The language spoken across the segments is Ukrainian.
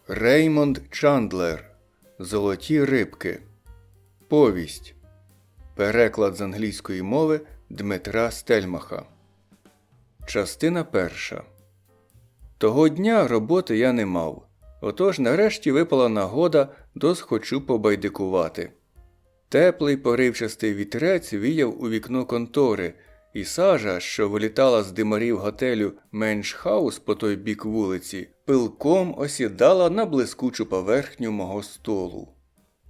Реймонд Чандлер. Золоті рибки. Повість. Переклад з англійської мови Дмитра Стельмаха. Частина перша. Того дня роботи я не мав. Отож нарешті випала нагода досхочу побайдикувати. Теплий поривчастий вітрець віяв у вікно контори, і сажа, що вилітала з димарів готелю Меншхаус по той бік вулиці, пилком осідала на блискучу поверхню мого столу.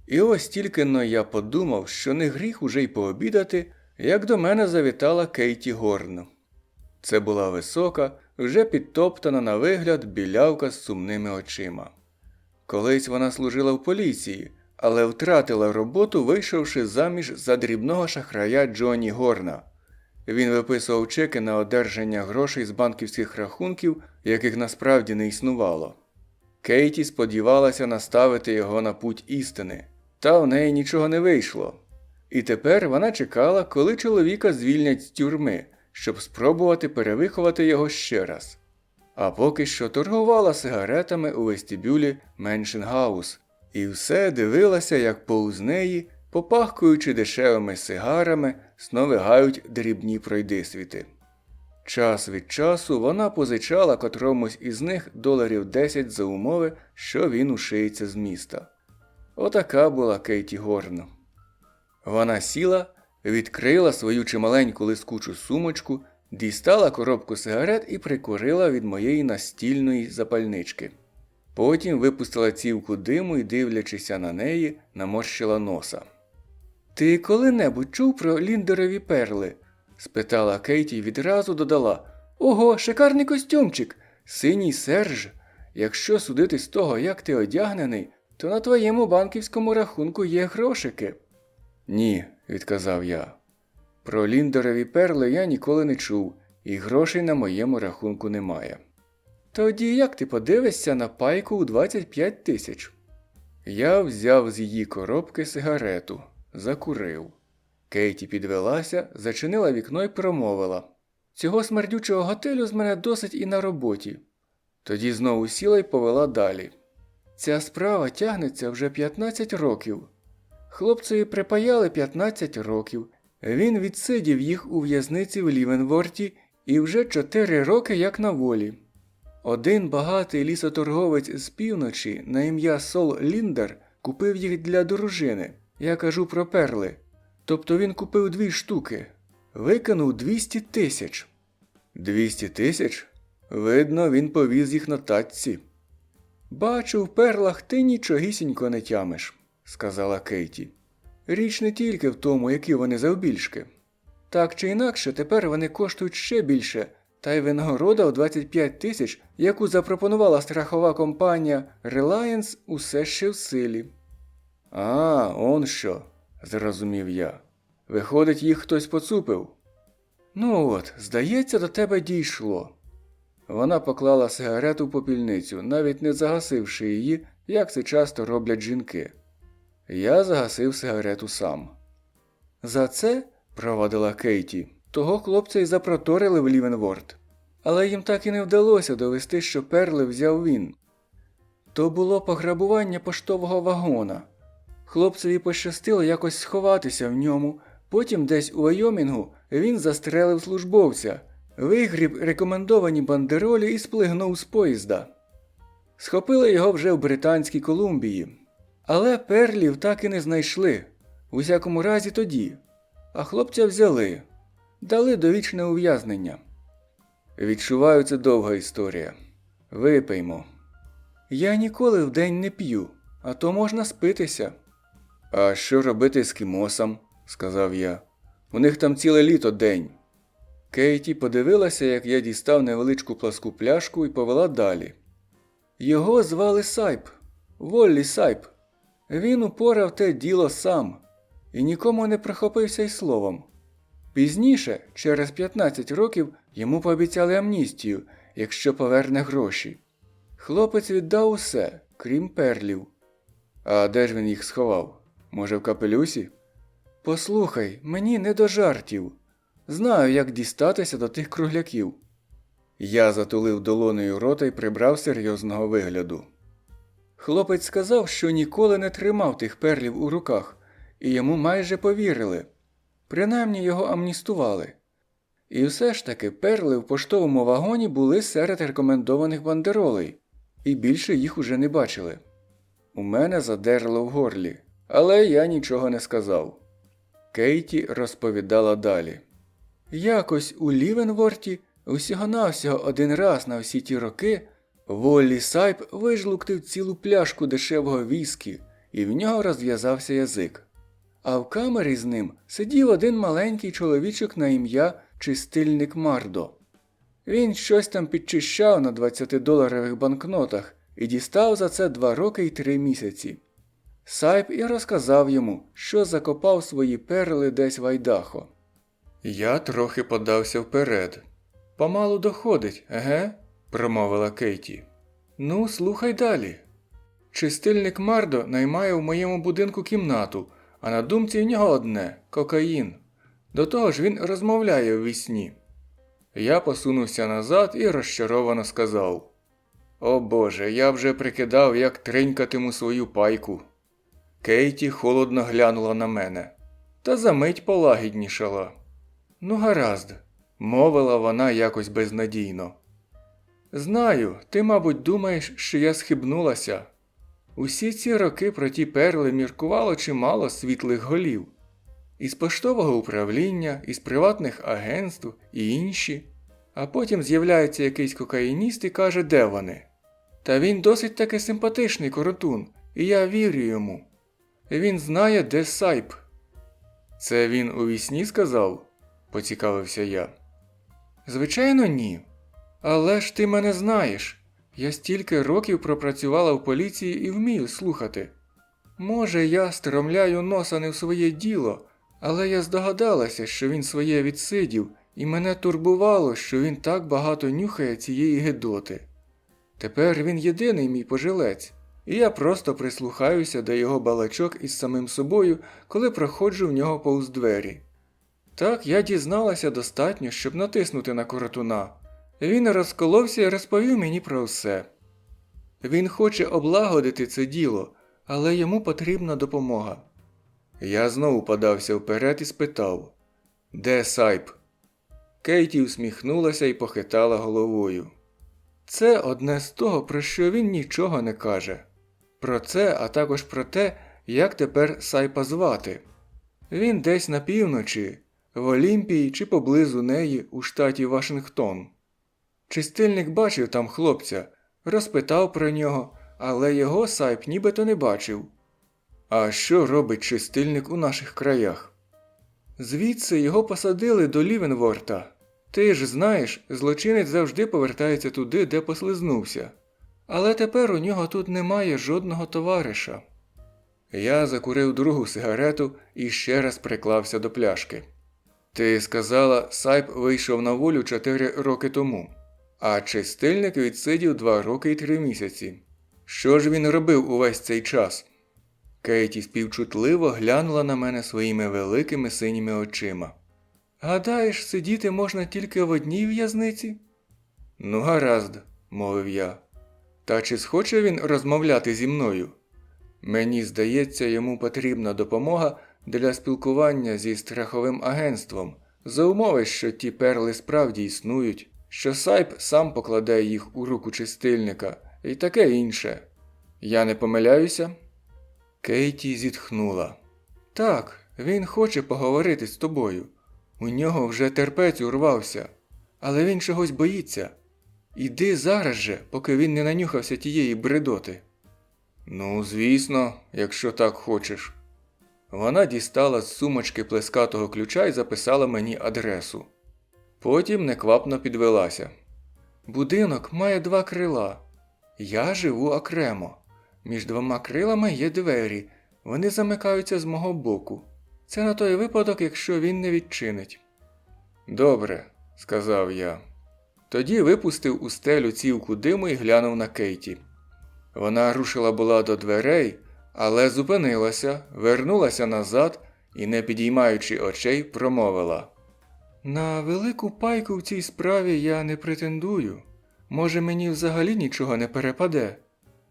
І ось тільки-но я подумав, що не гріх уже й пообідати, як до мене завітала Кейті Горн. Це була висока, вже підтоптана на вигляд білявка з сумними очима. Колись вона служила в поліції, але втратила роботу, вийшовши заміж за дрібного шахрая Джонні Горна. Він виписував чеки на одержання грошей з банківських рахунків, яких насправді не існувало. Кейті сподівалася наставити його на путь істини, та в неї нічого не вийшло. І тепер вона чекала, коли чоловіка звільнять з тюрми, щоб спробувати перевиховати його ще раз. А поки що торгувала сигаретами у вестибюлі Меншенгаус, і все дивилася, як повз неї, попахкуючи дешевими сигарами, сновигають дрібні пройдисвіти. Час від часу вона позичала котромусь із них $10 за умови, що він ушиється з міста. Отака була Кейті Горн. Вона сіла, відкрила свою чималеньку лискучу сумочку, дістала коробку сигарет і прикурила від моєї настільної запальнички. Потім випустила цівку диму і, дивлячися на неї, наморщила носа. «Ти коли-небудь чув про ліндерові перли?» – спитала Кейті і відразу додала. «Ого, шикарний костюмчик! Синій серж! Якщо судити з того, як ти одягнений, то на твоєму банківському рахунку є грошики». «Ні», – відказав я. «Про ліндерові перли я ніколи не чув, і грошей на моєму рахунку немає». «Тоді як ти подивишся на пайку у 25 тисяч?» Я взяв з її коробки сигарету. Закурив. Кейті підвелася, зачинила вікно і промовила. «Цього смердючого готелю з мене досить і на роботі». Тоді знову сіла й повела далі. «Ця справа тягнеться вже 15 років. Хлопцеві припаяли 15 років. Він відсидів їх у в'язниці в Лівенворті і вже 4 роки як на волі. Один багатий лісоторговець з півночі на ім'я Сол Ліндер купив їх для дружини. Я кажу про перли. Тобто він купив 2 штуки. Викинув 200 тисяч. 200 тисяч? Видно, він повіз їх на тачці. Бачу, в перлах ти нічогісінько не тямиш, сказала Кейті. Річ не тільки в тому, які вони завбільшки. Так чи інакше, тепер вони коштують ще більше, та й винагорода в 25 тисяч, яку запропонувала страхова компанія Reliance, усе ще в силі. «А, он що», – зрозумів я. «Виходить, їх хтось поцупив?» «Ну от, здається, до тебе дійшло». Вона поклала сигарету в попільницю, навіть не загасивши її, як це часто роблять жінки. Я загасив сигарету сам. «За це, – провадила Кейті, – того хлопця й запроторили в Лівенворт. Але їм так і не вдалося довести, що перли взяв він. То було пограбування поштового вагона. Хлопцеві пощастило якось сховатися в ньому, потім десь у Вайомінгу він застрелив службовця, вигріб рекомендовані бандеролі і сплигнув з поїзда. Схопили його вже в Британській Колумбії. Але перлів так і не знайшли, у всякому разі тоді. А хлопця взяли, дали довічне ув'язнення. Відчуваю, це довга історія. Випиймо. Я ніколи вдень не п'ю, а то можна спитися. А що робити ескімосам, сказав я. У них там ціле літо день. Кейті подивилася, як я дістав невеличку пласку пляшку і повела далі. Його звали Сайп, Воллі Сайп. Він упорав те діло сам і нікому не прихопився й словом. Пізніше, через 15 років, йому пообіцяли амністію, якщо поверне гроші. Хлопець віддав усе, крім перлів. А де ж він їх сховав? Може, в капелюсі? Послухай, мені не до жартів. Знаю, як дістатися до тих кругляків. Я затулив долонею рота й прибрав серйозного вигляду. Хлопець сказав, що ніколи не тримав тих перлів у руках, і йому майже повірили. Принаймні його амністували. І все ж таки перли в поштовому вагоні були серед рекомендованих бандеролей, і більше їх уже не бачили. У мене задерло в горлі, але я нічого не сказав. Кейті розповідала далі. Якось у Лівенворті усього-навсього один раз на всі ті роки Воллі Сайп вижлуктив цілу пляшку дешевого віскі, і в нього розв'язався язик. А в камері з ним сидів один маленький чоловічок на ім'я Чистильник Мардо. Він щось там підчищав на 20-доларових банкнотах і дістав за це 2 роки і 3 місяці. Сайп і розказав йому, що закопав свої перли десь в Айдахо. Я трохи подався вперед. «Помалу доходить, еге?» – промовила Кейті. «Ну, слухай далі. Чистильник Мардо наймає в моєму будинку кімнату, а на думці в нього одне – кокаїн. До того ж він розмовляє ввісні». Я посунувся назад і розчаровано сказав. «О Боже, я вже прикидав, як тринькатиму свою пайку». Кейті холодно глянула на мене. Та замить полагіднішала. «Ну гаразд», – мовила вона якось безнадійно. «Знаю, ти, мабуть, думаєш, що я схибнулася. Усі ці роки про ті перли міркувало чимало світлих голів. Із поштового управління, із приватних агентств і інші. А потім з'являється якийсь кокаїніст і каже, де вони. Та він досить таки симпатичний коротун, і я вірю йому. Він знає, де Сайп». «Це він у вісні сказав?» – поцікавився я. «Звичайно, ні. Але ж ти мене знаєш. Я стільки років пропрацювала в поліції і вмію слухати. Може, я стромляю носа не в своє діло, але я здогадалася, що він своє відсидів, і мене турбувало, що він так багато нюхає цієї гидоти. Тепер він єдиний мій пожилець, і я просто прислухаюся до його балачок із самим собою, коли проходжу в нього повз двері. Так я дізналася достатньо, щоб натиснути на коротуна. Він розколовся і розповів мені про все. Він хоче облагодити це діло, але йому потрібна допомога». Я знову подався вперед і спитав, «Де Сайп?» Кейті усміхнулася і похитала головою. «Це одне з того, про що він нічого не каже. Про це, а також про те, як тепер Сайпа звати. Він десь на півночі, в Олімпії чи поблизу неї у штаті Вашингтон. Чистильник бачив там хлопця, розпитав про нього, але його Сайп нібито не бачив». «А що робить чистильник у наших краях?» «Звідси його посадили до Лівенворта. Ти ж знаєш, злочинець завжди повертається туди, де послизнувся. Але тепер у нього тут немає жодного товариша». Я закурив другу сигарету і ще раз приклався до пляшки. «Ти сказала, Сайп вийшов на волю 4 роки тому, а чистильник відсидів 2 роки і 3 місяці. Що ж він робив увесь цей час?» Кейті співчутливо глянула на мене своїми великими синіми очима. «Гадаєш, сидіти можна тільки в одній в'язниці?» «Ну гаразд», – мовив я. «Та чи схоче він розмовляти зі мною? Мені здається, йому потрібна допомога для спілкування зі страховим агентством, за умови, що ті перли справді існують, що Сайп сам покладе їх у руку чистильника і таке інше. Я не помиляюся?» Кейті зітхнула. «Так, він хоче поговорити з тобою. У нього вже терпець урвався. Але він чогось боїться. Іди зараз же, поки він не нанюхався тієї бредоти». «Ну, звісно, якщо так хочеш». Вона дістала з сумочки плескатого ключа і записала мені адресу. Потім неквапно підвелася. «Будинок має 2 крила. Я живу окремо. Між 2 крилами є двері. Вони замикаються з мого боку. Це на той випадок, якщо він не відчинить». «Добре», – сказав я. Тоді випустив у стелю цівку диму і глянув на Кейті. Вона рушила була до дверей, але зупинилася, вернулася назад і, не підіймаючи очей, промовила. «На велику пайку в цій справі я не претендую. Може, мені взагалі нічого не перепаде.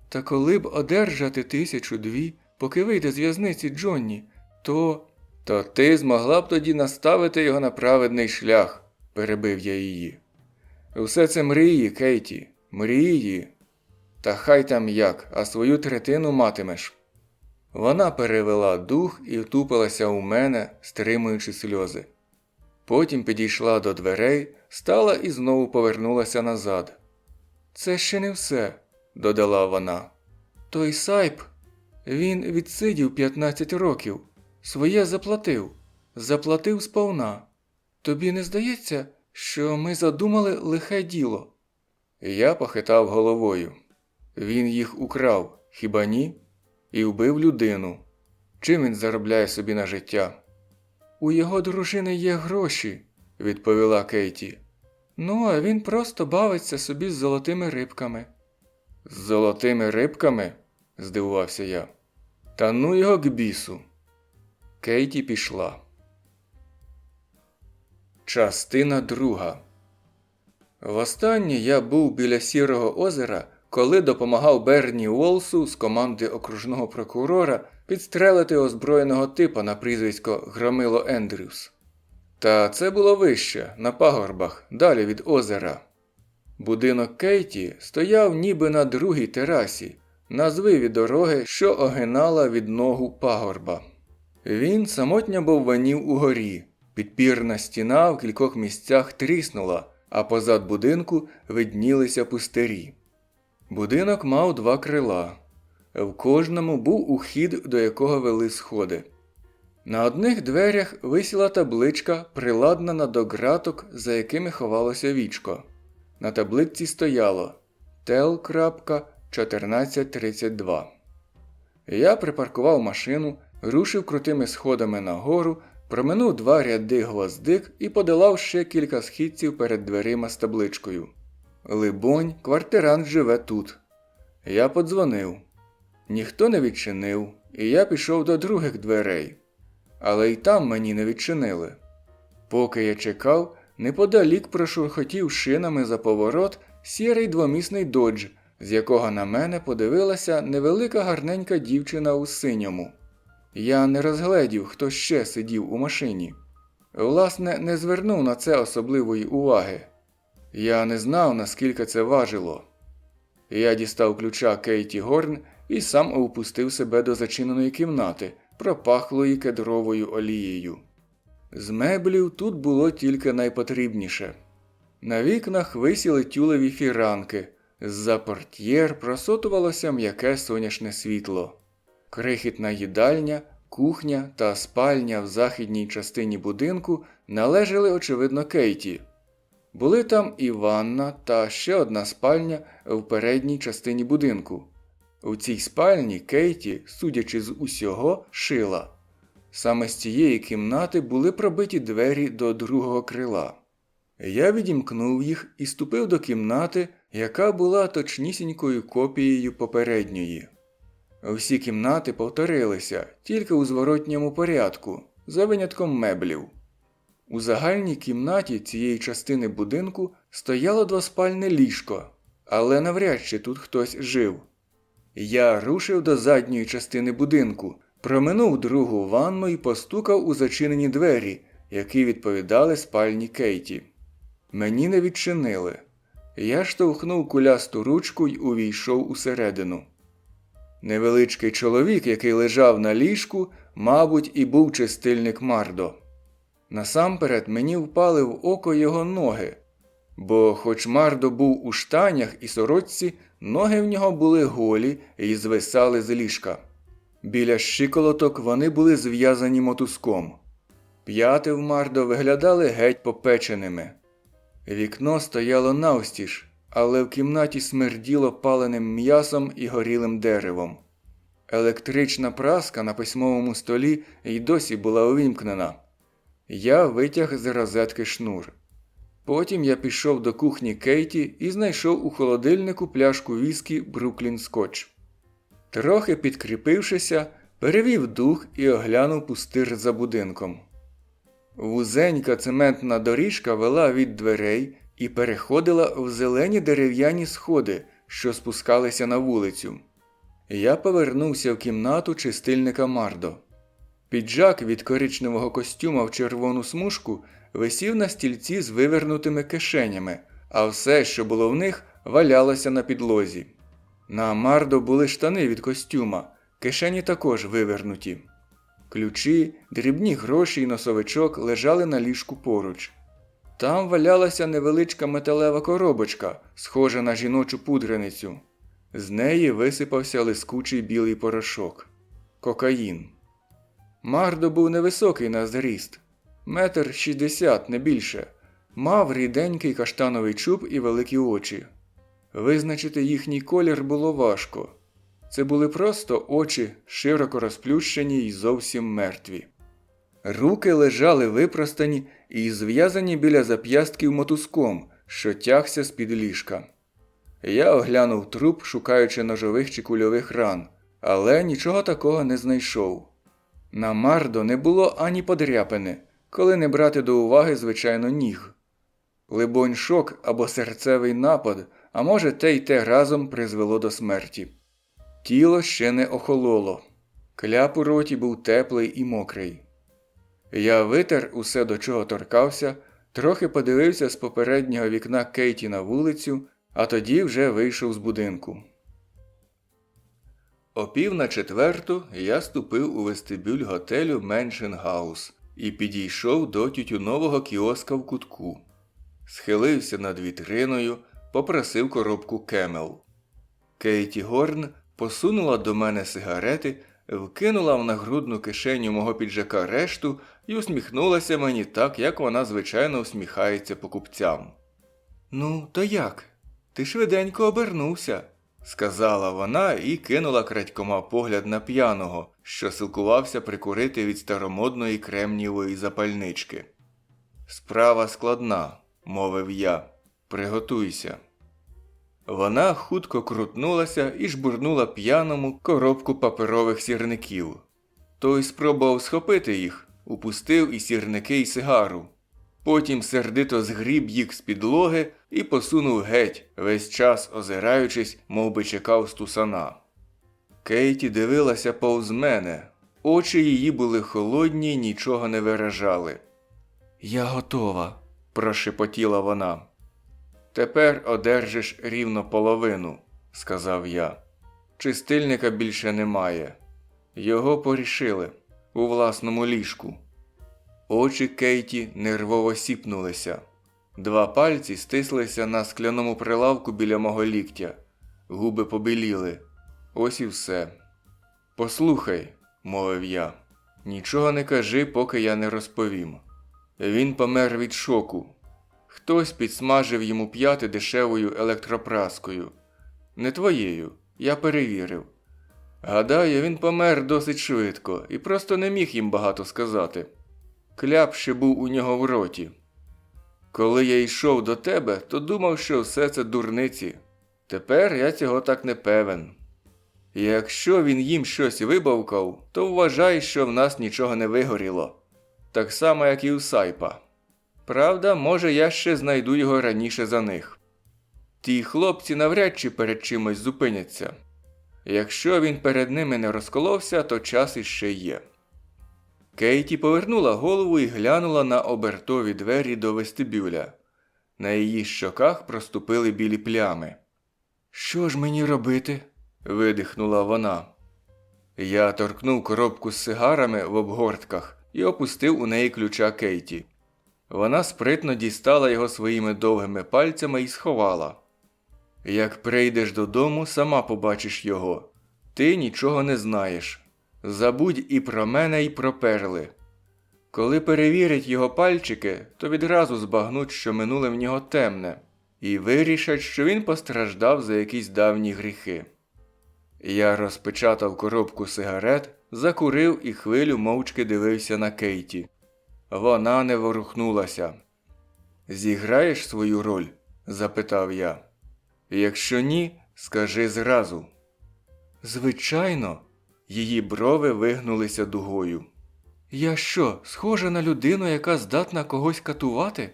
Та коли б одержати 1000-2, поки вийде з в'язниці Джонні, то... То ти змогла б тоді наставити його на праведний шлях, перебив я її. Усе це мрії, Кейті, мрії. Та хай там як, а свою третину матимеш. Вона перевела дух і втупилася у мене, стримуючи сльози. Потім підійшла до дверей, стала і знову повернулася назад. Це ще не все, додала вона. Той Сайп, він відсидів 15 років. Своє заплатив. Заплатив сповна. Тобі не здається, що ми задумали лихе діло? Я похитав головою. Він їх украв, хіба ні? І вбив людину. Чим він заробляє собі на життя? У його дружини є гроші, відповіла Кейті. Ну, а він просто бавиться собі з золотими рибками. З золотими рибками? Здивувався я. Та ну його к бісу. Кейті пішла. Частина 2. Востаннє я був біля Сірого озера, коли допомагав Берні Уолсу з команди окружного прокурора підстрелити озброєного типа на прізвисько Громило Ендрюс. Та це було вище, на пагорбах, далі від озера. Будинок Кейті стояв ніби на другій терасі, на звиві дороги, що огинала відногу пагорба. Він самотньо бовванів угорі, підпірна стіна в кількох місцях тріснула, а позад будинку виднілися пустирі. Будинок мав 2 крила. В кожному був ухід, до якого вели сходи. На одних дверях висіла табличка, приладнана до ґраток, за якими ховалося вічко. На табличці стояло Тел.1432. Я припаркував машину, рушив крутими сходами нагору, проминув 2 ряди гвоздик і подолав ще кілька східців перед дверима з табличкою. Либонь, квартирант живе тут. Я подзвонив. Ніхто не відчинив, і я пішов до других дверей. Але й там мені не відчинили. Поки я чекав, неподалік прошурхотів шинами за поворот сірий двомісний додж, з якого на мене подивилася невелика гарненька дівчина у синьому. Я не розгледів, хто ще сидів у машині. Власне, не звернув на це особливої уваги. Я не знав, наскільки це важило. Я дістав ключа Кейті Горн і сам опустив себе до зачиненої кімнати, пропахлої кедровою олією. З меблів тут було тільки найпотрібніше. На вікнах висіли тюлеві фіранки, з-за портьєр просотувалося м'яке сонячне світло. Крихітна їдальня, кухня та спальня в західній частині будинку належали, очевидно, Кейті. Були там і ванна та ще одна спальня в передній частині будинку. У цій спальні Кейті, судячи з усього, шила. Саме з цієї кімнати були пробиті двері до другого крила. Я відімкнув їх і ступив до кімнати, яка була точнісінькою копією попередньої. Всі кімнати повторилися, тільки у зворотньому порядку, за винятком меблів. У загальній кімнаті цієї частини будинку стояло двоспальне ліжко, але навряд чи тут хтось жив. Я рушив до задньої частини будинку, проминув другу ванну і постукав у зачинені двері, які відповідали спальні Кейті. Мені не відчинили. Я штовхнув кулясту ручку й увійшов усередину. Невеличкий чоловік, який лежав на ліжку, мабуть, і був чистильник Мардо. Насамперед мені впали в око його ноги, бо хоч Мардо був у штанях і сорочці, ноги в нього були голі і звисали з ліжка. Біля щиколоток вони були зв'язані мотузком. П'яти в Мардо виглядали геть попеченими. Вікно стояло навстіж, але в кімнаті смерділо паленим м'ясом і горілим деревом. Електрична праска на письмовому столі й досі була увімкнена. Я витяг з розетки шнур. Потім я пішов до кухні Кейті і знайшов у холодильнику пляшку віскі «Бруклін Скотч». Трохи підкріпившися, перевів дух і оглянув пустир за будинком. Вузенька цементна доріжка вела від дверей і переходила в зелені дерев'яні сходи, що спускалися на вулицю. Я повернувся в кімнату чистильника Мардо. Піджак від коричневого костюма в червону смужку висів на стільці з вивернутими кишенями, а все, що було в них, валялося на підлозі. На Мардо були штани від костюма, кишені також вивернуті. Ключі, дрібні гроші і носовичок лежали на ліжку поруч. Там валялася невеличка металева коробочка, схожа на жіночу пудреницю. З неї висипався лискучий білий порошок. Кокаїн. Мардо був невисокий на зріст. 1,60 м, не більше. Мав ріденький каштановий чуб і великі очі. Визначити їхній колір було важко. Це були просто очі, широко розплющені й зовсім мертві. Руки лежали випростані і зв'язані біля зап'ястків мотузком, що тягся з-під ліжка. Я оглянув труп, шукаючи ножових чи кульових ран, але нічого такого не знайшов. На Мардо не було ані подряпини, коли не брати до уваги, звичайно, ніг. Либонь, шок або серцевий напад, а може те й те разом призвело до смерті. Тіло ще не охололо. Кляп у роті був теплий і мокрий. Я витер усе, до чого торкався, трохи подивився з попереднього вікна Кейті на вулицю, а тоді вже вийшов з будинку. О 3:45 я ступив у вестибюль готелю Mansion House і підійшов до тютюнового кіоска в кутку. Схилився над вітриною, попросив коробку Camel. Кейті Горн посунула до мене сигарети, вкинула в нагрудну кишеню мого піджака решту і усміхнулася мені так, як вона звичайно усміхається покупцям. «Ну, то як? Ти швиденько обернувся», – сказала вона і кинула крадькома погляд на п'яного, що силкувався прикурити від старомодної кремнієвої запальнички. «Справа складна», – мовив я. «Приготуйся». Вона хутко крутнулася і жбурнула п'яному коробку паперових сірників. Той спробував схопити їх, упустив і сірники, і сигару. Потім сердито згріб їх з підлоги і посунув геть, весь час озираючись, мов би чекав стусана. Кейті дивилася повз мене. Очі її були холодні й нічого не виражали. «Я готова», – прошепотіла вона. «Тепер одержиш рівно половину», – сказав я. «Чистильника більше немає. Його порішили у власному ліжку». Очі Кейті нервово сіпнулися. 2 пальці стислися на скляному прилавку біля мого ліктя. Губи побіліли. Ось і все. «Послухай», – мовив я, – «нічого не кажи, поки я не розповім. Він помер від шоку. Хтось підсмажив йому п'яти дешевою електропраскою. Не твоєю, я перевірив. Гадаю, він помер досить швидко і просто не міг їм багато сказати. Кляп ще був у нього в роті. Коли я йшов до тебе, то думав, що все це дурниці. Тепер я цього так не певен. Якщо він їм щось вибавкав, то вважай, що в нас нічого не вигоріло. Так само, як і у Сайпа. Правда, може, я ще знайду його раніше за них. Ті хлопці навряд чи перед чимось зупиняться. Якщо він перед ними не розколовся, то час іще є». Кейті повернула голову і глянула на обертові двері до вестибюля. На її щоках проступили білі плями. «Що ж мені робити?» – видихнула вона. Я торкнув коробку з сигарами в обгортках і опустив у неї ключа Кейті. Вона спритно дістала його своїми довгими пальцями і сховала. «Як прийдеш додому, сама побачиш його. Ти нічого не знаєш. Забудь і про мене, і про перли. Коли перевірять його пальчики, то відразу збагнуть, що минуле в нього темне, і вирішать, що він постраждав за якісь давні гріхи». Я розпечатав коробку сигарет, закурив і хвилю мовчки дивився на Кейті. Вона не ворухнулася. «Зіграєш свою роль?» – запитав я. «Якщо ні, скажи зразу». «Звичайно». Її брови вигнулися дугою. «Я що, схожа на людину, яка здатна когось катувати?»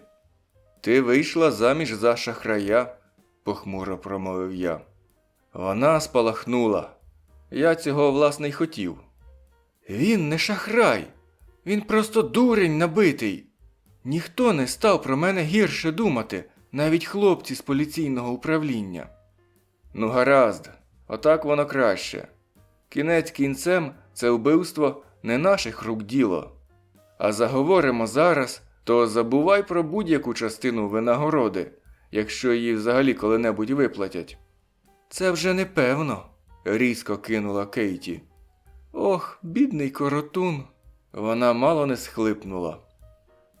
«Ти вийшла заміж за шахрая», – похмуро промовив я. Вона спалахнула. Я цього, власне, й хотів. Він не шахрай. Він просто дурень набитий. Ніхто не став про мене гірше думати, навіть хлопці з поліційного управління. Ну гаразд, отак воно краще. Кінець кінцем це вбивство не наших рук діло. А заговоримо зараз, то забувай про будь-яку частину винагороди, якщо її взагалі коли-небудь виплатять. Це вже не певно, різко кинула Кейті. Ох, бідний коротун. Вона мало не схлипнула.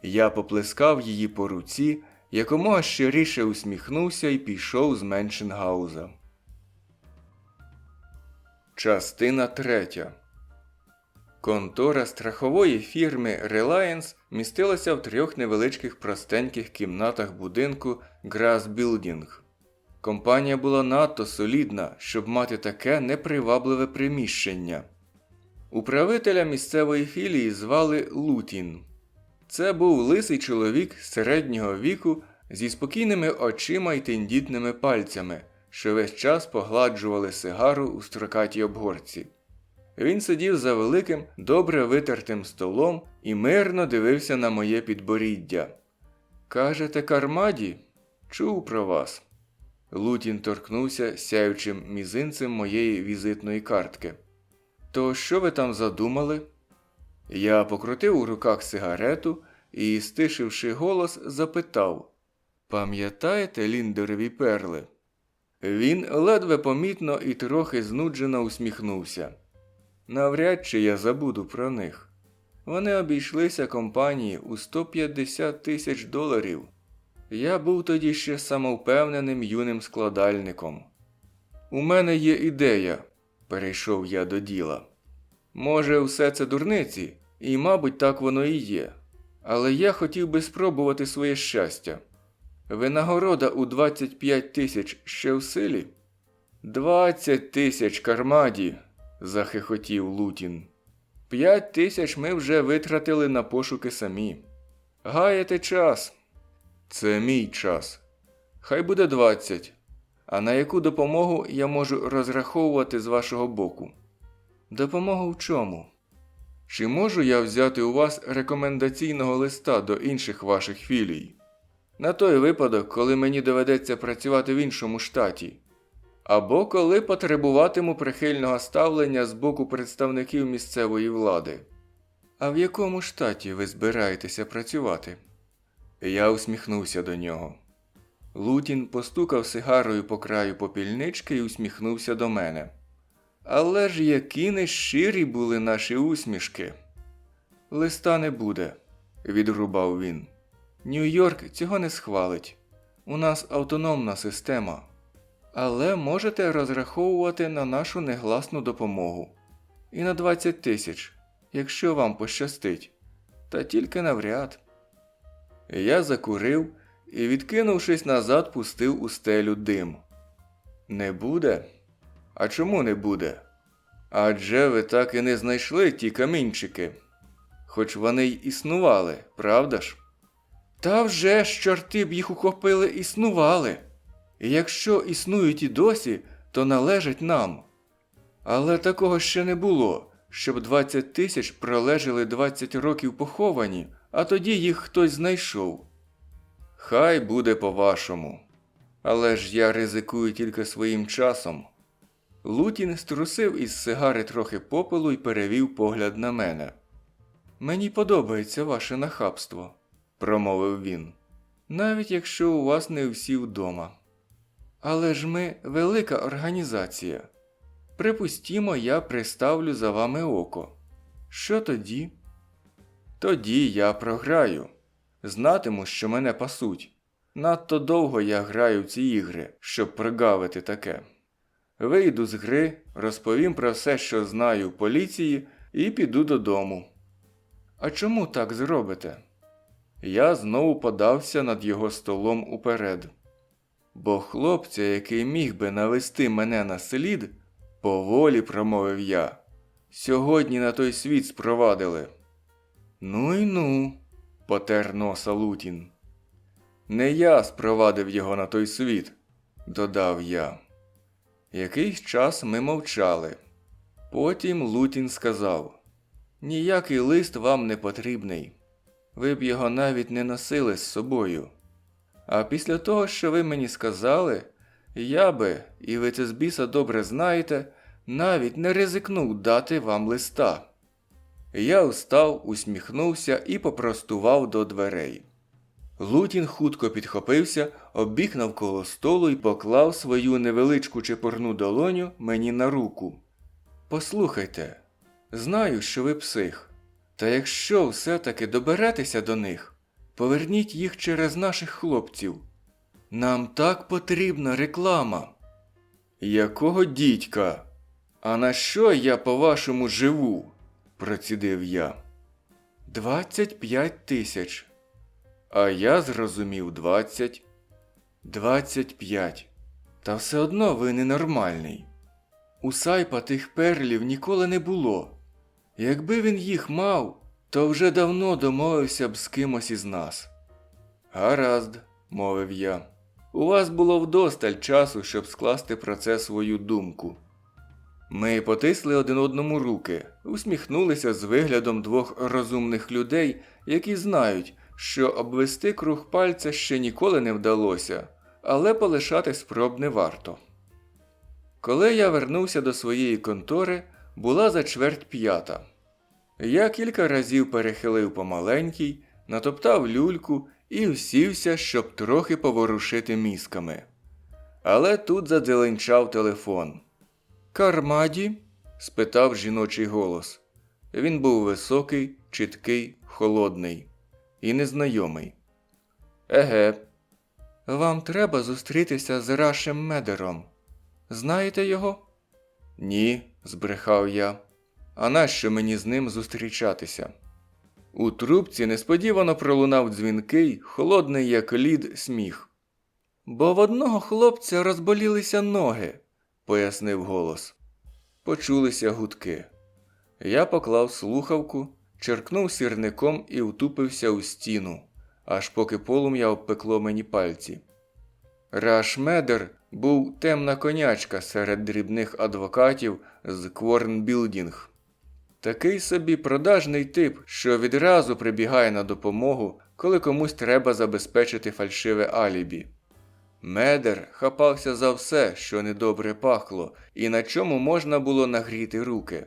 Я поплескав її по руці, якомога щиріше усміхнувся і пішов з Меншенгауза. Частина 3. Контора страхової фірми Reliance містилася в 3 невеличких простеньких кімнатах будинку Grass Building. Компанія була надто солідна, щоб мати таке непривабливе приміщення. Управителя місцевої філії звали Лутін. Це був лисий чоловік середнього віку зі спокійними очима й тендітними пальцями, що весь час погладжували сигару у строкатій обгорці. Він сидів за великим, добре витертим столом і мирно дивився на моє підборіддя. «Кажете, Кармаді? Чув про вас». Лутін торкнувся сяючим мізинцем моєї візитної картки. «То що ви там задумали?» Я покрутив у руках сигарету і, стишивши голос, запитав: «Пам'ятаєте ліндерові перли?» Він ледве помітно і трохи знуджено усміхнувся. Навряд чи я забуду про них. Вони обійшлися компанії у $150 000. Я був тоді ще самовпевненим юним складальником. «У мене є ідея», – перейшов я до діла. «Може, все це дурниці, і, мабуть, так воно і є. Але я хотів би спробувати своє щастя. Винагорода у 25 000 ще в силі?» «20 000, Кармаді», – захихотів Лутін. 5 000 ми вже витратили на пошуки самі. Гаяте час. Це мій час. Хай буде 20. А на яку допомогу я можу розраховувати з вашого боку? Допомогу в чому? Чи можу я взяти у вас рекомендаційного листа до інших ваших філій? На той випадок, коли мені доведеться працювати в іншому штаті. Або коли потребуватиму прихильного ставлення з боку представників місцевої влади. А в якому штаті ви збираєтеся працювати? Я усміхнувся до нього. Лутін постукав сигарою по краю попільнички і усміхнувся до мене. Але ж які нещирі були наші усмішки. Листа не буде, відрубав він. Нью-Йорк цього не схвалить. У нас автономна система. Але можете розраховувати на нашу негласну допомогу. І на 20 000, якщо вам пощастить. Та тільки навряд. Я закурив і, відкинувшись назад, пустив у стелю дим. Не буде? А чому не буде? Адже ви так і не знайшли ті камінчики. Хоч вони й існували, правда ж? Та вже ж, чорти б їх ухопили, існували. І якщо існують і досі, то належать нам. Але такого ще не було, щоб 20 000 пролежали 20 років поховані, а тоді їх хтось знайшов. Хай буде по-вашому. Але ж я ризикую тільки своїм часом. Лутін струсив із сигари трохи попелу і перевів погляд на мене. «Мені подобається ваше нахабство», – промовив він. «Навіть якщо у вас не всі вдома. Але ж ми велика організація. Припустімо, я приставлю за вами око. Що тоді?» «Тоді я програю. Знатиму, що мене пасуть. Надто довго я граю в ці ігри, щоб прогавити таке. Вийду з гри, розповім про все, що знаю в поліції, і піду додому». «А чому так зробите?» Я знову подався над його столом уперед. «Бо хлопця, який міг би навести мене на слід, поволі, промовив я, сьогодні на той світ спровадили». «Ну й ну», – потер носа Лутін. «Не я спровадив його на той світ», – додав я. Якийсь час ми мовчали. Потім Лутін сказав: «Ніякий лист вам не потрібний. Ви б його навіть не носили з собою. А після того, що ви мені сказали, я би, і ви це з біса добре знаєте, навіть не ризикнув дати вам листа». Я встав, усміхнувся і попростував до дверей. Лутін хутко підхопився, обіг навколо столу і поклав свою невеличку чепурну долоню мені на руку. «Послухайте, знаю, що ви псих, та якщо все-таки доберетеся до них, поверніть їх через наших хлопців. Нам так потрібна реклама». «Якого дідька? А на що я, по-вашому, живу?» – процідив я. 25 тисяч. А я зрозумів 20. 25. Та все одно ви ненормальний. У Сайпа тих перлів ніколи не було. Якби він їх мав, то вже давно домовився б з кимось із нас. «Гаразд», – мовив я. «У вас було вдосталь часу, щоб скласти про це свою думку». Ми потисли один одному руки, усміхнулися з виглядом двох розумних людей, які знають, що обвести круг пальця ще ніколи не вдалося, але полишати спроб не варто. Коли я вернувся до своєї контори, була за 4:45. Я кілька разів перехилив помаленький, натоптав люльку і всівся, щоб трохи поворушити мізками. Але тут задзеленчав телефон. «Кармаді?» – спитав жіночий голос. Він був високий, чіткий, холодний і незнайомий. «Еге». «Вам треба зустрітися з Рашем Медером. Знаєте його?» «Ні», – збрехав я. «А нащо мені з ним зустрічатися?» У трубці несподівано пролунав дзвінкий, холодний як лід, сміх. «Бо в одного хлопця розболілися ноги», – пояснив голос. Почулися гудки. Я поклав слухавку, черкнув сірником і втупився у стіну, аж поки полум'я обпекло мені пальці. Раш Медер був темна конячка серед дрібних адвокатів з Кворн-Білдінг. Такий собі продажний тип, що відразу прибігає на допомогу, коли комусь треба забезпечити фальшиве алібі. Медер хапався за все, що недобре пахло, і на чому можна було нагріти руки.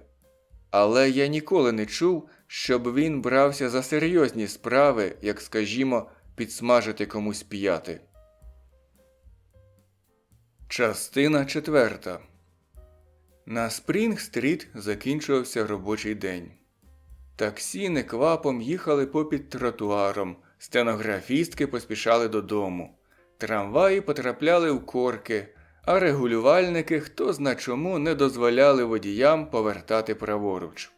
Але я ніколи не чув, щоб він брався за серйозні справи, як, скажімо, підсмажити комусь п'яти. Частина 4. На Спрінг-стріт закінчувався робочий день. Таксі неквапом їхали попід тротуаром, стенографістки поспішали додому. Трамваї потрапляли в корки, а регулювальники хто зна чому не дозволяли водіям повертати праворуч.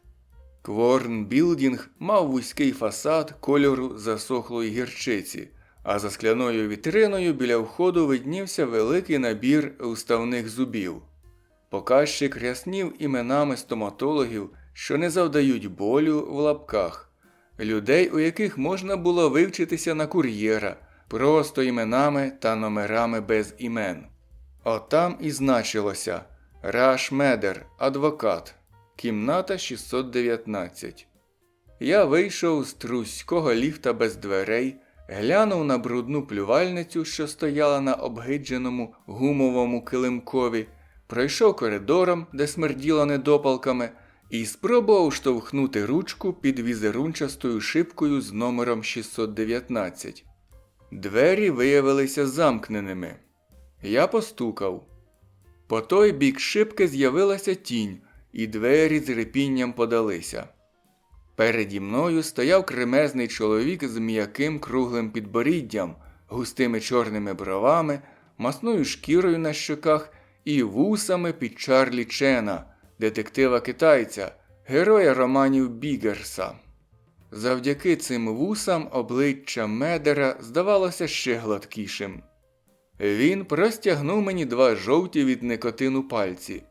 Кворн-Білдінг мав вузький фасад кольору засохлої гірчиці, а за скляною вітриною біля входу виднівся великий набір уставних зубів. Показчик ряснів іменами стоматологів, що не завдають болю в лапках, людей, у яких можна було вивчитися на кур'єра, просто іменами та номерами без імен. Отам і значилося «Раш Медер, адвокат, кімната 619». Я вийшов з труського ліфта без дверей, глянув на брудну плювальницю, що стояла на обгидженому гумовому килимкові, пройшов коридором, де смерділо недопалками, і спробував штовхнути ручку під візерунчастою шибкою з номером 619. Двері виявилися замкненими. Я постукав. По той бік шибки з'явилася тінь, і двері з рипінням подалися. Переді мною стояв кремезний чоловік з м'яким круглим підборіддям, густими чорними бровами, масною шкірою на щоках і вусами під Чарлі Чена, детектива-китайця, героя романів Бігерса. Завдяки цим вусам обличчя Медера здавалося ще гладкішим. Він простягнув мені 2 жовті від никотину пальці.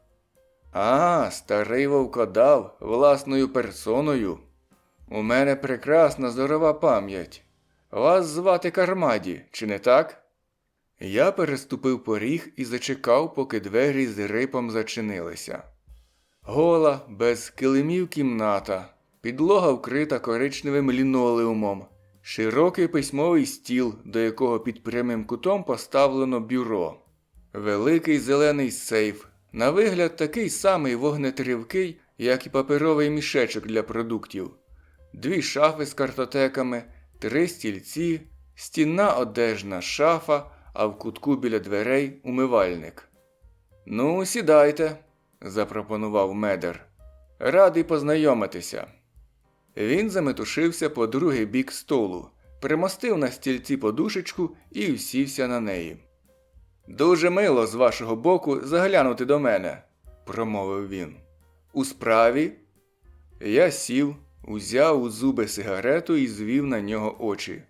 «А, старий вовкодав, власною персоною. У мене прекрасна зорова пам'ять. Вас звати Кармаді, чи не так?» Я переступив поріг і зачекав, поки двері з рипом зачинилися. Гола, без килимів кімната, підлога вкрита коричневим лінолеумом, широкий письмовий стіл, до якого під прямим кутом поставлено бюро. Великий зелений сейф, на вигляд такий самий вогнетривкий, як і паперовий мішечок для продуктів. 2 шафи з картотеками, 3 стільці, стінна одежна шафа, а в кутку біля дверей умивальник. «Ну, сідайте», – запропонував Медер. «Радий познайомитися». Він заметушився по другий бік столу, примостив на стільці подушечку і всівся на неї. «Дуже мило з вашого боку заглянути до мене», – промовив він. «У справі?» Я сів, узяв у зуби сигарету і звів на нього очі.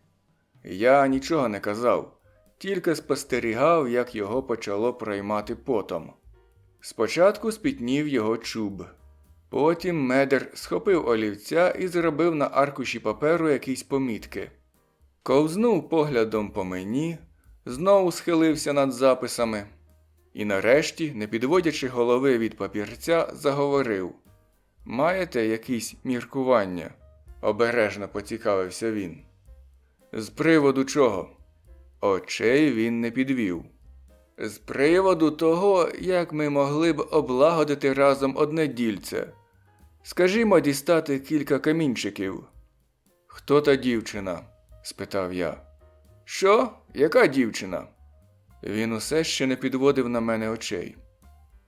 Я нічого не казав, тільки спостерігав, як його почало проймати потом. Спочатку спітнів його чуб. Потім Медер схопив олівця і зробив на аркуші паперу якісь помітки. Ковзнув поглядом по мені, знову схилився над записами. І нарешті, не підводячи голови від папірця, заговорив. «Маєте якісь міркування?» – обережно поцікавився він. «З приводу чого?» Очей він не підвів. «З приводу того, як ми могли б облагодити разом одне дільце. Скажімо, дістати кілька камінчиків». «Хто та дівчина?» – спитав я. «Що? Яка дівчина?» Він усе ще не підводив на мене очей.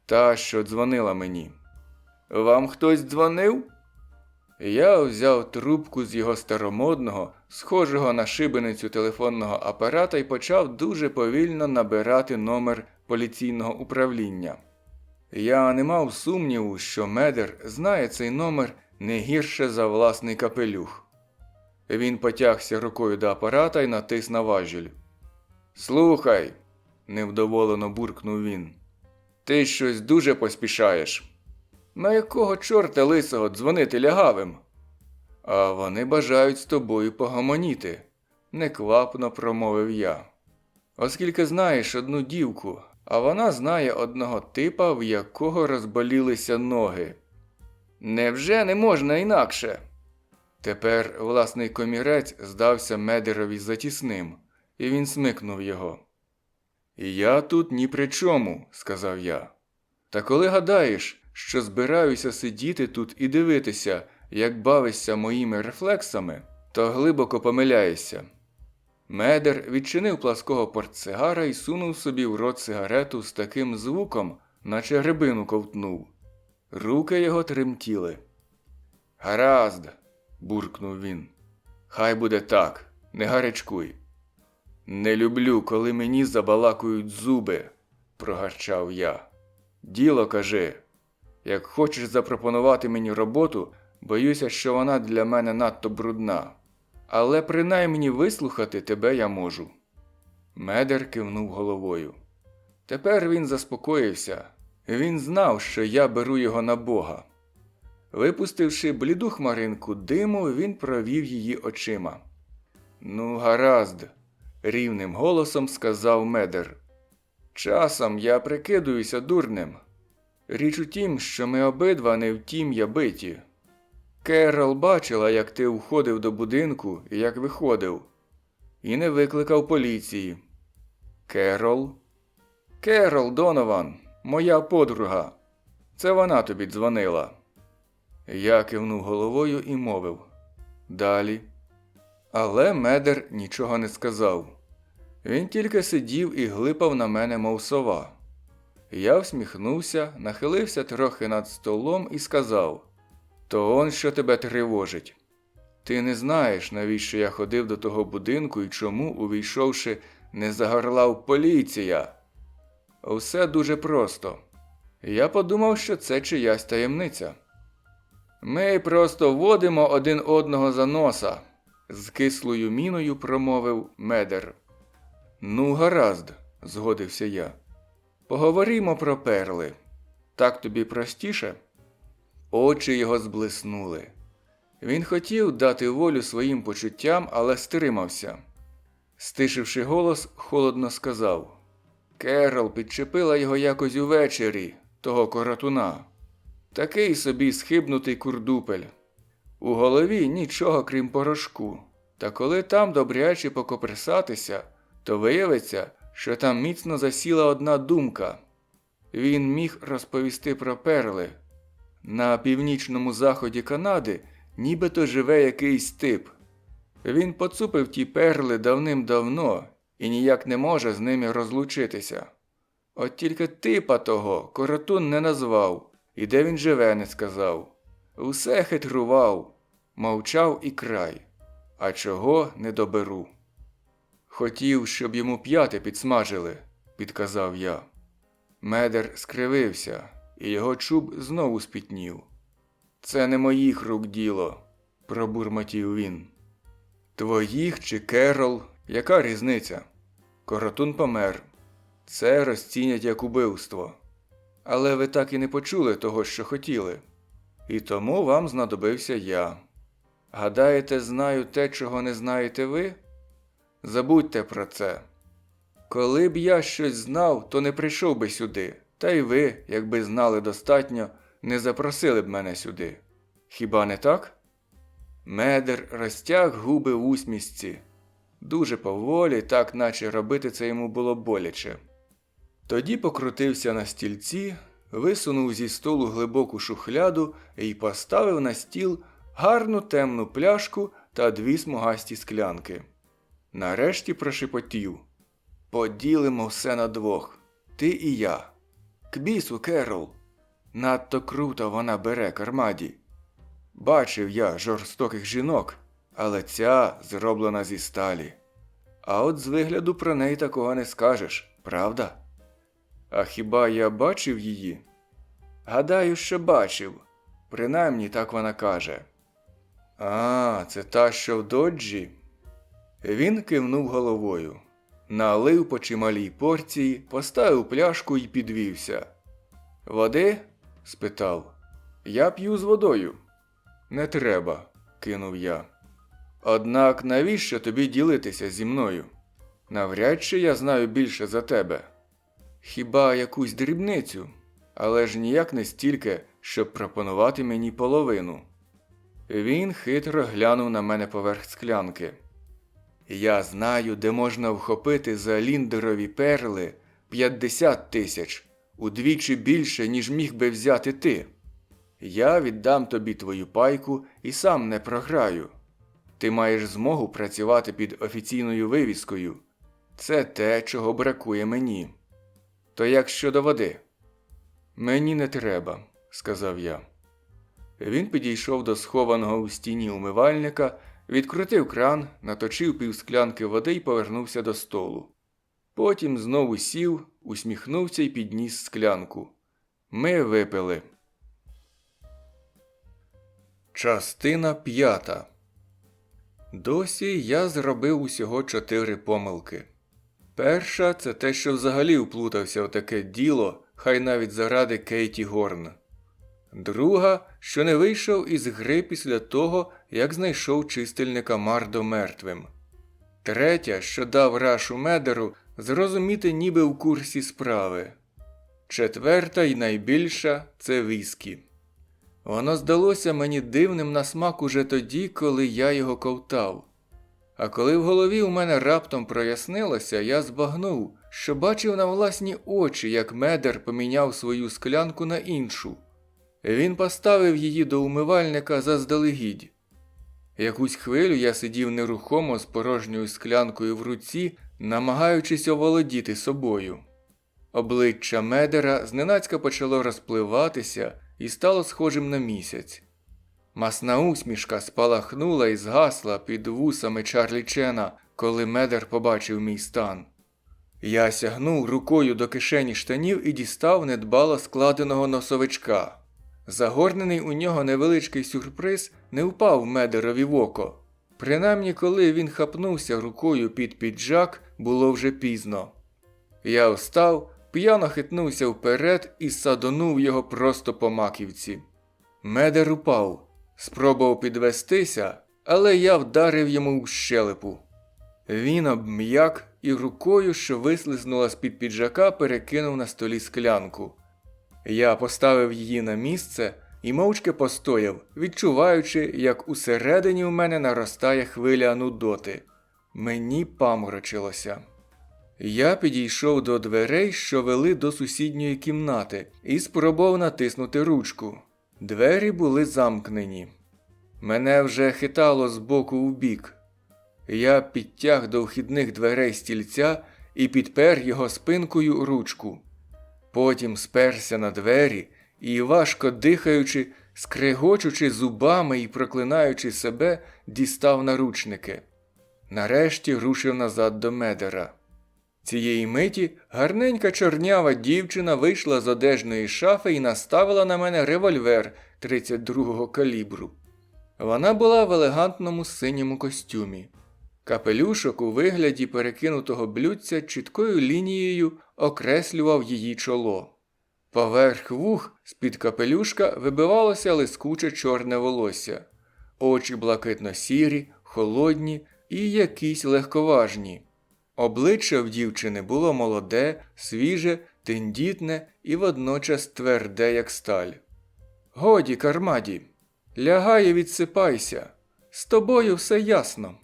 «Та, що дзвонила мені». «Вам хтось дзвонив?» Я взяв трубку з його старомодного, схожого на шибеницю телефонного апарата і почав дуже повільно набирати номер поліційного управління. Я не мав сумніву, що Медер знає цей номер не гірше за власний капелюх. Він потягся рукою до апарата і натис на важіль. «Слухай», – невдоволено буркнув він, – «ти щось дуже поспішаєш». «На якого чорта лисого дзвонити лягавим?» «А вони бажають з тобою погомоніти», – неквапно промовив я. «Оскільки знаєш одну дівку, а вона знає одного типа, в якого розболілися ноги». «Невже не можна інакше?» Тепер власний комірець здався Медерові затісним, і він смикнув його. «Я тут ні при чому», – сказав я. «Та коли гадаєш, що збираюся сидіти тут і дивитися, як бавишся моїми рефлексами, то глибоко помиляєшся». Медер відчинив плаского портсигара і сунув собі в рот сигарету з таким звуком, наче грибину ковтнув. Руки його тремтіли. «Гаразд», – буркнув він. «Хай буде так, не гарячкуй». «Не люблю, коли мені забалакують зуби», – прогарчав я. «Діло кажи. Як хочеш запропонувати мені роботу, боюся, що вона для мене надто брудна. Але принаймні вислухати тебе я можу». Медер кивнув головою. Тепер він заспокоївся. Він знав, що я беру його на Бога. Випустивши бліду хмаринку диму, він провів її очима. «Ну, гаразд», – рівним голосом сказав Медер. «Часом я прикидуюся дурним. Річ у тім, що ми обидва не в тім'я биті. Керол бачила, як ти входив до будинку і як виходив. І не викликав поліції». «Керол?» «Керол Донован, моя подруга. Це вона тобі дзвонила». Я кивнув головою і мовив. «Далі». Але Медер нічого не сказав. Він тільки сидів і глипав на мене, мов сова. Я всміхнувся, нахилився трохи над столом і сказав: «То он що тебе тривожить? Ти не знаєш, навіщо я ходив до того будинку і чому, увійшовши, не загорлав поліція?» Усе дуже просто. Я подумав, що це чиясь таємниця. «Ми просто водимо один одного за носа», – з кислою міною промовив Медер. «Ну, гаразд», – згодився я. «Поговоримо про перли. Так тобі простіше?» Очі його зблиснули. Він хотів дати волю своїм почуттям, але стримався. Стишивши голос, холодно сказав: «Керол підчепила його якось увечері, того коротуна. Такий собі схибнутий курдупель. У голові нічого крім порошку. Та коли там добряче покоперсатися, то виявиться, що там міцно засіла одна думка. Він міг розповісти про перли. На північному заході Канади нібито живе якийсь тип. Він поцупив ті перли давним-давно і ніяк не може з ними розлучитися. От тільки типа того Коротун не назвав, і де він живе не сказав. Усе хитрував, мовчав і край. А чого не доберу. Хотів, щоб йому п'яти підсмажили, підказав я. Медер скривився, і його чуб знову спітнів. Це не моїх рук діло, пробурмотів він. Твоїх чи Керол, яка різниця? Коротун помер. Це розцінять як убивство. Але ви так і не почули того, що хотіли. І тому вам знадобився я. Гадаєте, знаю те, чого не знаєте ви? Забудьте про це. Коли б я щось знав, то не прийшов би сюди. Та й ви, якби знали достатньо, не запросили б мене сюди. Хіба не так? Медер розтяг губи в усмішці. Дуже поволі, так наче робити це йому було боляче. Тоді покрутився на стільці, висунув зі столу глибоку шухляду і поставив на стіл гарну темну пляшку та 2 смугасті склянки. Нарешті прошепотів. Поділимо все на 2. Ти і я. К бісу, Керол. Надто круто вона бере Кармаді. Бачив я жорстоких жінок, але ця зроблена зі сталі. А от з вигляду про неї такого не скажеш, правда? А хіба я бачив її? Гадаю, що бачив. Принаймні так вона каже. А, це та, що в доджі? Він кивнув головою. Налив по чималій порції, поставив пляшку і підвівся. «Води?» – спитав. «Я п'ю з водою». «Не треба», – кинув я. «Однак навіщо тобі ділитися зі мною? Навряд чи я знаю більше за тебе. Хіба якусь дрібницю, але ж ніяк не стільки, щоб пропонувати мені половину». Він хитро глянув на мене поверх склянки. «Я знаю, де можна вхопити за ліндерові перли 50 тисяч, удвічі більше, ніж міг би взяти ти. Я віддам тобі твою пайку і сам не програю. Ти маєш змогу працювати під офіційною вивіскою. Це те, чого бракує мені. То як щодо води?» «Мені не треба», – сказав я. Він підійшов до схованого у стіні умивальника, відкрутив кран, наточив півсклянки води і повернувся до столу. Потім знову сів, усміхнувся і підніс склянку. Ми випили. Частина 5. Досі я зробив усього 4 помилки. Перша – це те, що взагалі вплутався в таке діло, хай навіть заради Кейті Горн. Друга, що не вийшов із гри після того, як знайшов чистильника Мардо мертвим. Третя, що дав Рашу Медеру зрозуміти ніби в курсі справи. Четверта і найбільша – це віскі. Воно здалося мені дивним на смак уже тоді, коли я його ковтав. А коли в голові у мене раптом прояснилося, я збагнув, що бачив на власні очі, як Медер поміняв свою склянку на іншу. Він поставив її до умивальника заздалегідь. Якусь хвилю я сидів нерухомо з порожньою склянкою в руці, намагаючись оволодіти собою. Обличчя Медера зненацька почало розпливатися і стало схожим на місяць. Масна усмішка спалахнула і згасла під вусами Чарлі Чена, коли Медер побачив мій стан. Я сягнув рукою до кишені штанів і дістав недбало складеного носовичка. Загорнений у нього невеличкий сюрприз не впав Медерові в око. Принаймні, коли він хапнувся рукою під піджак, було вже пізно. Я встав, п'яно хитнувся вперед і садонув його просто по маківці. Медер упав, спробував підвестися, але я вдарив йому в щелепу. Він обм'як і рукою, що вислизнула з-під піджака, перекинув на столі склянку. Я поставив її на місце і мовчки постояв, відчуваючи, як усередині у мене наростає хвиля нудоти. Мені паморочилося. Я підійшов до дверей, що вели до сусідньої кімнати, і спробував натиснути ручку. Двері були замкнені. Мене вже хитало з боку в бік. Я підтяг до вхідних дверей стільця і підпер його спинкою ручку. Потім сперся на двері і, важко дихаючи, скрегочучи зубами і проклинаючи себе, дістав наручники. Нарешті рушив назад до Медера. Цієї миті гарненька чорнява дівчина вийшла з одежної шафи і наставила на мене револьвер 32-го калібру. Вона була в елегантному синьому костюмі. Капелюшок у вигляді перекинутого блюдця чіткою лінією окреслював її чоло. Поверх вух з-під капелюшка вибивалося лискуче чорне волосся. Очі блакитно-сірі, холодні і якісь легковажні. Обличчя в дівчини було молоде, свіже, тендітне і водночас тверде, як сталь. «Годі, Кармаді, лягай і відсипайся, з тобою все ясно».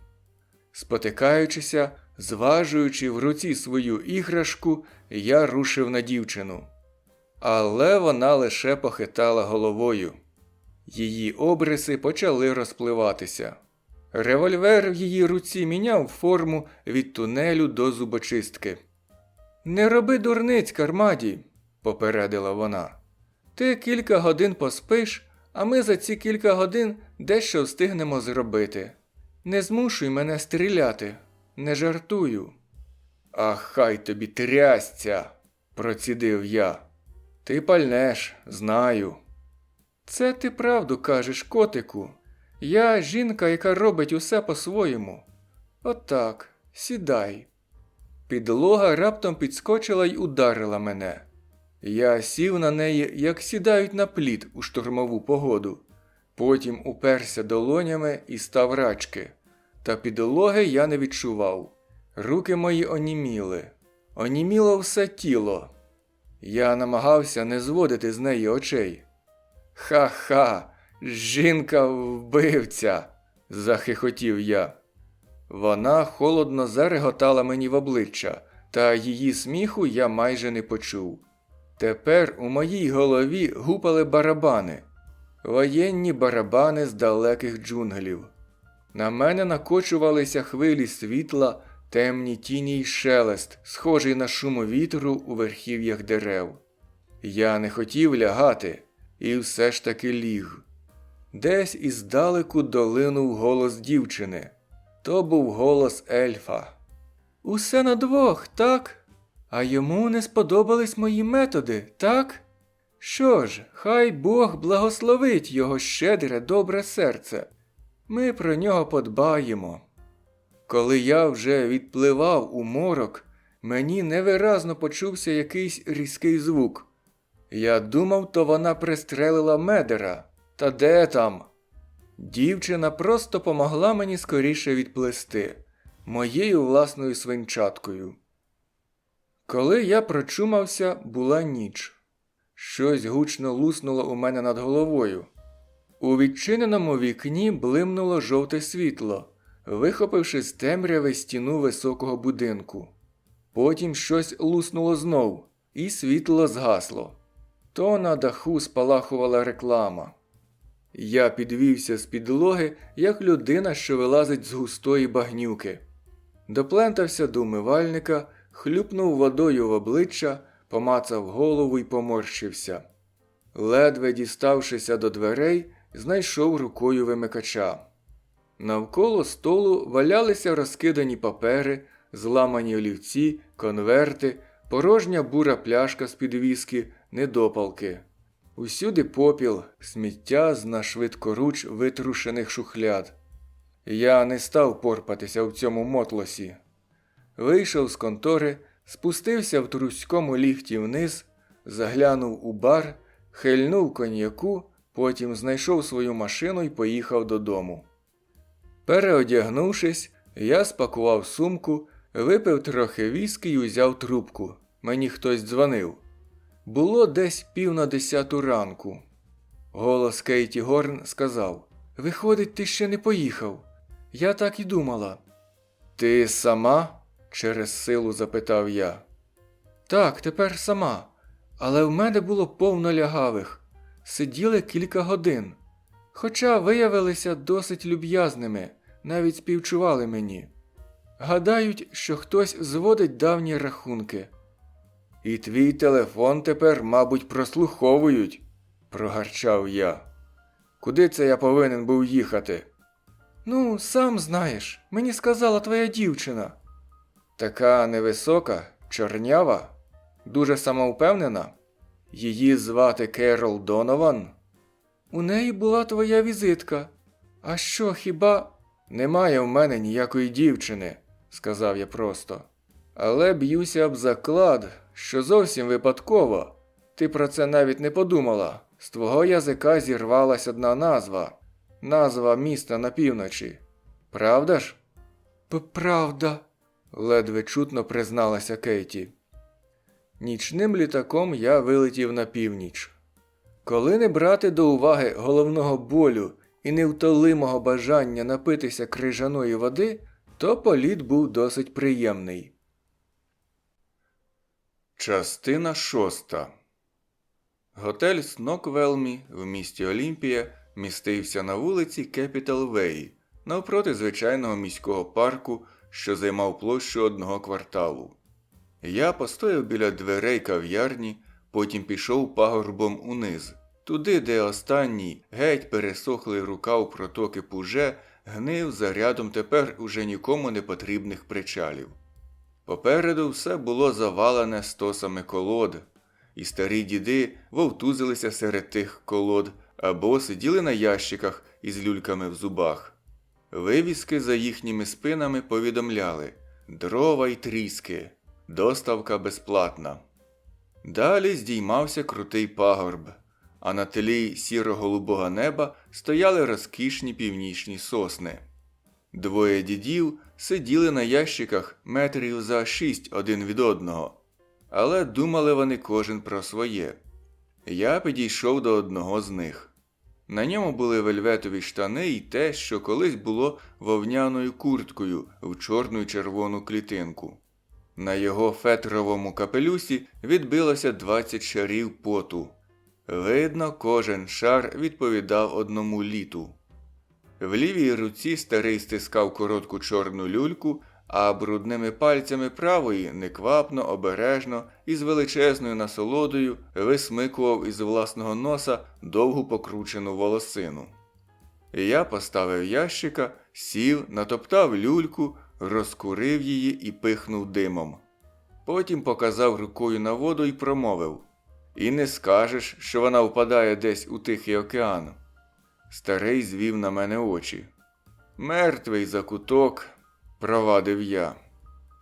Спотикаючися, зважуючи в руці свою іграшку, я рушив на дівчину. Але вона лише похитала головою. Її обриси почали розпливатися. Револьвер в її руці міняв форму від тунелю до зубочистки. «Не роби дурниць, Кармаді», – попередила вона. «Ти кілька годин поспиш, а ми за ці кілька годин дещо встигнемо зробити. Не змушуй мене стріляти, не жартую». «А хай тобі трясця», – процідив я. «Ти пальнеш, знаю». «Це ти правду кажеш, котику. Я жінка, яка робить усе по-своєму. Отак, сідай». Підлога раптом підскочила й ударила мене. Я сів на неї, як сідають на плід у штормову погоду. Потім уперся долонями і став рачки. Та підлоги я не відчував. Руки мої оніміли. Оніміло все тіло. Я намагався не зводити з неї очей. «Ха-ха! Жінка-вбивця!» – захихотів я. Вона холодно зареготала мені в обличчя, та її сміху я майже не почув. Тепер у моїй голові гупали барабани. Воєнні барабани з далеких джунглів. На мене накочувалися хвилі світла, темні тіні й шелест, схожий на шум вітру у верхів'ях дерев. Я не хотів лягати, і все ж таки ліг. Десь іздалеку долинув голос дівчини. То був голос ельфа. «Усе на двох, так? А йому не сподобались мої методи, так? Що ж, хай Бог благословить його щедре, добре серце. Ми про нього подбаємо». Коли я вже відпливав у морок, мені невиразно почувся якийсь різкий звук. Я думав, то вона пристрелила Медера. Та де там? Дівчина просто помогла мені скоріше відплисти, моєю власною свинчаткою. Коли я прочумався, була ніч. Щось гучно луснуло у мене над головою. У відчиненому вікні блимнуло жовте світло, вихопивши з темряви стіну високого будинку. Потім щось луснуло знов, і світло згасло. То на даху спалахувала реклама. Я підвівся з підлоги, як людина, що вилазить з густої багнюки. Доплентався до умивальника, хлюпнув водою в обличчя, помацав голову й поморщився. Ледве діставшися до дверей, знайшов рукою вимикача. Навколо столу валялися розкидані папери, зламані олівці, конверти, порожня бура пляшка з-під віскі, недопалки. Усюди попіл, сміття з нашвидкоруч витрушених шухляд. Я не став порпатися в цьому мотлосі. Вийшов з контори, спустився в труському ліфті вниз, заглянув у бар, хильнув коньяку, потім знайшов свою машину і поїхав додому. Переодягнувшись, я спакував сумку, випив трохи віскі і узяв трубку. Мені хтось дзвонив. Було десь 9:45 ранку. Голос Кейті Горн сказав: «Виходить, ти ще не поїхав. Я так і думала». «Ти сама?» – через силу запитав я. «Так, тепер сама. Але в мене було повно лягавих. Сиділи кілька годин. Хоча виявилися досить люб'язними, навіть співчували мені. Гадають, що хтось зводить давні рахунки». «І твій телефон тепер, мабуть, прослуховують», – прогарчав я. «Куди це я повинен був їхати?» «Ну, сам знаєш, мені сказала твоя дівчина». «Така невисока, чорнява, дуже самовпевнена? Її звати Керол Донован?» «У неї була твоя візитка. А що, хіба...» «Немає в мене ніякої дівчини», – сказав я просто. «Але б'юся об заклад, що зовсім випадково. Ти про це навіть не подумала. З твого язика зірвалась одна назва. Назва міста на півночі. Правда ж?» «Правда», – ледве чутно призналася Кейті. Нічним літаком я вилетів на північ. Коли не брати до уваги головного болю і невтолимого бажання напитися крижаної води, то політ був досить приємний. Частина 6. Готель Сноквелмі в місті Олімпія містився на вулиці Кепітал Вей, навпроти звичайного міського парку, що займав площу одного кварталу. Я постояв біля дверей кав'ярні, потім пішов пагорбом униз, туди, де останній, геть пересохлий рукав протоки Пуже гнив за рядом тепер уже нікому не потрібних причалів. Попереду все було завалене стосами колод, і старі діди вовтузилися серед тих колод або сиділи на ящиках із люльками в зубах. Вивіски за їхніми спинами повідомляли: «Дрова й тріски, доставка безплатна». Далі здіймався крутий пагорб, а на тлі сіро-голубого неба стояли розкішні північні сосни. Двоє дідів сиділи на ящиках метрів за 6 один від одного, але думали вони кожен про своє. Я підійшов до одного з них. На ньому були вельветові штани і те, що колись було вовняною курткою в чорну й червону клітинку. На його фетровому капелюсі відбилося 20 шарів поту. Видно, кожен шар відповідав одному літу. В лівій руці старий стискав коротку чорну люльку, а брудними пальцями правої неквапно, обережно і з величезною насолодою висмикував із власного носа довгу покручену волосину. Я поставив ящика, сів, натоптав люльку, розкурив її і пихнув димом. Потім показав рукою на воду і промовив: «І не скажеш, що вона впадає десь у Тихий океан». Старий звів на мене очі. «Мертвий закуток», – провадив я.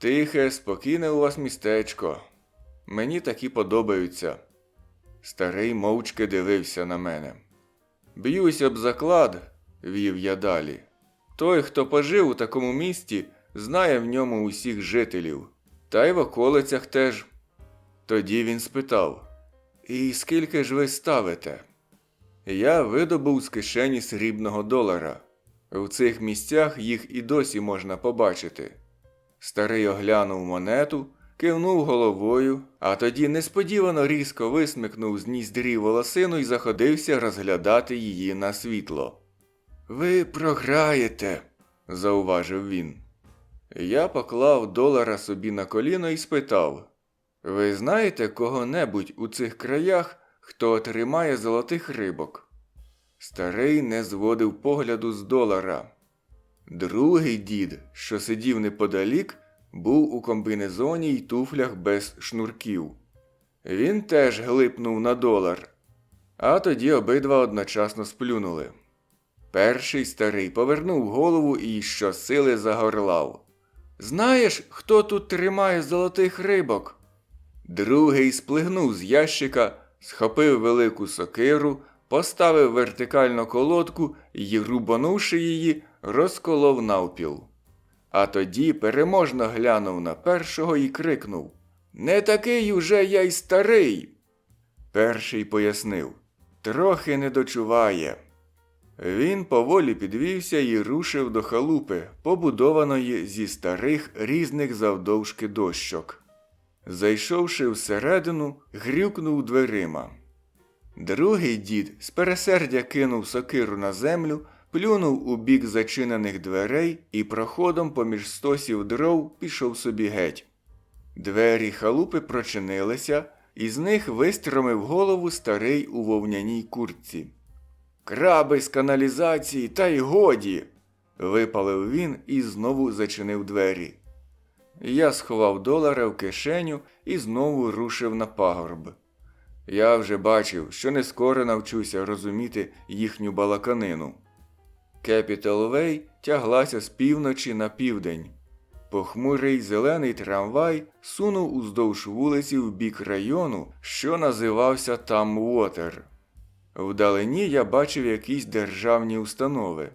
«Тихе, спокійне у вас містечко. Мені такі подобаються». Старий мовчки дивився на мене. «Б'юся об заклад», – вів я далі. «Той, хто пожив у такому місті, знає в ньому усіх жителів. Та й в околицях теж». Тоді він спитав: «І скільки ж ви ставите?» Я видобув з кишені срібного долара. В цих місцях їх і досі можна побачити. Старий оглянув монету, кивнув головою, а тоді несподівано різко висмикнув з ніздрів волосину і заходився розглядати її на світло. «Ви програєте», – зауважив він. Я поклав долара собі на коліно і спитав: «Ви знаєте кого-небудь у цих краях, хто тримає золотих рибок?» Старий не зводив погляду з долара. Другий дід, що сидів неподалік, був у комбінезоні й туфлях без шнурків. Він теж глипнув на долар, а тоді обидва одночасно сплюнули. Перший старий повернув голову і щосили загорлав: «Знаєш, хто тут тримає золотих рибок?» Другий сплигнув з ящика, схопив велику сокиру, поставив вертикально колодку і, рубанувши її, розколов навпіл. А тоді переможно глянув на першого і крикнув: «Не такий уже я й старий!» Перший пояснив: «Трохи не дочуває». Він поволі підвівся і рушив до халупи, побудованої зі старих різних завдовжки дощок. Зайшовши всередину, грюкнув дверима. Другий дід з пересердя кинув сокиру на землю, плюнув у бік зачинених дверей і проходом поміж стосів дров пішов собі геть. Двері халупи прочинилися, і з них вистромив голову старий у вовняній куртці. «Краби з каналізації, та й годі!» – випалив він і знову зачинив двері. Я сховав долара в кишеню і знову рушив на пагорб. Я вже бачив, що не скоро навчуся розуміти їхню балаканину. Кепітал Вей тяглася з півночі на південь. Похмурий зелений трамвай сунув уздовж вулиці в бік району, що називався Тамвотер. Вдалині я бачив якісь державні установи.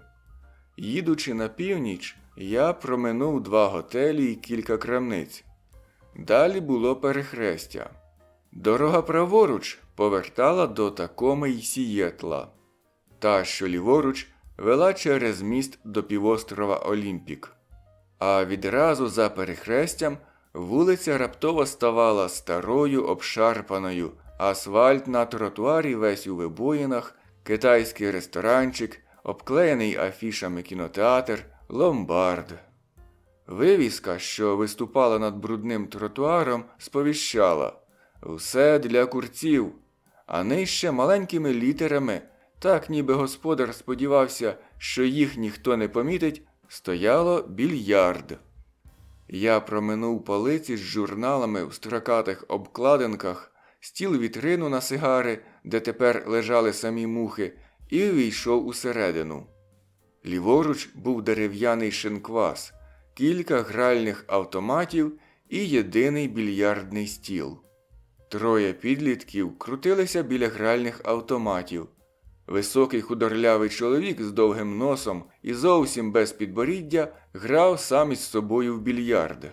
Їдучи на північ, я проминув 2 готелі і кілька крамниць. Далі було перехрестя. Дорога праворуч повертала до Такоми й Сієтла. Та, що ліворуч, вела через міст до півострова Олімпік. А відразу за перехрестям вулиця раптово ставала старою, обшарпаною, асфальт на тротуарі весь у вибоїнах, китайський ресторанчик, обклеєний афішами кінотеатр, ломбард. Вивіска, що виступала над брудним тротуаром, сповіщала: «Все для курців», а нижче маленькими літерами, так ніби господар сподівався, що їх ніхто не помітить, стояло «Більярд». Я проминув полиці з журналами в строкатих обкладинках, стіл-вітрину на сигари, де тепер лежали самі мухи, і увійшов усередину. Ліворуч був дерев'яний шинквас, кілька гральних автоматів і єдиний більярдний стіл. 3 підлітків крутилися біля гральних автоматів. Високий худорлявий чоловік з довгим носом і зовсім без підборіддя грав сам із собою в більярд.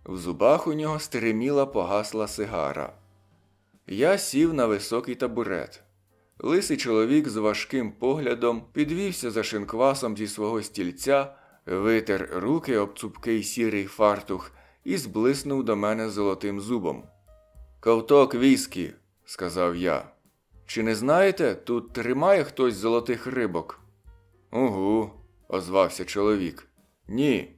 В зубах у нього стриміла погасла сигара. Я сів на високий табурет. Лисий чоловік з важким поглядом підвівся за шинквасом зі свого стільця, витер руки об цупкий сірий фартух і зблиснув до мене золотим зубом. «Ковток віскі», – сказав я. «Чи не знаєте, тут тримає хтось золотих рибок?» «Угу», – озвався чоловік. «Ні».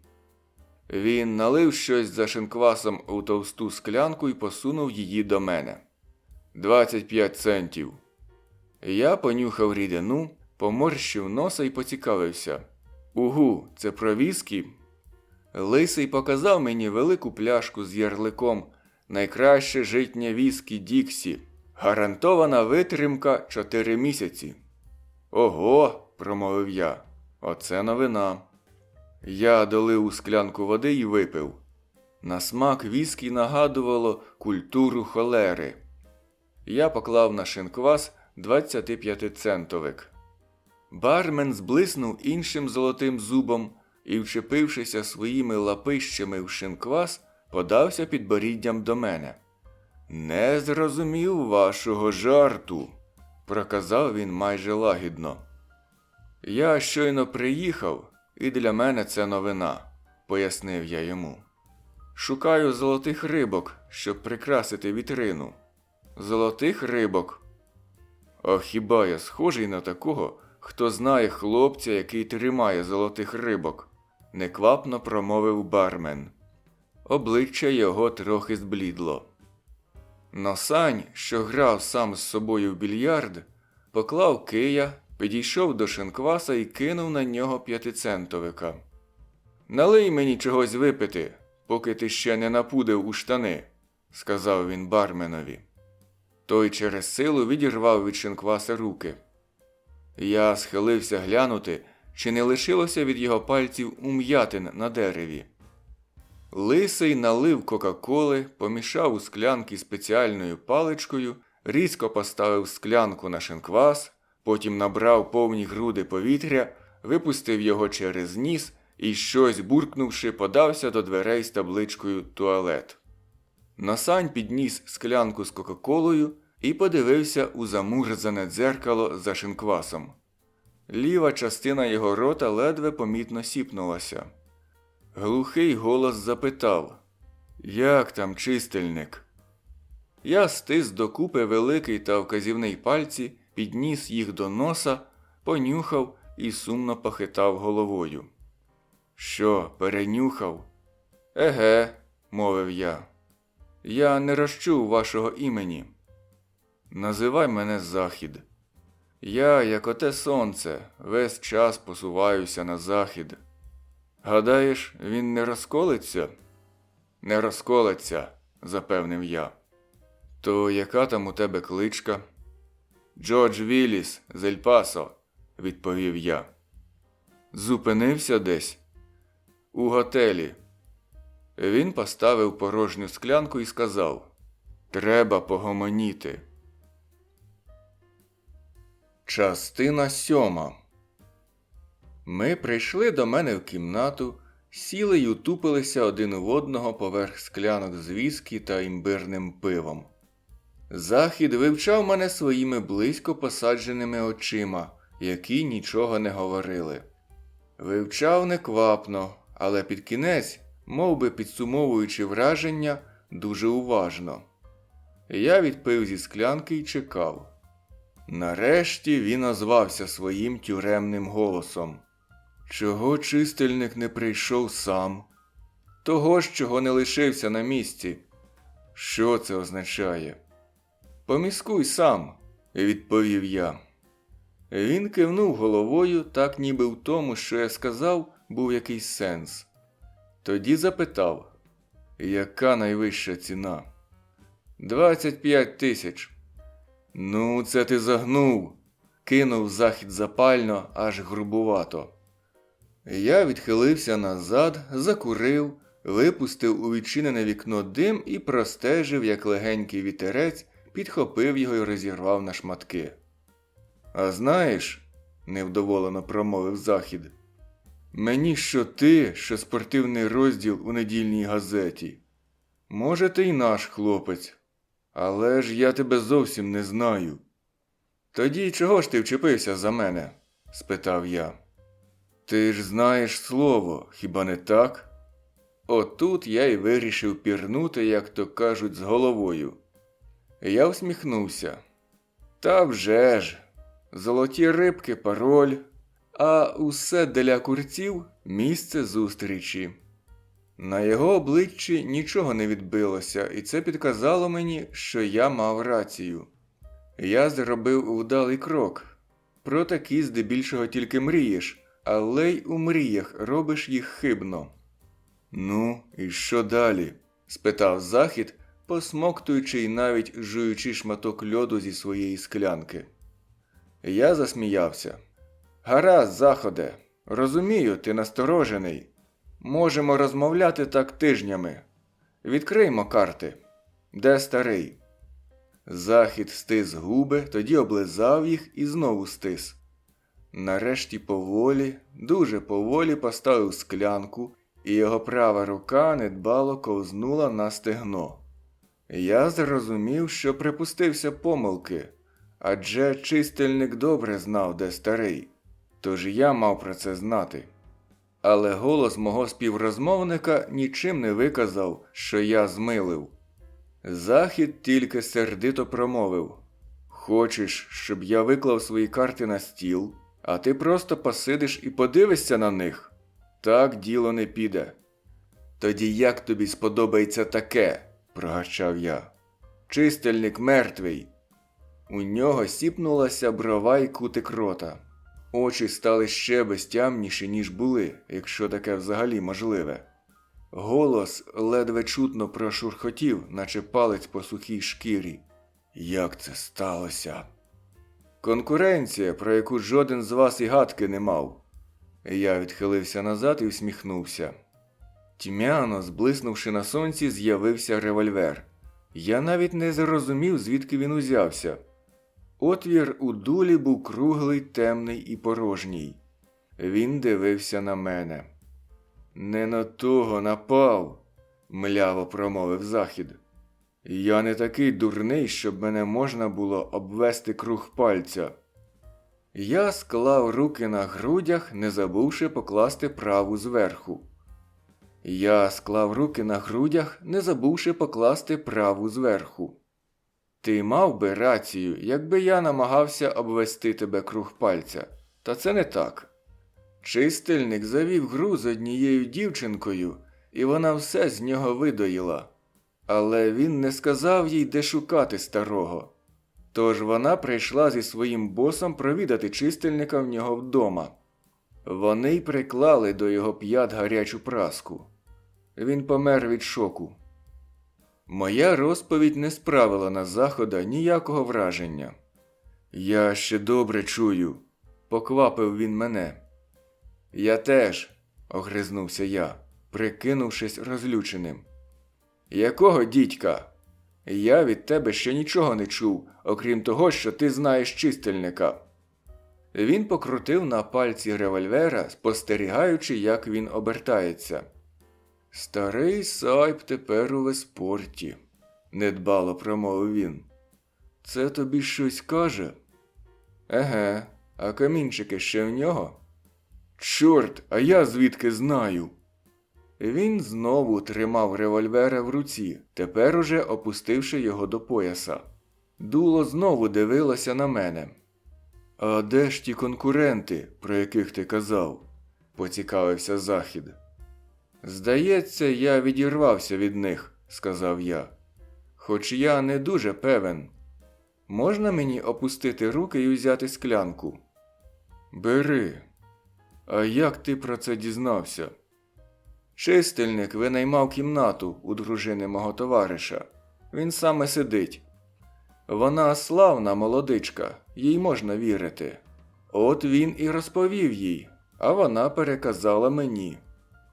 Він налив щось за шинквасом у товсту склянку і посунув її до мене. 25 центів. Я понюхав рідину, поморщив носа і поцікавився. «Угу, це про віскі?» Лисий показав мені велику пляшку з ярликом «Найкраще житнє віскі Діксі. Гарантована витримка 4 місяці». «Ого», – промовив я, – «оце новина». Я долив у склянку води і випив. На смак віскі нагадувало культуру холери. Я поклав на шинквас 25-центовик. Бармен зблиснув іншим золотим зубом і, вчепившися своїми лапищами в шинквас, подався підборіддям до мене. «Не зрозумів вашого жарту», – проказав він майже лагідно. «Я щойно приїхав, і для мене це новина», – пояснив я йому. «Шукаю золотих рибок, щоб прикрасити вітрину». «Золотих рибок?» «А хіба я схожий на такого, хто знає хлопця, який тримає золотих рибок?» – неквапно промовив бармен. Обличчя його трохи зблідло. Носань, що грав сам з собою в більярд, поклав кия, підійшов до шинкваса і кинув на нього 5-центовика. «Налий мені чогось випити, поки ти ще не напудив у штани», – сказав він барменові. Той через силу відірвав від шинкваса руки. Я схилився глянути, чи не лишилося від його пальців ум'ятин на дереві. Лисий налив кока-коли, помішав у склянки спеціальною паличкою, різко поставив склянку на шинквас, потім набрав повні груди повітря, випустив його через ніс і, щось буркнувши, подався до дверей з табличкою «Туалет». Носань підніс склянку з кока-колою і подивився у замурзане дзеркало за шинквасом. Ліва частина його рота ледве помітно сіпнулася. Глухий голос запитав: «Як там чистильник?» Я стис докупи великий та вказівний пальці, підніс їх до носа, понюхав і сумно похитав головою. «Що, перенюхав?» «Еге», – мовив я. «Я не розчув вашого імені». «Називай мене Захід. Я, як оте сонце, весь час посуваюся на захід. Гадаєш, він не розколеться?» «Не розколеться», – запевнив я. «То яка там у тебе кличка?» «Джордж Вілліс з Ель-Пасо», – відповів я. «Зупинився десь?» «У готелі». Він поставив порожню склянку і сказав: «Треба погомоніти». Частина 7. Ми прийшли до мене в кімнату, сіли й утупилися один в одного поверх склянок з віскі та імбирним пивом. Захід вивчав мене своїми близько посадженими очима, які нічого не говорили. Вивчав неквапно, але під кінець, мов би підсумовуючи враження, дуже уважно. Я відпив зі склянки й чекав. Нарешті він озвався своїм тюремним голосом. «Чого чистильник не прийшов сам?» «Того ж, чого не лишився на місці». «Що це означає?» «Поміскуй сам», – відповів я. Він кивнув головою, так ніби в тому, що я сказав, був якийсь сенс. Тоді запитав: «Яка найвища ціна?» 25 тисяч. «Ну, це ти загнув», – кинув Захід запально, аж грубувато. Я відхилився назад, закурив, випустив у відчинене вікно дим і простежив, як легенький вітерець підхопив його і розірвав на шматки. «А знаєш», – невдоволено промовив Захід, «мені що ти, що спортивний розділ у недільній газеті. Може, ти й наш хлопець, але ж я тебе зовсім не знаю». «Тоді чого ж ти вчепився за мене?» – спитав я. «Ти ж знаєш слово, хіба не так?» Отут я й вирішив пірнути, як то кажуть, з головою. Я всміхнувся. «Та вже ж! Золоті рибки – пароль, а усе для курців – місце зустрічі». На його обличчі нічого не відбилося, і це підказало мені, що я мав рацію. Я зробив вдалий крок. Про такі здебільшого тільки мрієш, але й у мріях робиш їх хибно. «Ну, і що далі?» – спитав Захід, посмоктуючи й навіть жуючи шматок льоду зі своєї склянки. Я засміявся. «Гаразд, Заходе, розумію, ти насторожений. Можемо розмовляти так тижнями. Відкриймо карти. Де старий?» Захід стис губи, тоді облизав їх і знову стис. Нарешті поволі, дуже поволі поставив склянку, і його права рука недбало ковзнула на стегно. Я зрозумів, що припустився помилки, адже чистильник добре знав, де старий, тож я мав про це знати. Але голос мого співрозмовника нічим не виказав, що я змилив. Захід тільки сердито промовив: «Хочеш, щоб я виклав свої карти на стіл, а ти просто посидиш і подивишся на них? Так діло не піде». «Тоді як тобі сподобається таке?» – прогарчав я. «Чистильник мертвий». У нього сіпнулася брова й кутик рота. Очі стали ще безтямніші, ніж були, якщо таке взагалі можливе. Голос ледве чутно прошурхотів, наче палець по сухій шкірі. «Як це сталося?» «Конкуренція, про яку жоден з вас і гадки не мав». Я відхилився назад і всміхнувся. Тьмяно, зблиснувши на сонці, з'явився револьвер. Я навіть не зрозумів, звідки він узявся. Отвір у дулі був круглий, темний і порожній. Він дивився на мене. «Не на того напав», – мляво промовив Захід. Я не такий дурний, щоб мене можна було обвести круг пальця. Я склав руки на грудях, не забувши покласти праву зверху. Я склав руки на грудях, не забувши покласти праву зверху. Ти мав би рацію, якби я намагався обвести тебе круг пальця. Та це не так. Чистильник завів гру з однією дівчинкою, і вона все з нього видоїла. Але він не сказав їй, де шукати старого. Тож вона прийшла зі своїм босом провідати чистильника в нього вдома. Вони й приклали до його п'ят гарячу праску. Він помер від шоку. Моя розповідь не справила на Захода ніякого враження. «Я ще добре чую», – поквапив він мене. «Я теж», – огризнувся я, прикинувшись розлюченим. «Якого дідька? Я від тебе ще нічого не чув, окрім того, що ти знаєш чистильника». Він покрутив на пальці револьвера, спостерігаючи, як він обертається. «Старий Сайп тепер у Веспорті», – недбало промовив він. «Це тобі щось каже?» «Еге, а камінчики ще в нього?» «Чорт, а я звідки знаю?» Він знову тримав револьвера в руці, тепер уже опустивши його до пояса. Дуло знову дивилося на мене. «А де ж ті конкуренти, про яких ти казав?» – поцікавився Захід. «Здається, я відірвався від них», – сказав я. «Хоч я не дуже певен. Можна мені опустити руки і взяти склянку?» «Бери. А як ти про це дізнався?» «Чистильник винаймав кімнату у дружини мого товариша. Він саме сидить. Вона славна молодичка, їй можна вірити. От він і розповів їй, а вона переказала мені.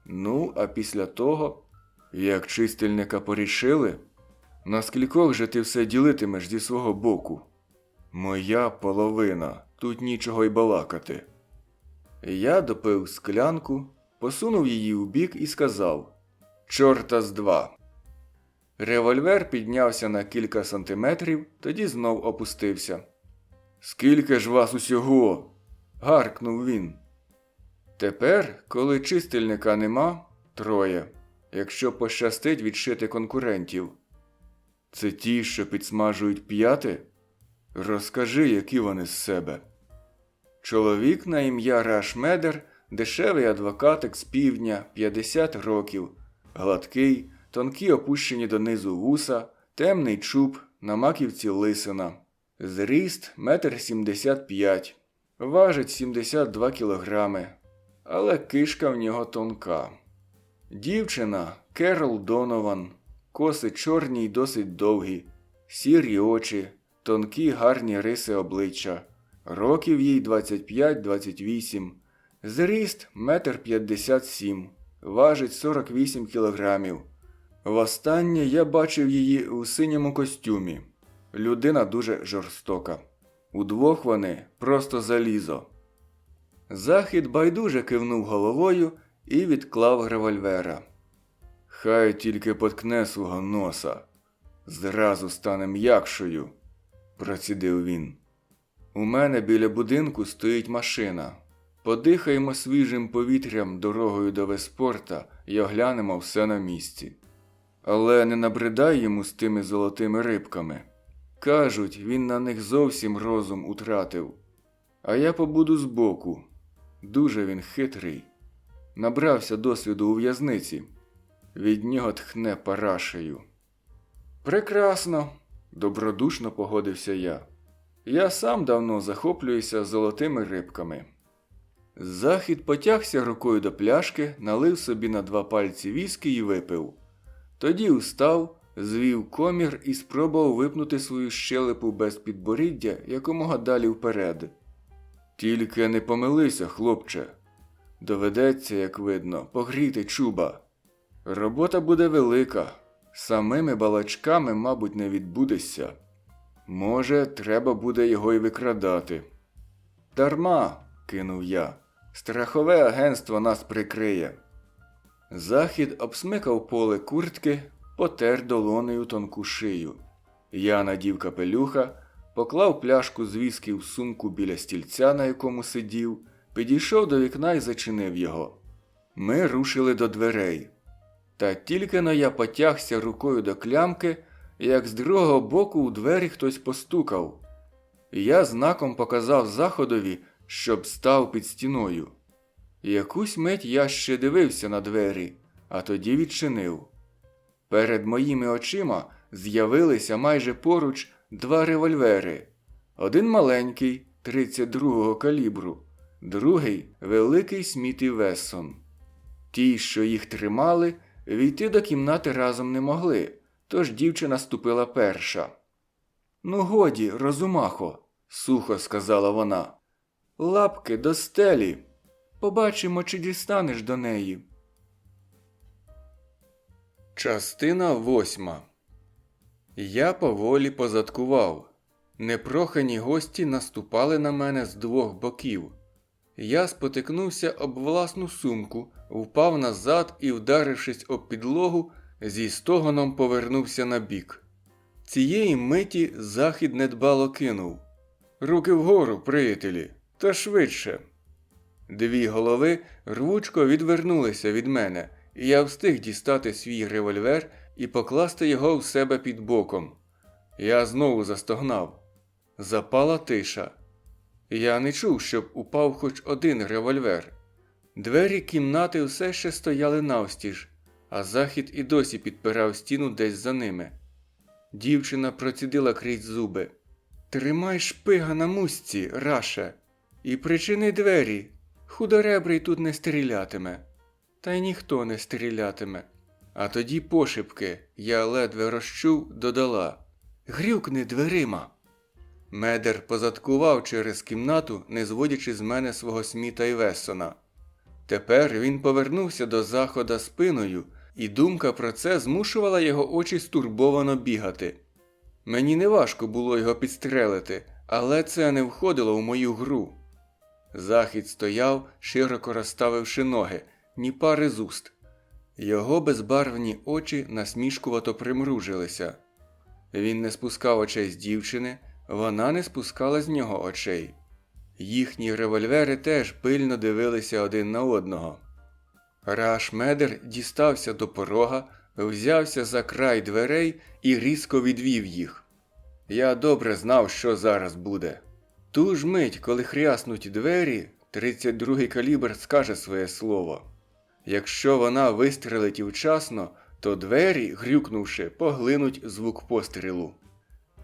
Ну, а після того, як чистильника порішили, на скількох же ти все ділитимеш зі свого боку? Моя половина, тут нічого й балакати». Я допив склянку, посунув її у бік і сказав: «Чорта з два». Револьвер піднявся на кілька сантиметрів, тоді знов опустився. «Скільки ж вас усього?» – гаркнув він. «Тепер, коли чистильника нема, 3, якщо пощастить відшити конкурентів». «Це ті, що підсмажують п'яти? Розкажи, які вони з себе». Чоловік на ім'я Рашмедер, дешевий адвокатик з півдня, 50 років, гладкий, тонкі опущені донизу вуса, темний чуб, на маківці лисина. Зріст 1,75 м, важить 72 кілограми, але кишка в нього тонка. Дівчина Керол Донован, коси чорні й досить довгі, сірі очі, тонкі гарні риси обличчя. Років їй 25-28, зріст 1,57 м, важить 48 кілограмів. Востаннє я бачив її у синьому костюмі. Людина дуже жорстока. Удвох вони просто залізо. Захід байдуже кивнув головою і відклав револьвера. «Хай тільки поткне свого носа. Зразу стане м'якшою», – процідив він. «У мене біля будинку стоїть машина. Подихаємо свіжим повітрям дорогою до Веспорта і оглянемо все на місці. Але не набридай йому з тими золотими рибками. Кажуть, він на них зовсім розум утратив. А я побуду збоку. Дуже він хитрий. Набрався досвіду у в'язниці. Від нього тхне парашею». «Прекрасно», – добродушно погодився я. «Я сам давно захоплююся золотими рибками». Захід потягся рукою до пляшки, налив собі на 2 пальці віскі і випив. Тоді устав, звів комір і спробував випнути свою щелепу без підборіддя якомога далі вперед. «Тільки не помилися, хлопче. Доведеться, як видно, погріти чуба. Робота буде велика. Самими балачками, мабуть, не відбудешся. Може, треба буде його й викрадати». «Дарма», – кинув я. «Страхове агентство нас прикриє». Захід обсмикав поле куртки, потер долонею тонку шию. Я надів капелюха, поклав пляшку з віскі в сумку біля стільця, на якому сидів, підійшов до вікна і зачинив його. Ми рушили до дверей. Та тільки-но я потягся рукою до клямки, як з другого боку у двері хтось постукав. Я знаком показав Заходові, щоб став під стіною. Якусь мить я ще дивився на двері, а тоді відчинив. Перед моїми очима з'явилися майже поруч два револьвери. Один маленький, 32-го калібру, другий – великий Сміт і Вессон. Ті, що їх тримали, війти до кімнати разом не могли, тож дівчина ступила перша. «Ну годі, розумахо», – сухо сказала вона. «Лапки до стелі. Побачимо, чи дістанеш до неї». Частина 8. Я поволі позадкував. Непрохані гості наступали на мене з двох боків. Я спотикнувся об власну сумку, впав назад і, вдарившись об підлогу, зі стогоном повернувся на бік. Цієї миті Захід недбало кинув. «Руки вгору, приятелі, та швидше!» Дві голови рвучко відвернулися від мене, і я встиг дістати свій револьвер і покласти його в себе під боком. Я знову застогнав. Запала тиша. Я не чув, щоб упав хоч один револьвер. Двері кімнати все ще стояли навстіж, а Захід і досі підпирав стіну десь за ними. Дівчина процідила крізь зуби. «Тримай шпига на мушці, Раше, і причини двері. Худоребрий тут не стрілятиме». Та й ніхто не стрілятиме. А тоді пошепки, я ледве розчув, додала: «Грюкни дверима». Медер позадкував через кімнату, не зводячи з мене свого Сміта і Вессона. Тепер він повернувся до Захода спиною, і думка про це змушувала його очі стурбовано бігати. Мені неважко було його підстрелити, але це не входило в мою гру. Захід стояв, широко розставивши ноги, ні пари з уст. Його безбарвні очі насмішкувато примружилися. Він не спускав очей з дівчини, вона не спускала з нього очей. Їхні револьвери теж пильно дивилися один на одного. Раш Медер дістався до порога, взявся за край дверей і різко відвів їх. Я добре знав, що зараз буде. Ту ж мить, коли хряснуть двері, 32-й калібр скаже своє слово. Якщо вона вистрелить вчасно, то двері, грюкнувши, поглинуть звук пострілу.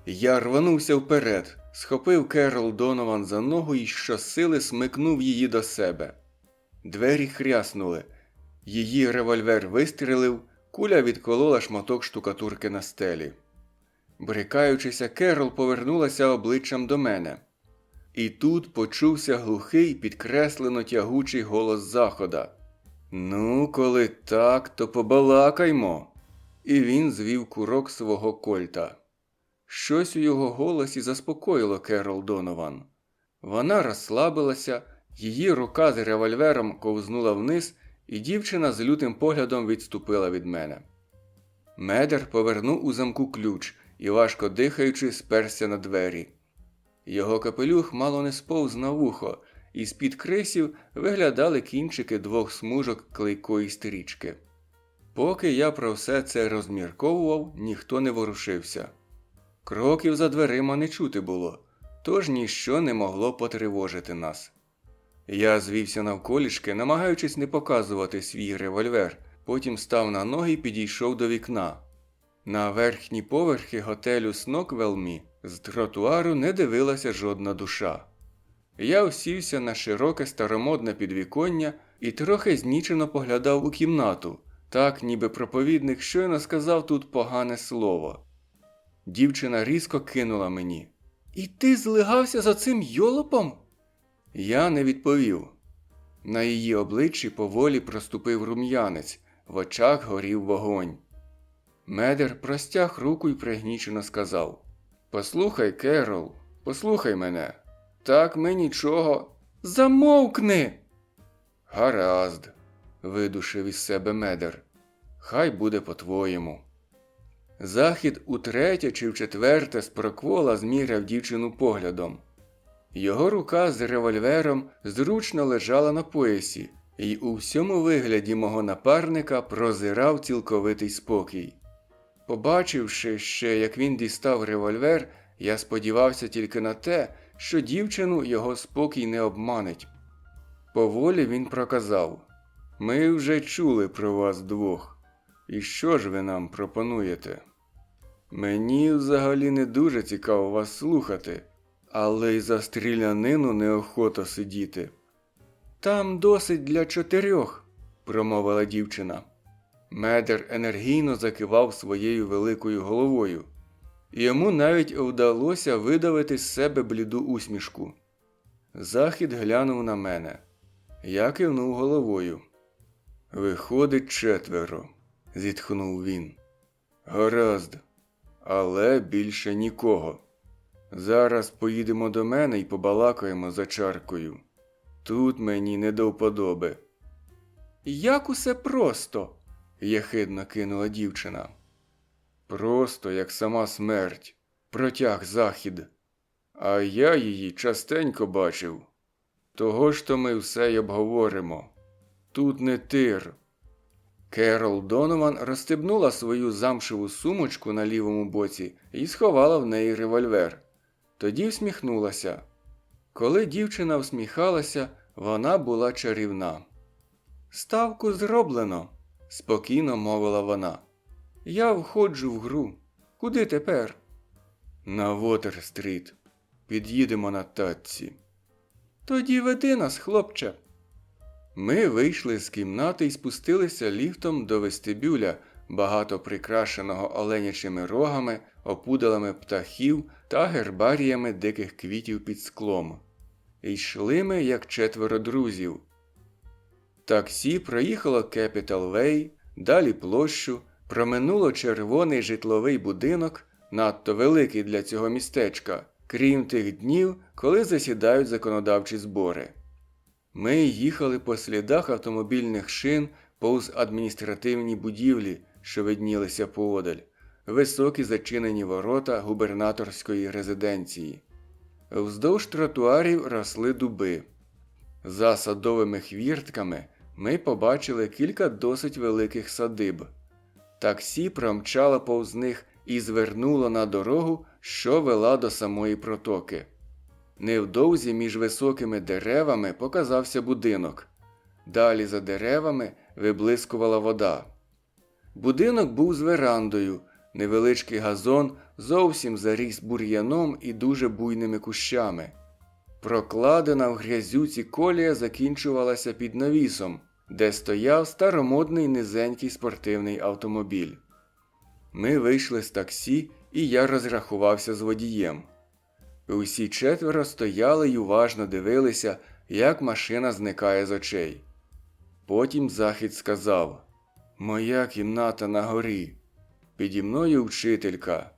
Я рванувся вперед, схопив Керол Донован за ногу і щосили смикнув її до себе. Двері хряснули. Її револьвер вистрілив, куля відколола шматок штукатурки на стелі. Брикаючися, Керол повернулася обличчям до мене. І тут почувся глухий, підкреслено тягучий голос Захода. «Ну, коли так, то побалакаймо!» І він звів курок свого кольта. Щось у його голосі заспокоїло Керол Донован. Вона розслабилася, її рука з револьвером ковзнула вниз, і дівчина з лютим поглядом відступила від мене. Медер повернув у замку ключ і, важко дихаючи, сперся на двері. Його капелюх мало не сповз на вухо, і з-під крисів виглядали кінчики двох смужок клейкої стрічки. Поки я про все це розмірковував, ніхто не ворушився. Кроків за дверима не чути було, тож ніщо не могло потривожити нас. Я звівся навколішки, намагаючись не показувати свій револьвер, потім став на ноги і підійшов до вікна. На верхні поверхи готелю Сноквелмі з тротуару не дивилася жодна душа. Я усівся на широке старомодне підвіконня і трохи знічено поглядав у кімнату, так ніби проповідник щойно сказав тут погане слово. Дівчина різко кинула мені: «І ти злигався за цим йолопом?» Я не відповів. На її обличчі поволі проступив рум'янець, в очах горів вогонь. Медер простяг руку й пригнічено сказав: «Послухай, Керол, послухай мене. Так ми нічого...» «Замовкни!» «Гаразд», – видушив із себе Медер. «Хай буде по-твоєму». Захід утретє чи вчетверте спроквола зміряв дівчину поглядом. Його рука з револьвером зручно лежала на поясі, і у всьому вигляді мого напарника прозирав цілковитий спокій. Побачивши ще, як він дістав револьвер, я сподівався тільки на те, що дівчину його спокій не обманить. Поволі він проказав: «Ми вже чули про вас двох. І що ж ви нам пропонуєте? Мені взагалі не дуже цікаво вас слухати, але й за стрілянину неохота сидіти». «Там досить для 4», – промовила дівчина. Медер енергійно закивав своєю великою головою. Йому навіть вдалося видавити з себе бліду усмішку. Захід глянув на мене. Я кивнув головою. «Виходить 4», – зітхнув він. «Гаразд, але більше нікого. Зараз поїдемо до мене і побалакаємо за чаркою. Тут мені не до вподоби». «Як усе просто!» – єхидно кинула дівчина. «Просто, як сама смерть», – протяг Захід. «А я її частенько бачив. Того ж то ми все й обговоримо. Тут не тир». Керол Донован розстебнула свою замшеву сумочку на лівому боці і сховала в неї револьвер. Тоді всміхнулася. Коли дівчина всміхалася, вона була чарівна. «Ставку зроблено», – спокійно мовила вона. «Я входжу в гру. Куди тепер?» «На Вотер-стріт. Під'їдемо на тачці». «Тоді веди нас, хлопче». Ми вийшли з кімнати і спустилися ліфтом до вестибюля, багато прикрашеного оленячими рогами, опудалами птахів та гербаріями диких квітів під склом. І йшли ми, як 4 друзів. Таксі проїхало Capital Way, далі площу, проминуло червоний житловий будинок, надто великий для цього містечка, крім тих днів, коли засідають законодавчі збори. Ми їхали по слідах автомобільних шин повз адміністративні будівлі, що виднілися поодаль, високі зачинені ворота губернаторської резиденції. Вздовж тротуарів росли дуби. За садовими хвіртками ми побачили кілька досить великих садиб. Таксі промчало повз них і звернуло на дорогу, що вела до самої протоки. Невдовзі між високими деревами показався будинок. Далі за деревами виблискувала вода. Будинок був з верандою, невеличкий газон зовсім заріс бур'яном і дуже буйними кущами. Прокладена в грязюці колія закінчувалася під навісом, де стояв старомодний низенький спортивний автомобіль. Ми вийшли з таксі, і я розрахувався з водієм. Усі 4 стояли й уважно дивилися, як машина зникає з очей. Потім Захід сказав: «Моя кімната на горі. Піді мною вчителька.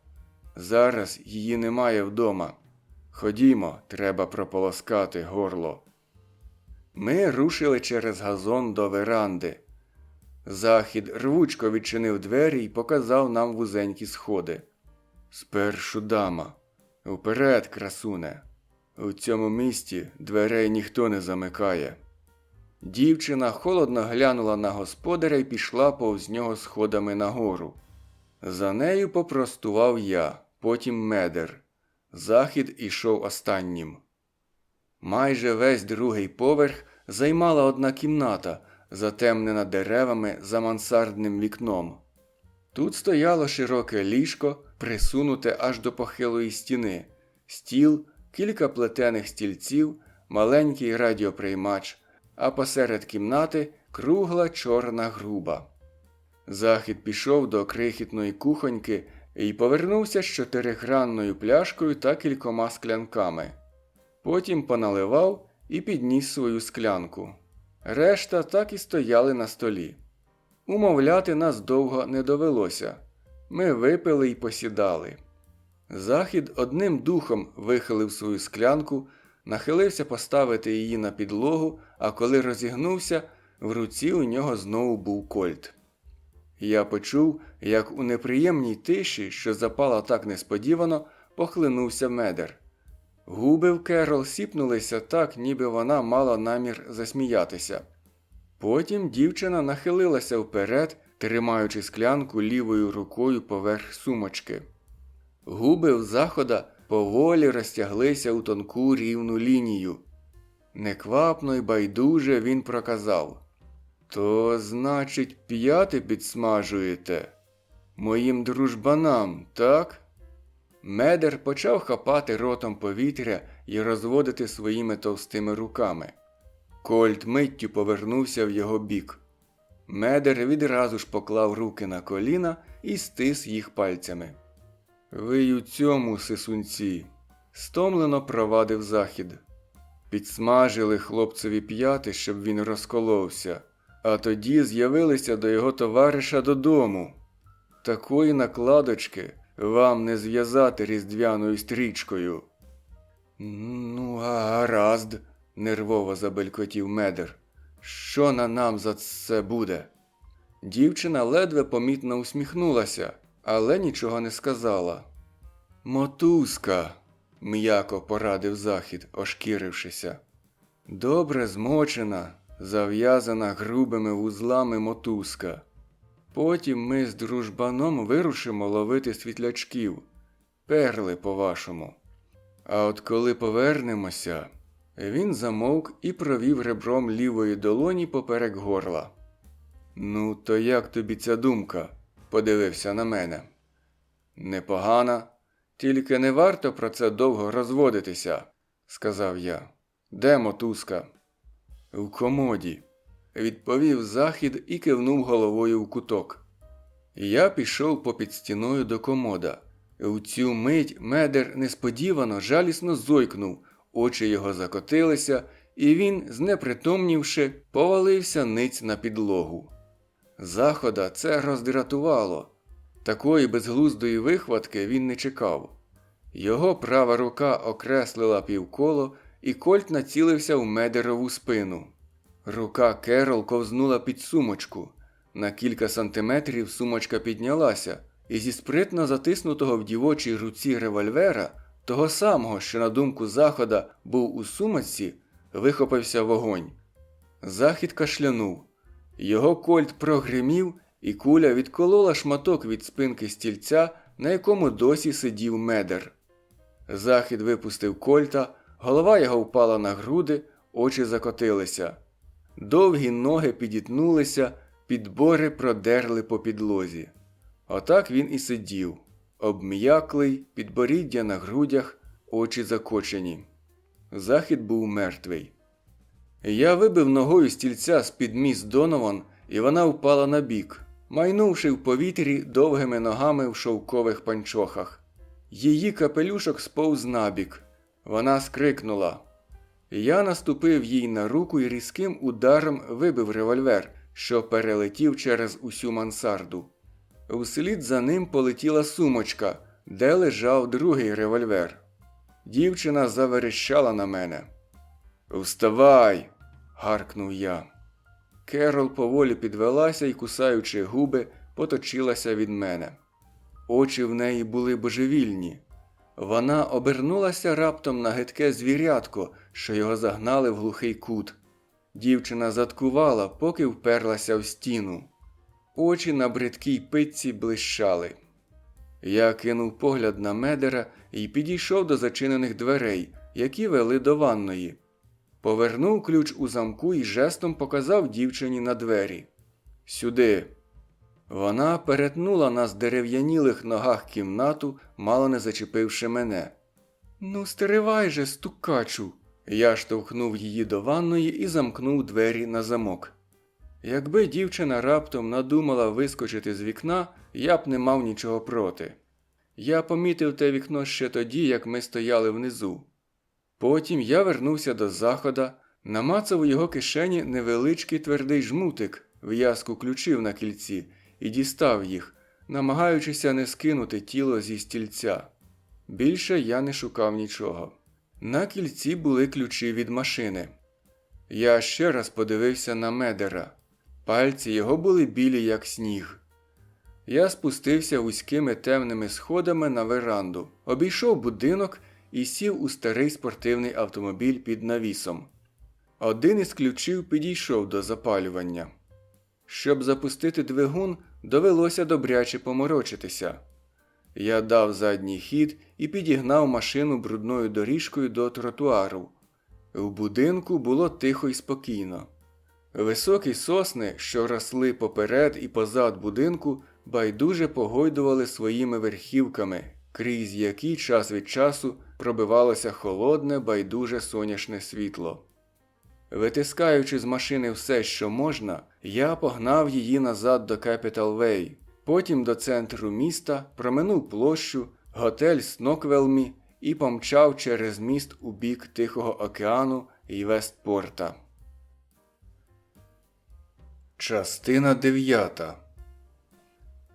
Зараз її немає вдома. Ходімо, треба прополоскати горло». Ми рушили через газон до веранди. Захід рвучко відчинив двері і показав нам вузенькі сходи. «Спершу дама. Вперед, красуне. У цьому місті дверей ніхто не замикає». Дівчина холодно глянула на господаря і пішла повз нього сходами нагору. За нею попростував я, потім Медер. Захід ішов останнім. Майже весь другий поверх займала одна кімната, затемнена деревами за мансардним вікном. Тут стояло широке ліжко, присунуте аж до похилої стіни, стіл, кілька плетених стільців, маленький радіоприймач, а посеред кімнати кругла чорна груба. Захід пішов до крихітної кухоньки і повернувся з 4-гранною пляшкою та кількома склянками. Потім поналивав і підніс свою склянку. Решта так і стояли на столі. Умовляти нас довго не довелося. Ми випили й посідали. Захід одним духом вихилив свою склянку, нахилився поставити її на підлогу, а коли розігнувся, в руці у нього знову був кольт. Я почув, як у неприємній тиші, що запала так несподівано, похлинувся Медер. Губи в Керол сіпнулися так, ніби вона мала намір засміятися. Потім дівчина нахилилася вперед, тримаючи склянку лівою рукою поверх сумочки. Губи в Захода поволі розтяглися у тонку рівну лінію. Неквапно й байдуже він проказав: «То, значить, п'яти підсмажуєте? Моїм дружбанам, так?» Медер почав хапати ротом повітря і розводити своїми товстими руками. Кольт миттю повернувся в його бік. Медер відразу ж поклав руки на коліна і стис їх пальцями. «Ви й у цьому, сисунці», – стомлено провадив Захід. Підсмажили хлопцеві п'яти, щоб він розколовся, а тоді з'явилися до його товариша додому. Такої накладочки вам не зв'язати різдвяною стрічкою. «Ну, гаразд», – нервово забелькотів Медер. «Що на нам за це буде?» Дівчина ледве помітно усміхнулася, але нічого не сказала. «Мотузка», – м'яко порадив Захід, ошкірившися. «Добре змочена, зав'язана грубими вузлами мотузка. Потім ми з дружбаном вирушимо ловити світлячків. Перли, по-вашому. А от коли повернемося...» Він замовк і провів ребром лівої долоні поперек горла. «Ну, то як тобі ця думка?» – подивився на мене. «Непогана, тільки не варто про це довго розводитися», – сказав я. «Де мотузка?» «В комоді», – відповів Захід і кивнув головою в куток. Я пішов попід стіною до комода. У цю мить Медер несподівано жалісно зойкнув, очі його закотилися, і він, знепритомнівши, повалився ниць на підлогу. Захода це роздратувало. Такої безглуздої вихватки він не чекав. Його права рука окреслила півколо, і Кольт націлився в Медерову спину. Рука Керол ковзнула під сумочку. На кілька сантиметрів сумочка піднялася, і зі спритно затиснутого в дівочій руці револьвера, того самого, що, на думку Захода, був у сумочці, вихопився вогонь. Захід кашлянув. Його кольт прогримів, і куля відколола шматок від спинки стільця, на якому досі сидів Медер. Захід випустив кольта, голова його впала на груди, очі закотилися. Довгі ноги підітнулися, підбори продерли по підлозі. Отак він і сидів, обм'яклий, підборіддя на грудях, очі закочені. Захід був мертвий. Я вибив ногою стільця з-під міс Донован, і вона впала на бік, майнувши в повітрі довгими ногами в шовкових панчохах. Її капелюшок сповз набік. Вона скрикнула. Я наступив їй на руку і різким ударом вибив револьвер, що перелетів через усю мансарду. Вслід за ним полетіла сумочка, де лежав другий револьвер. Дівчина заверещала на мене. «Вставай!» – гаркнув я. Керол поволі підвелася і, кусаючи губи, поточилася від мене. Очі в неї були божевільні. Вона обернулася раптом на гидке звірятко, що його загнали в глухий кут. Дівчина заткувала, поки вперлася в стіну. Очі на бридкій питці блищали. Я кинув погляд на Медера і підійшов до зачинених дверей, які вели до ванної. Повернув ключ у замку і жестом показав дівчині на двері. «Сюди!» Вона перетнула на здерев'янілих ногах кімнату, мало не зачепивши мене. «Ну, стривай же, стукачу!» Я штовхнув її до ванної і замкнув двері на замок. Якби дівчина раптом надумала вискочити з вікна, я б не мав нічого проти. Я помітив те вікно ще тоді, як ми стояли внизу. Потім я вернувся до Захода, намацав у його кишені невеличкий твердий жмутик, в'язку ключів на кільці, і дістав їх, намагаючися не скинути тіло зі стільця. Більше я не шукав нічого. На кільці були ключі від машини. Я ще раз подивився на Медера. Пальці його були білі, як сніг. Я спустився вузькими темними сходами на веранду, обійшов будинок і сів у старий спортивний автомобіль під навісом. Один із ключів підійшов до запалювання. Щоб запустити двигун, довелося добряче поморочитися. Я дав задній хід і підігнав машину брудною доріжкою до тротуару. В будинку було тихо й спокійно. Високі сосни, що росли поперед і позад будинку, байдуже погойдували своїми верхівками, крізь які час від часу пробивалося холодне, байдуже сонячне світло. Витискаючи з машини все, що можна, я погнав її назад до Capital Way, потім до центру міста, проминув площу, готель Сноквелмі і помчав через міст у бік Тихого океану і Вестпорта. Частина 9.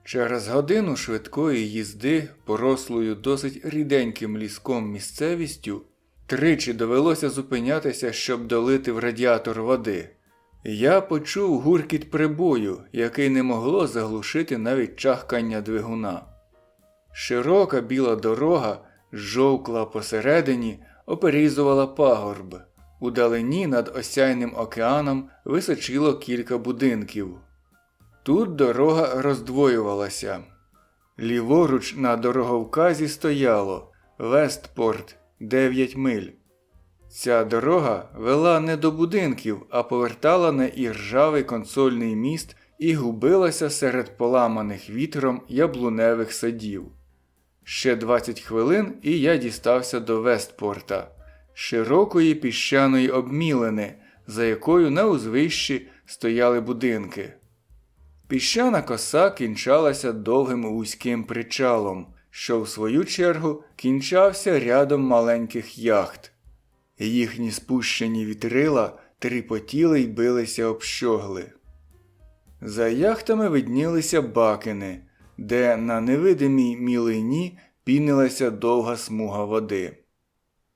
Через годину швидкої їзди, порослою досить ріденьким ліском місцевістю, тричі довелося зупинятися, щоб долити в радіатор води. Я почув гуркіт прибою, який не могло заглушити навіть чахкання двигуна. Широка біла дорога, жовкла посередині, оперізувала пагорб. Удалині над осяйним океаном височило кілька будинків. Тут дорога роздвоювалася. Ліворуч на дороговказі стояло Вестпорт, 9 миль. Ця дорога вела не до будинків, а повертала на іржавий консольний міст і губилася серед поламаних вітром яблуневих садів. Ще 20 хвилин і я дістався до Вестпорта, широкої піщаної обмілини, за якою на узвищі стояли будинки. Піщана коса кінчалася довгим вузьким причалом, що в свою чергу кінчався рядом маленьких яхт. Їхні спущені вітрила тріпотіли й билися об щогли. За яхтами виднілися бакини, де на невидимій мілині пінилася довга смуга води.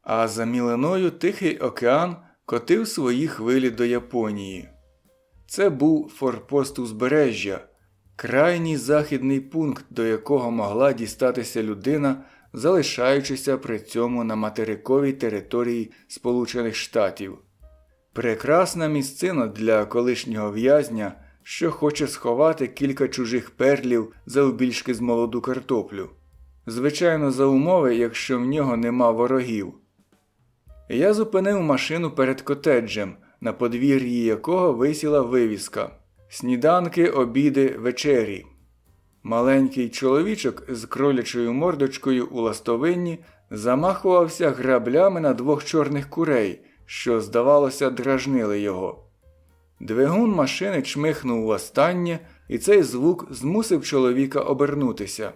А за мілиною Тихий океан котив свої хвилі до Японії. Це був форпост узбережжя, крайній західний пункт, до якого могла дістатися людина, залишаючися при цьому на материковій території Сполучених Штатів. Прекрасна місцина для колишнього в'язня, що хоче сховати кілька чужих перлів завбільшки з молоду картоплю. Звичайно, за умови, якщо в нього нема ворогів. Я зупинив машину перед котеджем, на подвір'ї якого висіла вивіска «Сніданки, обіди, вечері». Маленький чоловічок з кролячою мордочкою у ластовинні замахувався граблями на 2 чорних курей, що, здавалося, дражнили його. Двигун машини чмихнув востаннє, і цей звук змусив чоловіка обернутися.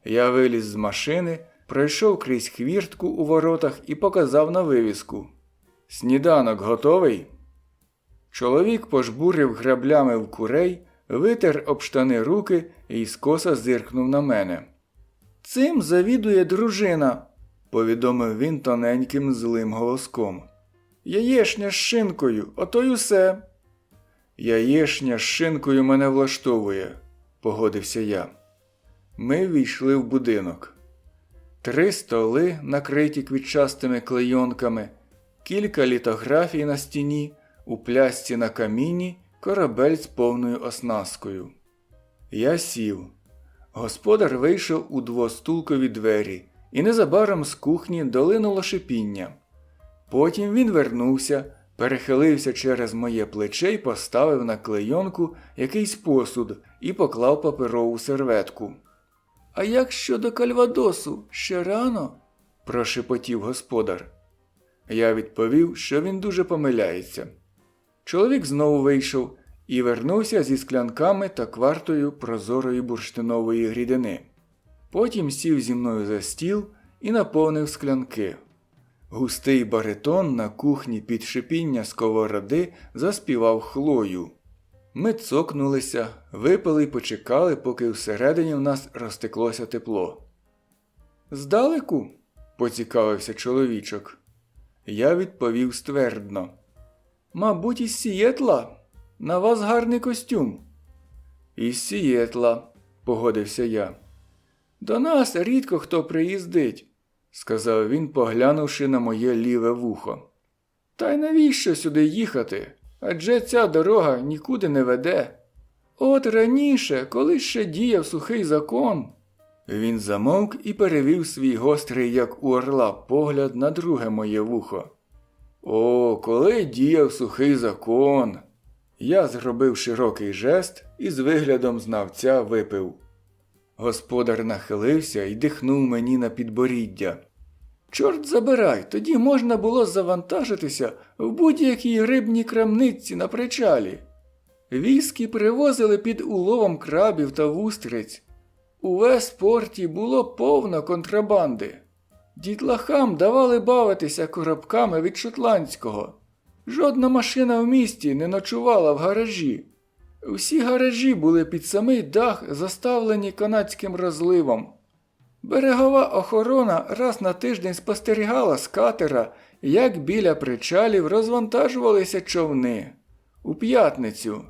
Я виліз з машини, пройшов крізь хвіртку у воротах і показав на вивіску. «Сніданок готовий?» Чоловік пожбурив граблями в курей, витер об штани руки і скоса зиркнув на мене. «Цим завідує дружина», – повідомив він тоненьким злим голоском. «Яєшня з шинкою, ото й усе». «Яєшня з шинкою мене влаштовує», – погодився я. Ми ввійшли в будинок. 3 столи, накриті квітчастими клейонками, кілька літографій на стіні, у плясці на каміні корабель з повною оснасткою. Я сів. Господар вийшов у двостулкові двері, і незабаром з кухні долинуло шипіння. Потім він вернувся, перехилився через моє плече й поставив на клейонку якийсь посуд і поклав паперову серветку. «А як щодо кальвадосу? Ще рано?» – прошепотів господар. Я відповів, що він дуже помиляється. Чоловік знову вийшов і вернувся зі склянками та квартою прозорої бурштинової рідини. Потім сів зі мною за стіл і наповнив склянки. Густий баритон на кухні під шипіння сковороди заспівав Хлою. Ми цокнулися, випили й почекали, поки всередині в нас розтеклося тепло. «Здалеку?» – поцікавився чоловічок. Я відповів ствердно. «Мабуть, із Сієтла? На вас гарний костюм». «Із Сієтла», погодився я. До нас рідко хто приїздить, сказав він, поглянувши на моє ліве вухо. Та й навіщо сюди їхати? Адже ця дорога нікуди не веде. От раніше, коли ще діяв сухий закон. Він замовк і перевів свій гострий, як у орла, погляд на друге моє вухо. О, коли діяв сухий закон. Я зробив широкий жест і з виглядом знавця випив. Господар нахилився і дихнув мені на підборіддя. Чорт забирай, тоді можна було завантажитися в будь-якій рибній крамниці на причалі. Віскі привозили під уловом крабів та вустриць. У Вестпорті було повно контрабанди. Дітлахам давали бавитися коробками від шотландського. Жодна машина в місті не ночувала в гаражі. Всі гаражі були під самий дах заставлені канадським розливом. Берегова охорона раз на тиждень спостерігала з катера, як біля причалів розвантажувалися човни. У п'ятницю.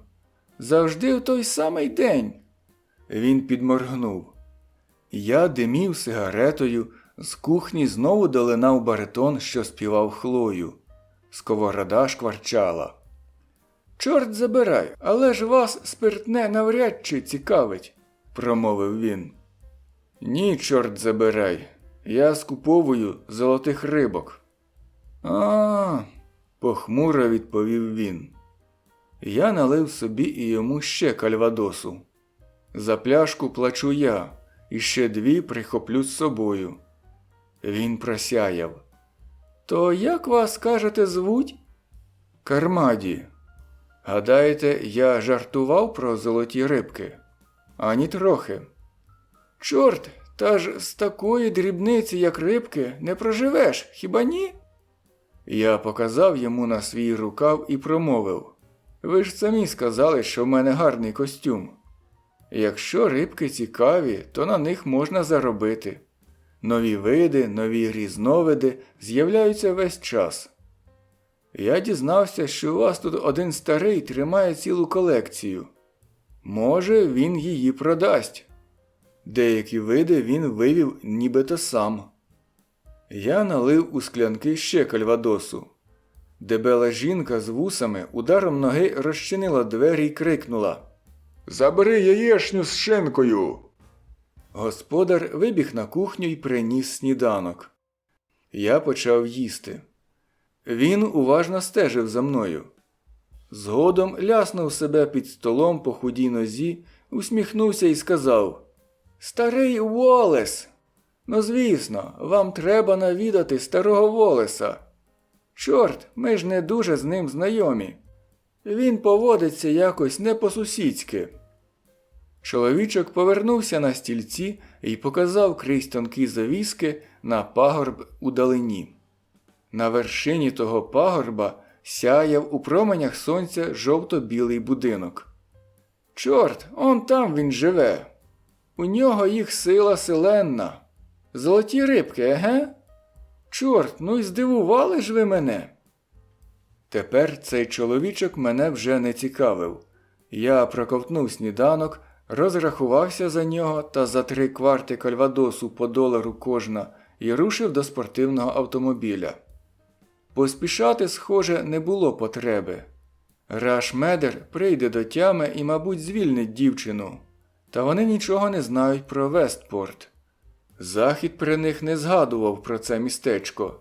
Завжди в той самий день. Він підморгнув. Я димів сигаретою, з кухні знову долинав баритон, що співав Хлою. Сковорода шкварчала. «Чорт забирай, але ж вас спиртне навряд чи цікавить», – промовив він. «Ні, чорт забирай, я скуповую золотих рибок». «А-а-а», – похмуро відповів він. Я налив собі і йому ще кальвадосу. За пляшку плачу я, і ще 2 прихоплю з собою. Він просяяв. «То як вас, кажете, звуть?» «Кармаді. Гадаєте, я жартував про золоті рибки? Ані трохи». «Чорт, та ж з такої дрібниці, як рибки, не проживеш, хіба ні?» Я показав йому на свій рукав і промовив. «Ви ж самі сказали, що в мене гарний костюм. Якщо рибки цікаві, то на них можна заробити. Нові види, нові різновиди з'являються весь час. Я дізнався, що у вас тут один старий тримає цілу колекцію. Може, він її продасть. Деякі види він вивів нібито сам». Я налив у склянки ще кальвадосу. Дебела жінка з вусами ударом ноги розчинила двері й крикнула. «Забери яєшню з шинкою!» Господар вибіг на кухню й приніс сніданок. Я почав їсти. Він уважно стежив за мною. Згодом ляснув себе під столом по худій нозі, усміхнувся і сказав: «Старий Уоллес! Ну, звісно, вам треба навідати старого Волеса. Чорт, ми ж не дуже з ним знайомі. Він поводиться якось не по-сусідськи». Чоловічок повернувся на стільці і показав крізь тонкі завіски на пагорб удалині. На вершині того пагорба сяяв у променях сонця жовто-білий будинок. «Чорт, он там він живе. У нього їх сила селенна. Золоті рибки, еге? Чорт, ну й здивували ж ви мене!» Тепер цей чоловічок мене вже не цікавив. Я проковтнув сніданок, розрахувався за нього та за 3 кварти кальвадосу по $1 кожна і рушив до спортивного автомобіля. Поспішати, схоже, не було потреби. Раш-Медер прийде до тями і, мабуть, звільнить дівчину. Та вони нічого не знають про Вестпорт. Захід при них не згадував про це містечко.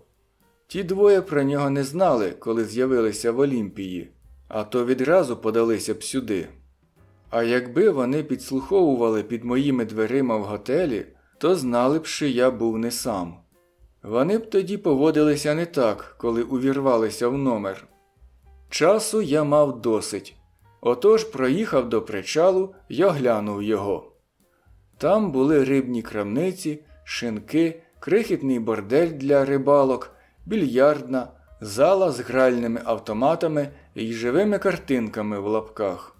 Ті двоє про нього не знали, коли з'явилися в Олімпії, а то відразу подалися б сюди. А якби вони підслуховували під моїми дверима в готелі, то знали б, що я був не сам. Вони б тоді поводилися не так, коли увірвалися в номер. Часу я мав досить. Отож проїхав до причалу й оглянув його. Там були рибні крамниці, шинки, крихітний бордель для рибалок, більярдна, зала з гральними автоматами і живими картинками в лапках.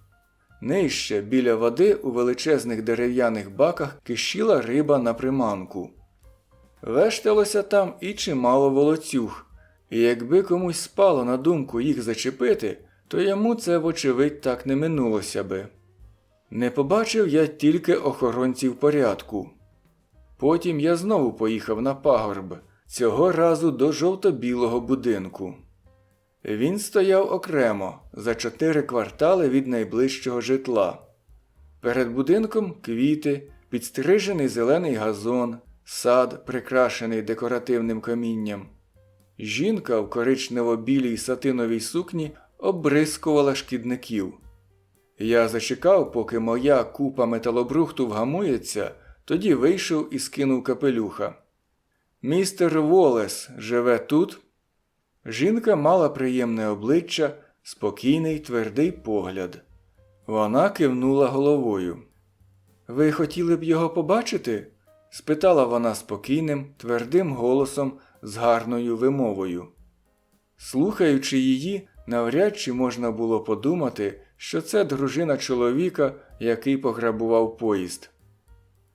Нижче, біля води, у величезних дерев'яних баках кишіла риба на приманку. Вешталося там і чимало волоцюг, і якби комусь спало на думку їх зачепити, то йому це, вочевидь, так не минулося би. Не побачив я тільки охоронців порядку. Потім я знову поїхав на пагорб, цього разу до жовто-білого будинку. Він стояв окремо, за 4 квартали від найближчого житла. Перед будинком квіти, підстрижений зелений газон, сад, прикрашений декоративним камінням. Жінка в коричнево-білій сатиновій сукні оббризкувала шкідників. Я зачекав, поки моя купа металобрухту вгамується, тоді вийшов і скинув капелюха. «Містер Волес живе тут?» Жінка мала приємне обличчя, спокійний твердий погляд. Вона кивнула головою. «Ви хотіли б його побачити?» – спитала вона спокійним, твердим голосом з гарною вимовою. Слухаючи її, навряд чи можна було подумати, що це дружина чоловіка, який пограбував поїзд.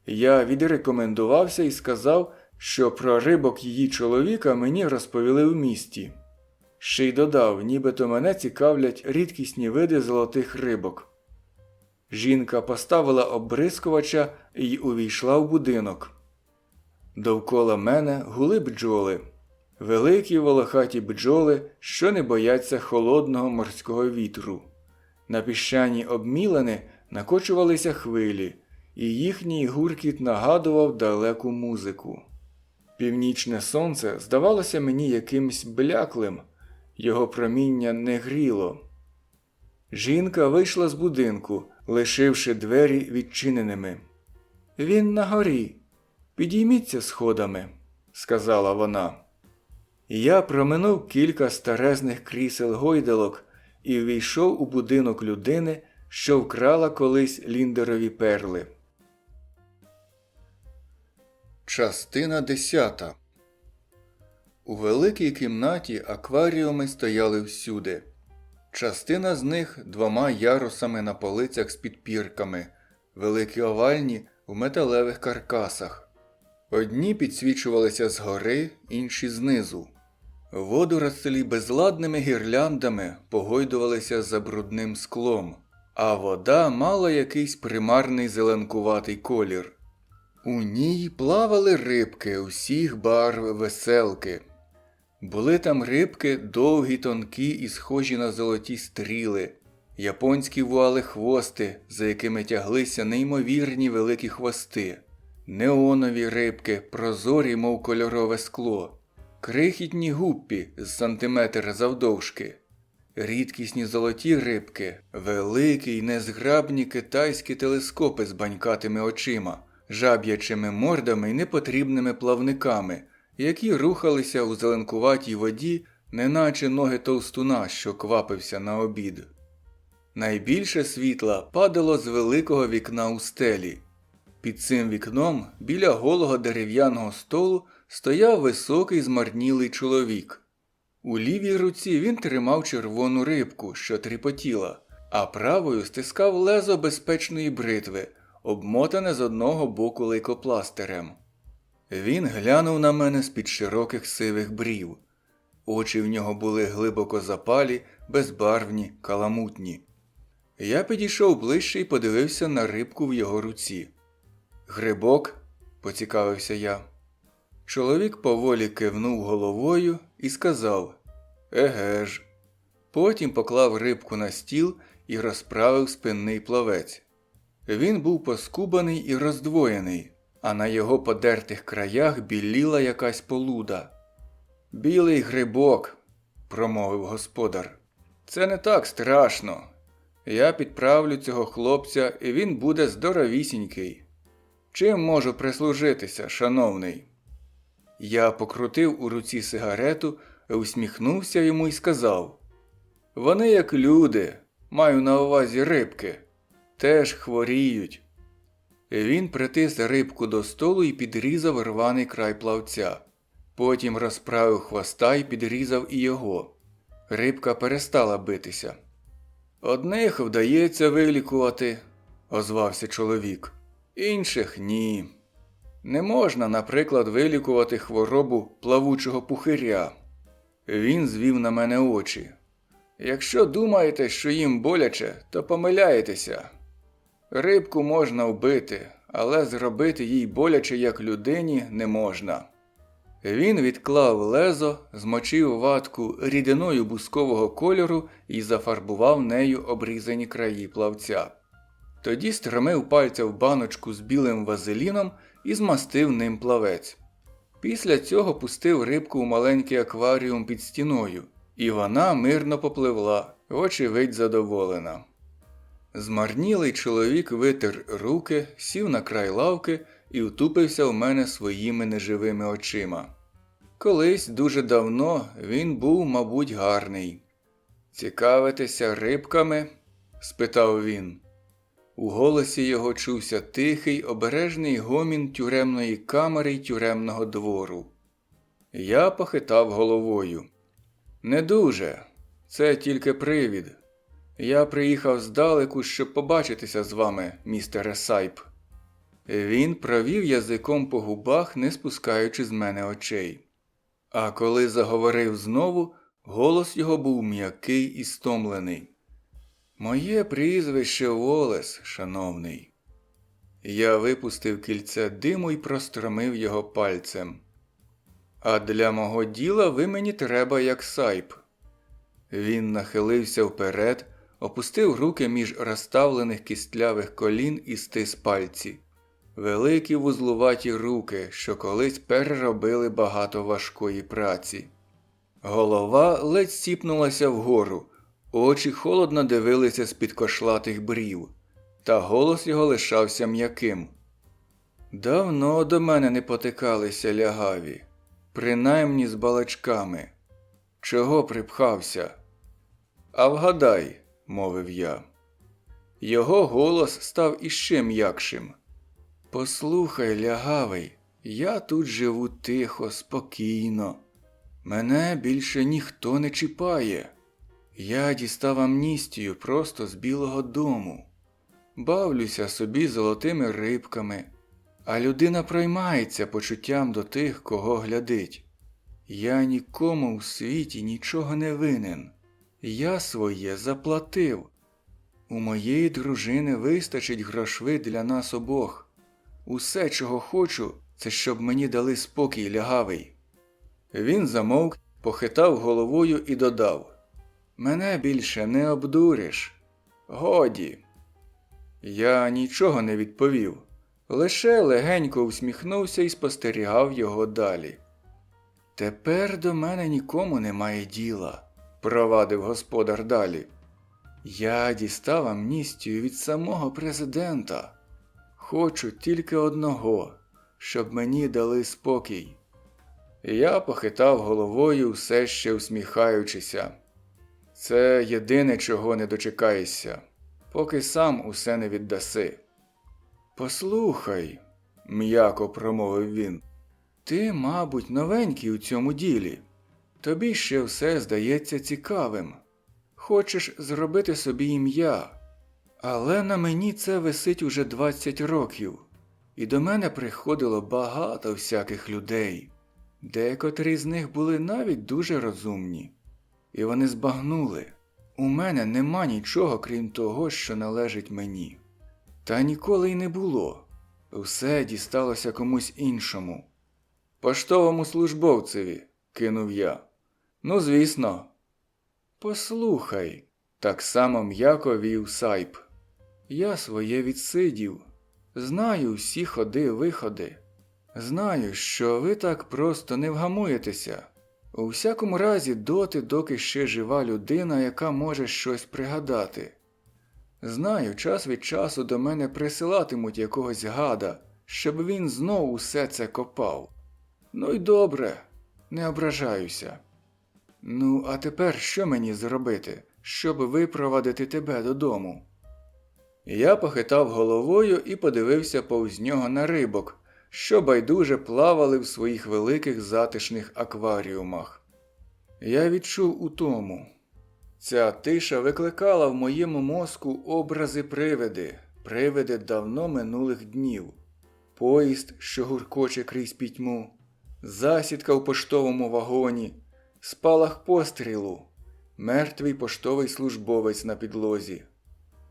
Я відрекомендувався і сказав, що про рибок її чоловіка мені розповіли в місті. Ще й додав, нібито мене цікавлять рідкісні види золотих рибок. Жінка поставила оббризкувача і увійшла в будинок. Довкола мене гули бджоли. Великі волохаті бджоли, що не бояться холодного морського вітру. На піщані обмілини накочувалися хвилі, і їхній гуркіт нагадував далеку музику. Північне сонце здавалося мені якимсь бляклим, його проміння не гріло. Жінка вийшла з будинку, лишивши двері відчиненими. «Він на горі. Підійміться сходами», – сказала вона. Я проминув кілька старезних крісел-гойдалок і ввійшов у будинок людини, що вкрала колись ліндерові перли. Частина 10. У великій кімнаті акваріуми стояли всюди. Частина з них 2 ярусами на полицях з підпірками, великі овальні в металевих каркасах. Одні підсвічувалися згори, інші знизу. Водорослі безладними гірляндами погойдувалися за брудним склом, а вода мала якийсь примарний зеленкуватий колір. У ній плавали рибки усіх барв веселки. Були там рибки довгі, тонкі і схожі на золоті стріли, японські вуали-хвости, за якими тяглися неймовірні великі хвости, неонові рибки, прозорі, мов кольорове скло, крихітні гуппі з сантиметр завдовжки, рідкісні золоті рибки, великі й незграбні китайські телескопи з банькатими очима, жаб'ячими мордами й непотрібними плавниками, які рухалися у зеленкуватій воді, неначе ноги товстуна, що квапився на обід. Найбільше світла падало з великого вікна у стелі. Під цим вікном, біля голого дерев'яного столу, стояв високий змарнілий чоловік. У лівій руці він тримав червону рибку, що тріпотіла, а правою стискав лезо безпечної бритви, обмотане з одного боку лейкопластирем. Він глянув на мене з-під широких сивих брів. Очі в нього були глибоко запалі, безбарвні, каламутні. Я підійшов ближче і подивився на рибку в його руці. «Грибок?» – поцікавився я. Чоловік поволі кивнув головою і сказав «Еге ж». Потім поклав рибку на стіл і розправив спинний плавець. Він був поскубаний і роздвоєний, а на його подертих краях біліла якась полуда. «Білий грибок», – промовив господар. «Це не так страшно. Я підправлю цього хлопця, і він буде здоровісінький. Чим можу прислужитися, шановний?» Я покрутив у руці сигарету, усміхнувся йому і сказав «Вони як люди, маю на увазі рибки, теж хворіють». Він притис рибку до столу і підрізав рваний край плавця. Потім розправив хвоста і підрізав і його. Рибка перестала битися. «Одних вдається вилікувати», – озвався чоловік. «Інших – ні. Не можна, наприклад, вилікувати хворобу плавучого пухиря». Він звів на мене очі. «Якщо думаєте, що їм боляче, то помиляєтеся. Рибку можна вбити, але зробити їй боляче як людині не можна. Він відклав лезо, змочив ватку рідиною бускового кольору і зафарбував нею обрізані краї плавця. Тоді стромив пальця в баночку з білим вазеліном і змастив ним плавець. Після цього пустив рибку в маленький акваріум під стіною, і вона мирно попливла, вочевидь задоволена. Змарнілий чоловік витер руки, сів на край лавки і втупився в мене своїми неживими очима. Колись дуже давно він був, мабуть, гарний. «Цікавитеся рибками?» – спитав він. У голосі його чувся тихий, обережний гомін тюремної камери й тюремного двору. Я похитав головою. «Не дуже. Це тільки привід. Я приїхав здалеку, щоб побачитися з вами, містере Сайп». Він провів язиком по губах, не спускаючи з мене очей. А коли заговорив знову, голос його був м'який і стомлений. «Моє прізвище Волес, шановний». Я випустив кільце диму і простромив його пальцем. «А для мого діла ви мені треба як Сайп». Він нахилився вперед, опустив руки між розставлених кістлявих колін і стис пальці. Великі вузлуваті руки, що колись переробили багато важкої праці. Голова ледь сіпнулася вгору, очі холодно дивилися з-під кошлатих брів, та голос його лишався м'яким. «Давно до мене не потикалися лягаві, принаймні з балачками. Чого припхався?» «А вгадай», – мовив я. Його голос став іще м'якшим. «Послухай, лягавий, я тут живу тихо, спокійно. Мене більше ніхто не чіпає. Я дістав амністію просто з Білого дому. Бавлюся собі золотими рибками, а людина проймається почуттям до тих, кого глядить. Я нікому у світі нічого не винен. Я своє заплатив. У моєї дружини вистачить грошви для нас обох. Усе, чого хочу, це щоб мені дали спокій, лягавий». Він замовк, похитав головою і додав. «Мене більше не обдуриш. Годі». Я нічого не відповів, лише легенько усміхнувся і спостерігав його далі. «Тепер до мене нікому немає діла», – провадив господар далі. «Я дістав амністію від самого президента. Хочу тільки одного, щоб мені дали спокій». Я похитав головою, все ще усміхаючися. «Це єдине, чого не дочекаєшся, поки сам усе не віддаси». «Послухай», – м'яко промовив він, – «ти, мабуть, новенький у цьому ділі. Тобі ще все здається цікавим. Хочеш зробити собі ім'я. Але на мені це висить уже 20 років, і до мене приходило багато всяких людей. Декотрі з них були навіть дуже розумні. І вони збагнули, у мене нема нічого, крім того, що належить мені. Та ніколи й не було. Все дісталося комусь іншому». «Поштовому службовцеві», – кинув я. «Ну, звісно». «Послухай», – так само м'яко вів Сайп. «Я своє відсидів. Знаю всі ходи-виходи. Знаю, що ви так просто не вгамуєтеся. У всякому разі доти, доки ще жива людина, яка може щось пригадати. Знаю, час від часу до мене присилатимуть якогось гада, щоб він знов усе це копав. Ну й добре, не ображаюся. Ну, а тепер що мені зробити, щоб випровадити тебе додому?» Я похитав головою і подивився повз нього на рибок, що байдуже плавали в своїх великих затишних акваріумах. Я відчув утому. Ця тиша викликала в моєму мозку привиди давно минулих днів. Поїзд, що гуркоче крізь пітьму, засідка в поштовому вагоні, спалах пострілу, мертвий поштовий службовець на підлозі.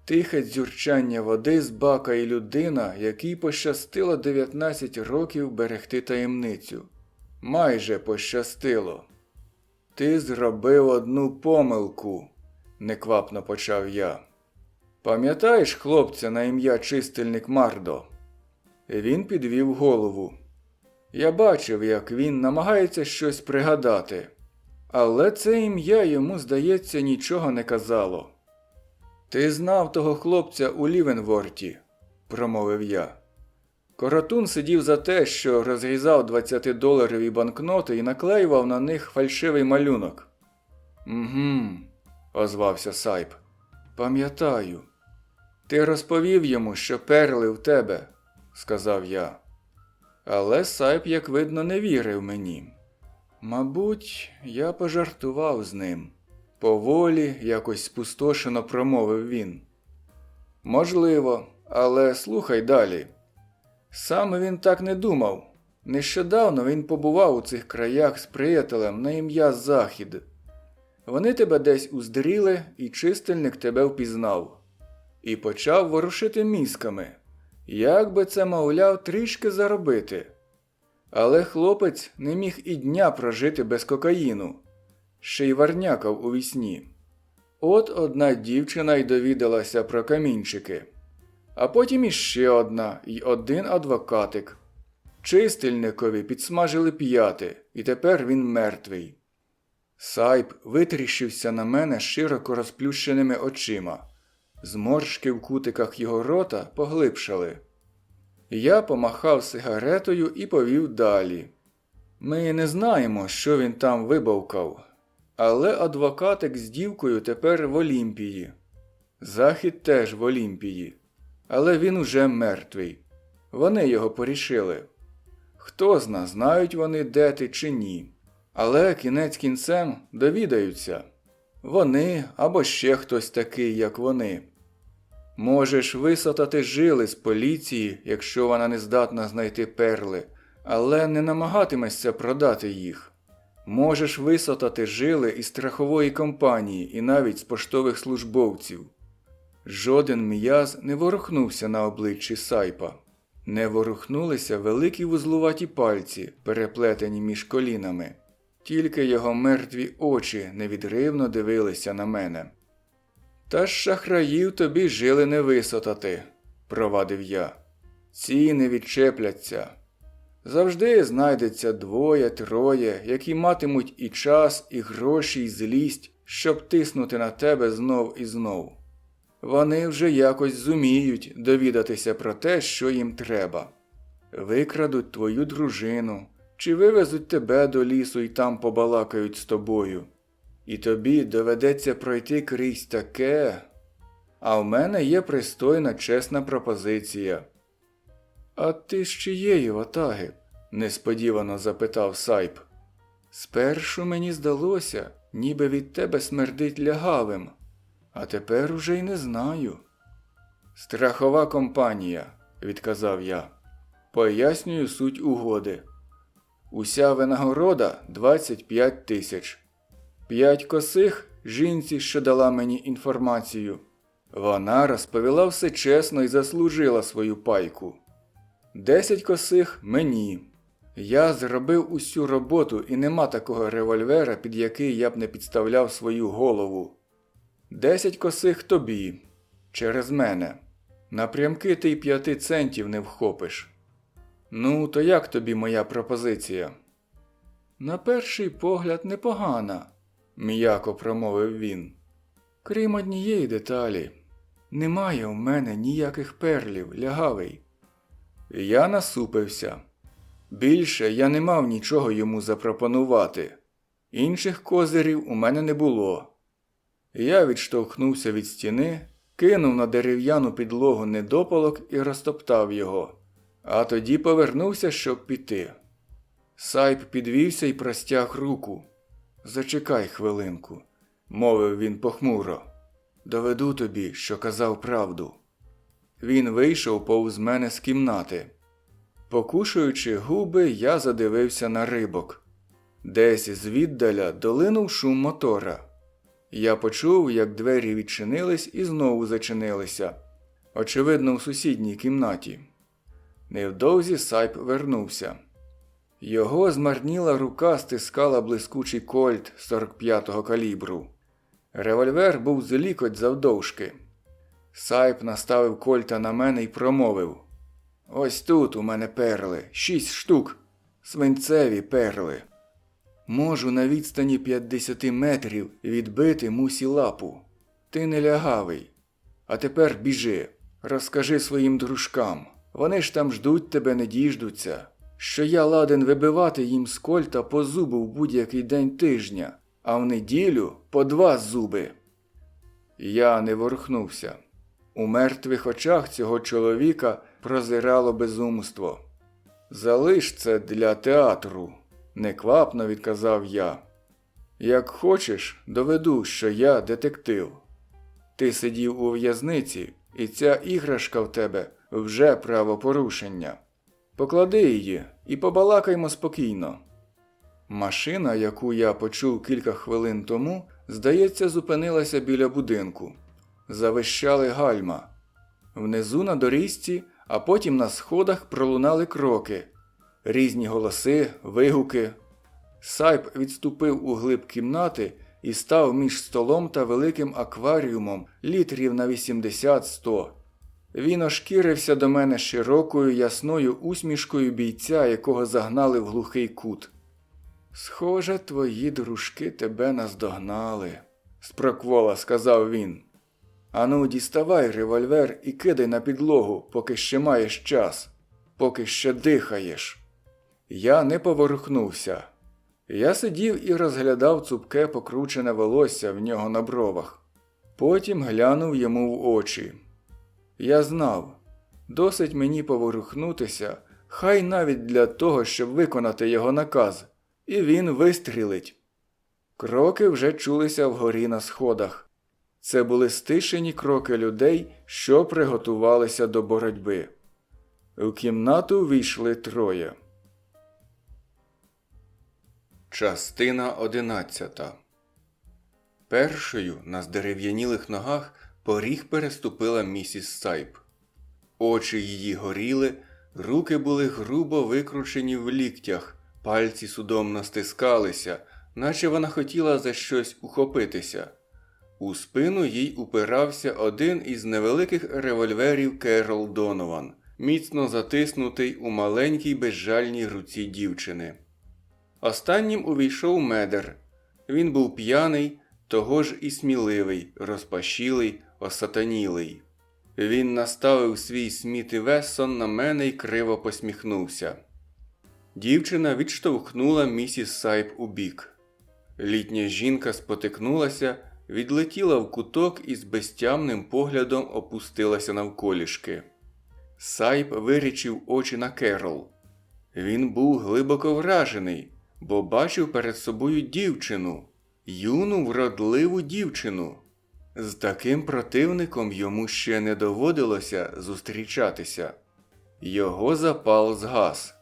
Тихе дзюрчання води з бака і людина, якій пощастило 19 років берегти таємницю. Майже пощастило. «Ти зробив одну помилку», – неквапно почав я. «Пам'ятаєш хлопця на ім'я Чистильник Мардо?» Він підвів голову. Я бачив, як він намагається щось пригадати. Але це ім'я йому, здається, нічого не казало. «Ти знав того хлопця у Лівенворті», – промовив я. Коротун сидів за те, що розрізав 20-доларові банкноти і наклеював на них фальшивий малюнок. «Угу», – озвався Сайп. «Пам'ятаю. Ти розповів йому, що перли в тебе», – сказав я. Але Сайп, як видно, не вірив мені. Мабуть, я пожартував з ним. Поволі, якось спустошено промовив він. «Можливо, але слухай далі. Саме він так не думав. Нещодавно він побував у цих краях з приятелем на ім'я Захід. Вони тебе десь уздріли, і чистильник тебе впізнав. І почав ворушити мізками. Як би це, мовляв, трішки заробити. Але хлопець не міг і дня прожити без кокаїну. Ще й варнякав у вісні. От одна дівчина й довідалася про камінчики. А потім іще одна, й один адвокатик. Чистильникові підсмажили п'яти, і тепер він мертвий. Сайп витріщився на мене широко розплющеними очима. Зморшки в кутиках його рота поглибшали. Я помахав сигаретою і повів далі. Ми не знаємо, що він там вибовкав. Але адвокатик з дівкою тепер в Олімпії. Захід теж в Олімпії. Але він уже мертвий. Вони його порішили. Хто зна, знають вони, де ти чи ні. Але кінець кінцем довідаються. Вони або ще хтось такий, як вони. Можеш висотати жили з поліції, якщо вона не здатна знайти перли, але не намагатимешся продати їх. Можеш висотати жили із страхової компанії і навіть з поштових службовців. Жоден м'яз не ворухнувся на обличчі Сайпа. Не ворухнулися великі вузлуваті пальці, переплетені між колінами. Тільки його мертві очі невідривно дивилися на мене. «Та ж шахраїв тобі жили не висотати», – провадив я. «Ці не відчепляться. Завжди знайдеться двоє-троє, які матимуть і час, і гроші, і злість, щоб тиснути на тебе знов і знов. Вони вже якось зуміють довідатися про те, що їм треба. Викрадуть твою дружину, чи вивезуть тебе до лісу і там побалакають з тобою. І тобі доведеться пройти крізь таке. А в мене є пристойна, чесна пропозиція». «А ти з чиєї ватаги?» – несподівано запитав Сайп. «Спершу мені здалося, ніби від тебе смердить лягавим, а тепер уже й не знаю». «Страхова компанія», – відказав я. «Пояснюю суть угоди. Уся винагорода – 25 тисяч. 5 косих жінці, що дала мені інформацію. Вона розповіла все чесно і заслужила свою пайку. 10 косих мені. Я зробив усю роботу і нема такого револьвера, під який я б не підставляв свою голову. 10 косих тобі. Через мене. Напрямки ти й 5 центів не вхопиш. Ну, то як тобі моя пропозиція?» «На перший погляд непогана», – м'яко промовив він. «Крім однієї деталі. Немає в мене ніяких перлів, лягавий». Я насупився. Більше я не мав нічого йому запропонувати. Інших козирів у мене не було. Я відштовхнувся від стіни, кинув на дерев'яну підлогу недопалок і розтоптав його. А тоді повернувся, щоб піти. Сайп підвівся і простяг руку. «Зачекай хвилинку», – мовив він похмуро. «Доведу тобі, що казав правду». Він вийшов повз мене з кімнати. Покушуючи губи, я задивився на рибок. Десь звіддаля долинув шум мотора. Я почув, як двері відчинились і знову зачинилися. Очевидно, у сусідній кімнаті. Невдовзі Сайп вернувся. Його змарніла рука стискала блискучий кольт 45-го калібру. Револьвер був з лікоть завдовжки. Сайп наставив кольта на мене і промовив: «Ось тут у мене перли, 6 штук, свинцеві перли. Можу на відстані 50 метрів відбити мусі лапу. Ти не лягавий. А тепер біжи, розкажи своїм дружкам. Вони ж там ждуть тебе, не діждуться, що я ладен вибивати їм з кольта по зубу в будь-який день тижня, а в неділю по 2 зуби». Я не ворухнувся. У мертвих очах цього чоловіка прозирало безумство. «Залиш це для театру», – неквапно відказав я. «Як хочеш, доведу, що я детектив. Ти сидів у в'язниці, і ця іграшка в тебе вже правопорушення. Поклади її і побалакаймо спокійно». Машина, яку я почув кілька хвилин тому, здається, зупинилася біля будинку. Завищали гальма. Внизу на доріжці, а потім на сходах пролунали кроки. Різні голоси, вигуки. Сайп відступив у глиб кімнати і став між столом та великим акваріумом літрів на 80-100. Він ошкірився до мене широкою ясною усмішкою бійця, якого загнали в глухий кут. «Схоже, твої дружки тебе наздогнали», – спроквола сказав він. «Ану, діставай револьвер і кидай на підлогу, поки ще маєш час, поки ще дихаєш». Я не поворухнувся. Я сидів і розглядав цупке покручене волосся в нього на бровах. Потім глянув йому в очі. Я знав, досить мені поворухнутися, хай навіть для того, щоб виконати його наказ, і він вистрілить. Кроки вже чулися вгорі на сходах. Це були стишені кроки людей, що приготувалися до боротьби. У кімнату війшли 3. Частина 11. Першою на здерев'янілих ногах поріг переступила місіс Сайп. Очі її горіли, руки були грубо викручені в ліктях, пальці судомно стискалися, наче вона хотіла за щось ухопитися. У спину їй упирався один із невеликих револьверів Керол Донован, міцно затиснутий у маленькій безжальній руці дівчини. Останнім увійшов Медер. Він був п'яний, того ж і сміливий, розпашілий, осатанілий. Він наставив свій Сміт і Вессон на мене й криво посміхнувся. Дівчина відштовхнула місіс Сайп убік. Літня жінка спотикнулася, відлетіла в куток і з безтямним поглядом опустилася навколішки. Сайп вирічив очі на Керол. Він був глибоко вражений, бо бачив перед собою дівчину, юну вродливу дівчину. З таким противником йому ще не доводилося зустрічатися. Його запал згас.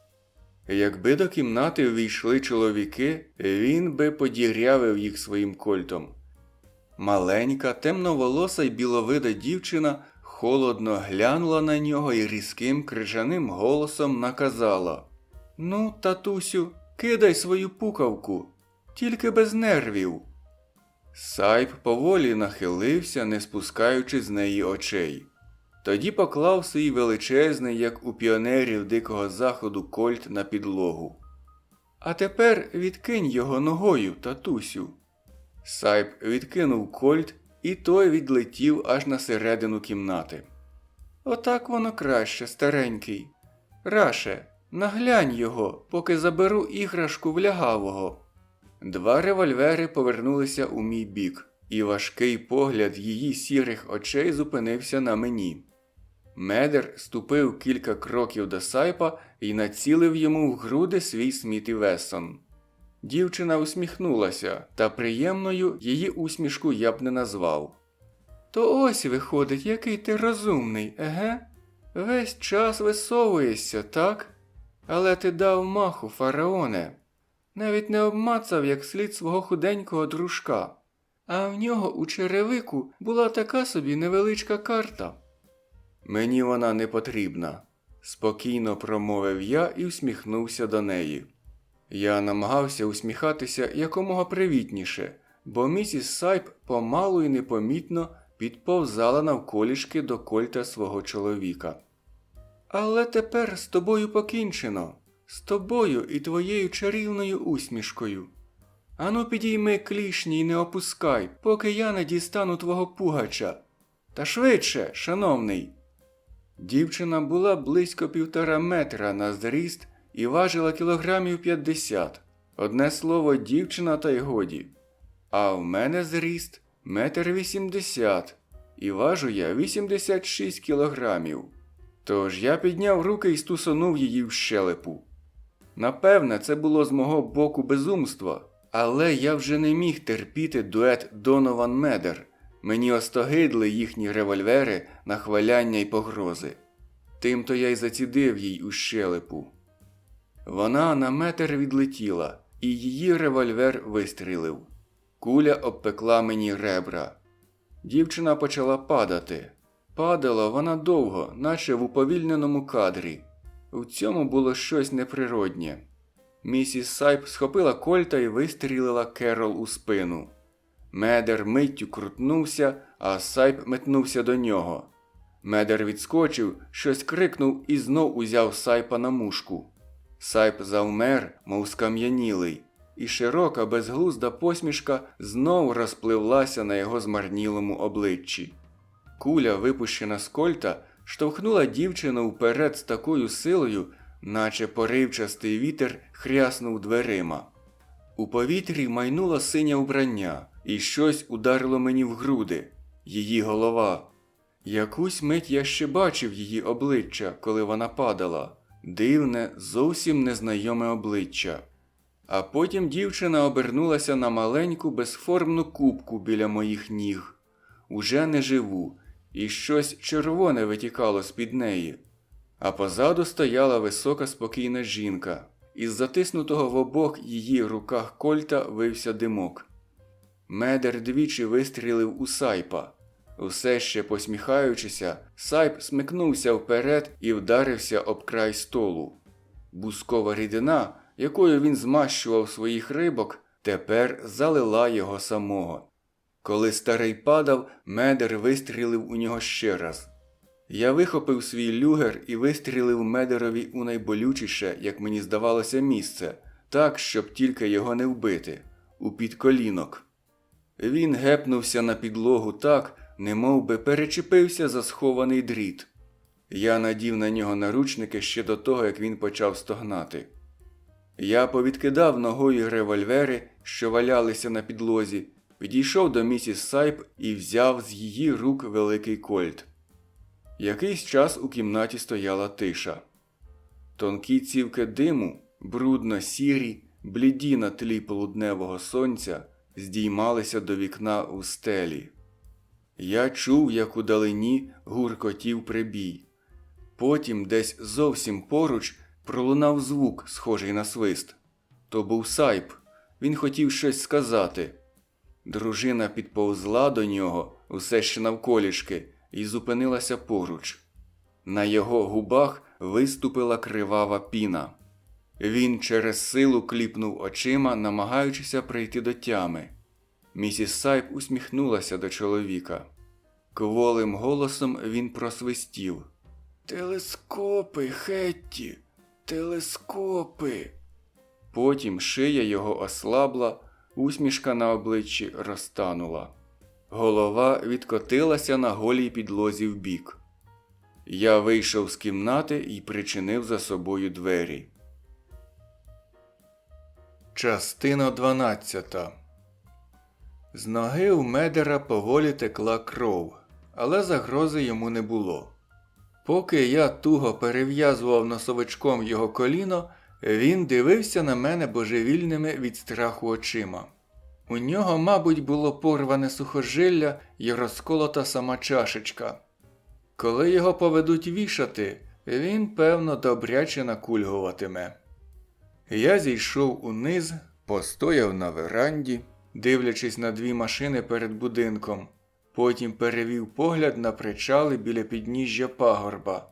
Якби до кімнати ввійшли чоловіки, він би подірявив їх своїм кольтом. Маленька, темноволоса й біловида дівчина холодно глянула на нього і різким крижаним голосом наказала: «Ну, татусю, кидай свою пукавку, тільки без нервів». Сайп поволі нахилився, не спускаючи з неї очей. Тоді поклав свій величезний, як у піонерів Дикого Заходу, кольт на підлогу. «А тепер відкинь його ногою, татусю». Сайп відкинув кольт, і той відлетів аж на середину кімнати. «Отак воно краще, старенький. Раше, наглянь його, поки заберу іграшку в лягавого». 2 револьвери повернулися у мій бік, і важкий погляд її сірих очей зупинився на мені. Медер ступив кілька кроків до Сайпа і націлив йому в груди свій Сміт і Вессон. Дівчина усміхнулася, та приємною її усмішку я б не назвав. «То ось виходить, який ти розумний, еге? Весь час висовуєшся, так? Але ти дав маху, фараоне. Навіть не обмацав як слід свого худенького дружка. А в нього у черевику була така собі невеличка карта. Мені вона не потрібна, спокійно промовив я і всміхнувся до неї. Я намагався усміхатися якомога привітніше, бо місіс Сайп помалу і непомітно підповзала навколішки до кольта свого чоловіка. Але тепер з тобою покінчено, з тобою і твоєю чарівною усмішкою. Ану підійми клішні й не опускай, поки я не дістану твого пугача. Та швидше, шановний. Дівчина була близько 1,5 метра на зріст і важила кілограмів 50. Одне слово, дівчина та й годі. А в мене зріст 1,80 м, і важу я 86 кілограмів. Тож я підняв руки і стусонув її в щелепу. Напевне, це було з мого боку безумство, але я вже не міг терпіти дует Донован-Медер. Мені остогидли їхні револьвери, нахваляння й погрози. Тимто я й зацідив їй у щелепу. Вона на метр відлетіла, і її револьвер вистрілив. Куля обпекла мені ребра. Дівчина почала падати. Падала вона довго, наче в уповільненому кадрі. У цьому було щось неприроднє. Місіс Сайп схопила кольта і вистрілила Керол у спину. Медер миттю крутнувся, а Сайп метнувся до нього. Медер відскочив, щось крикнув і знов узяв Сайпа на мушку. Сайп завмер, мов скам'янілий, і широка безглузда посмішка знов розпливлася на його змарнілому обличчі. Куля, випущена з кольта, штовхнула дівчину вперед з такою силою, наче поривчастий вітер хряснув дверима. У повітрі майнуло синє вбрання, і щось ударило мені в груди. Її голова. Якусь мить я ще бачив її обличчя, коли вона падала. Дивне, зовсім незнайоме обличчя. А потім дівчина обернулася на маленьку безформну кубку біля моїх ніг. Уже не живу, і щось червоне витікало з-під неї. А позаду стояла висока спокійна жінка. Із затиснутого в обох її руках кольта вився димок. Медер двічі вистрілив у Сайпа. Усе ще посміхаючися, Сайп смикнувся вперед і вдарився об край столу. Бускова рідина, якою він змащував своїх рибок, тепер залила його самого. Коли старий падав, Медер вистрілив у нього ще раз. Я вихопив свій люгер і вистрілив Медерові у найболючіше, як мені здавалося, місце, так, щоб тільки його не вбити, у підколінок. Він гепнувся на підлогу так, немов би перечепився за схований дріт. Я надів на нього наручники ще до того, як він почав стогнати. Я повідкидав ногою револьвери, що валялися на підлозі, підійшов до місіс Сайп і взяв з її рук великий кольт. Якийсь час у кімнаті стояла тиша. Тонкі цівки диму, брудно-сірі, бліді на тлі полудневого сонця, здіймалися до вікна у стелі. Я чув, як удалині гуркотів прибій. Потім десь зовсім поруч пролунав звук, схожий на свист. То був Сайп. Він хотів щось сказати. Дружина підповзла до нього, усе ще навколішки, і зупинилася поруч. На його губах виступила кривава піна. Він через силу кліпнув очима, намагаючися прийти до тями. Місіс Сайп усміхнулася до чоловіка. Кволим голосом він просвистів. «Телескопи, Хетті! Телескопи!» Потім шия його ослабла, усмішка на обличчі розтанула. Голова відкотилася на голій підлозі вбік. Я вийшов з кімнати і причинив за собою двері. Частина 12. З ноги у Медера поволі текла кров, але загрози йому не було. Поки я туго перев'язував носовичком його коліно, він дивився на мене божевільними від страху очима. У нього, мабуть, було порване сухожилля і розколота сама чашечка. Коли його поведуть вішати, він, певно, добряче накульгуватиме. Я зійшов униз, постояв на веранді, дивлячись на дві машини перед будинком. Потім перевів погляд на причали біля підніжжя пагорба.